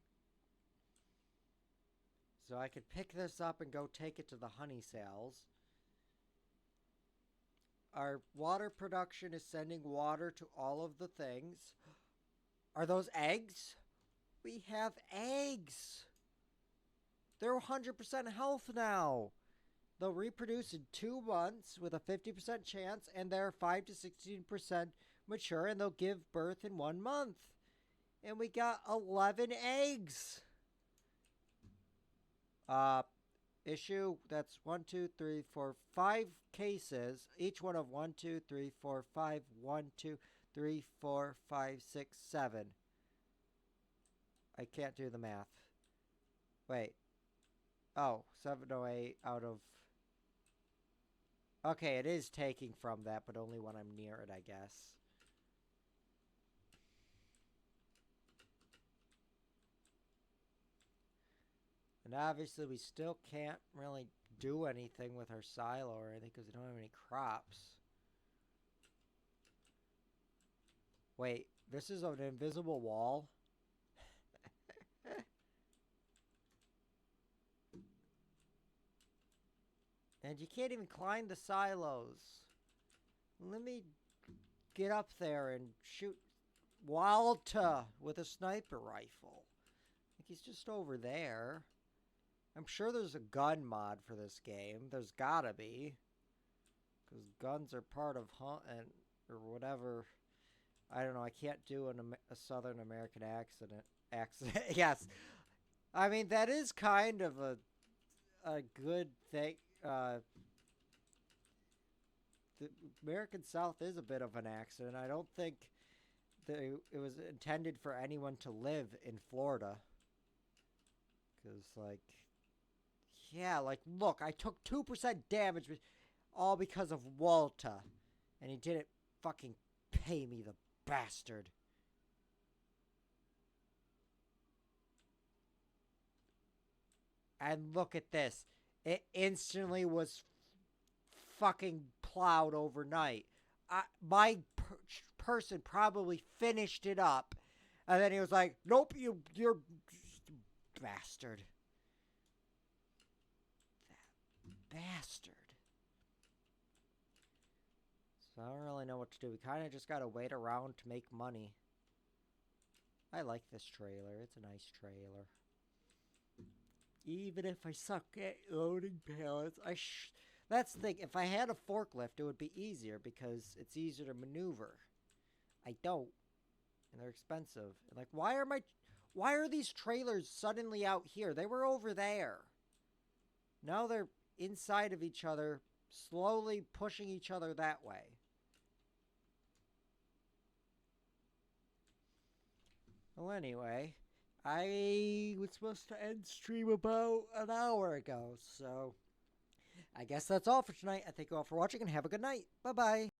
So I could pick this up and go take it to the honey sales. Our water production is sending water to all of the things. Are those eggs? We have eggs. They're 100% health now. They'll reproduce in 2 months with a 50% chance, and they're 5 to 16% mature, and they'll give birth in 1 month. And we got 11 eggs. Issue, that's 1, 2, 3, 4, 5 cases, each one of 1, 2, 3, 4, 5, 1, 2, 3, 4, 5, 6, 7. I can't do the math. Wait. Oh, 708 out of... Okay, it is taking from that, but only when I'm near it, I guess. And obviously we still can't really do anything with our silo or anything because we don't have any crops. Wait, this is an invisible wall? And you can't even climb the silos. Let me get up there and shoot Walter with a sniper rifle. I think he's just over there. I'm sure there's a gun mod for this game. There's gotta be. Because guns are part of hunting or whatever. I don't know. I can't do a Southern American accent. Yes. I mean, that is kind of a good thing. The American South is a bit of an accident. I don't think that it was intended for anyone to live in Florida. Because, like, yeah, like, look, I took 2% damage all because of Walter. And he didn't fucking pay me, the bastard. And look at this. It instantly was fucking plowed overnight. My person probably finished it up. And then he was like, nope, you're bastard. That bastard. So I don't really know what to do. We kind of just got to wait around to make money. I like this trailer. It's a nice trailer. Even if I suck at loading pallets, that's the thing. If I had a forklift, it would be easier because it's easier to maneuver. I don't. And they're expensive. And like, why are these trailers suddenly out here? They were over there. Now they're inside of each other, slowly pushing each other that way. Well, anyway, I was supposed to end stream about an hour ago, so I guess that's all for tonight. I thank you all for watching and have a good night. Bye-bye.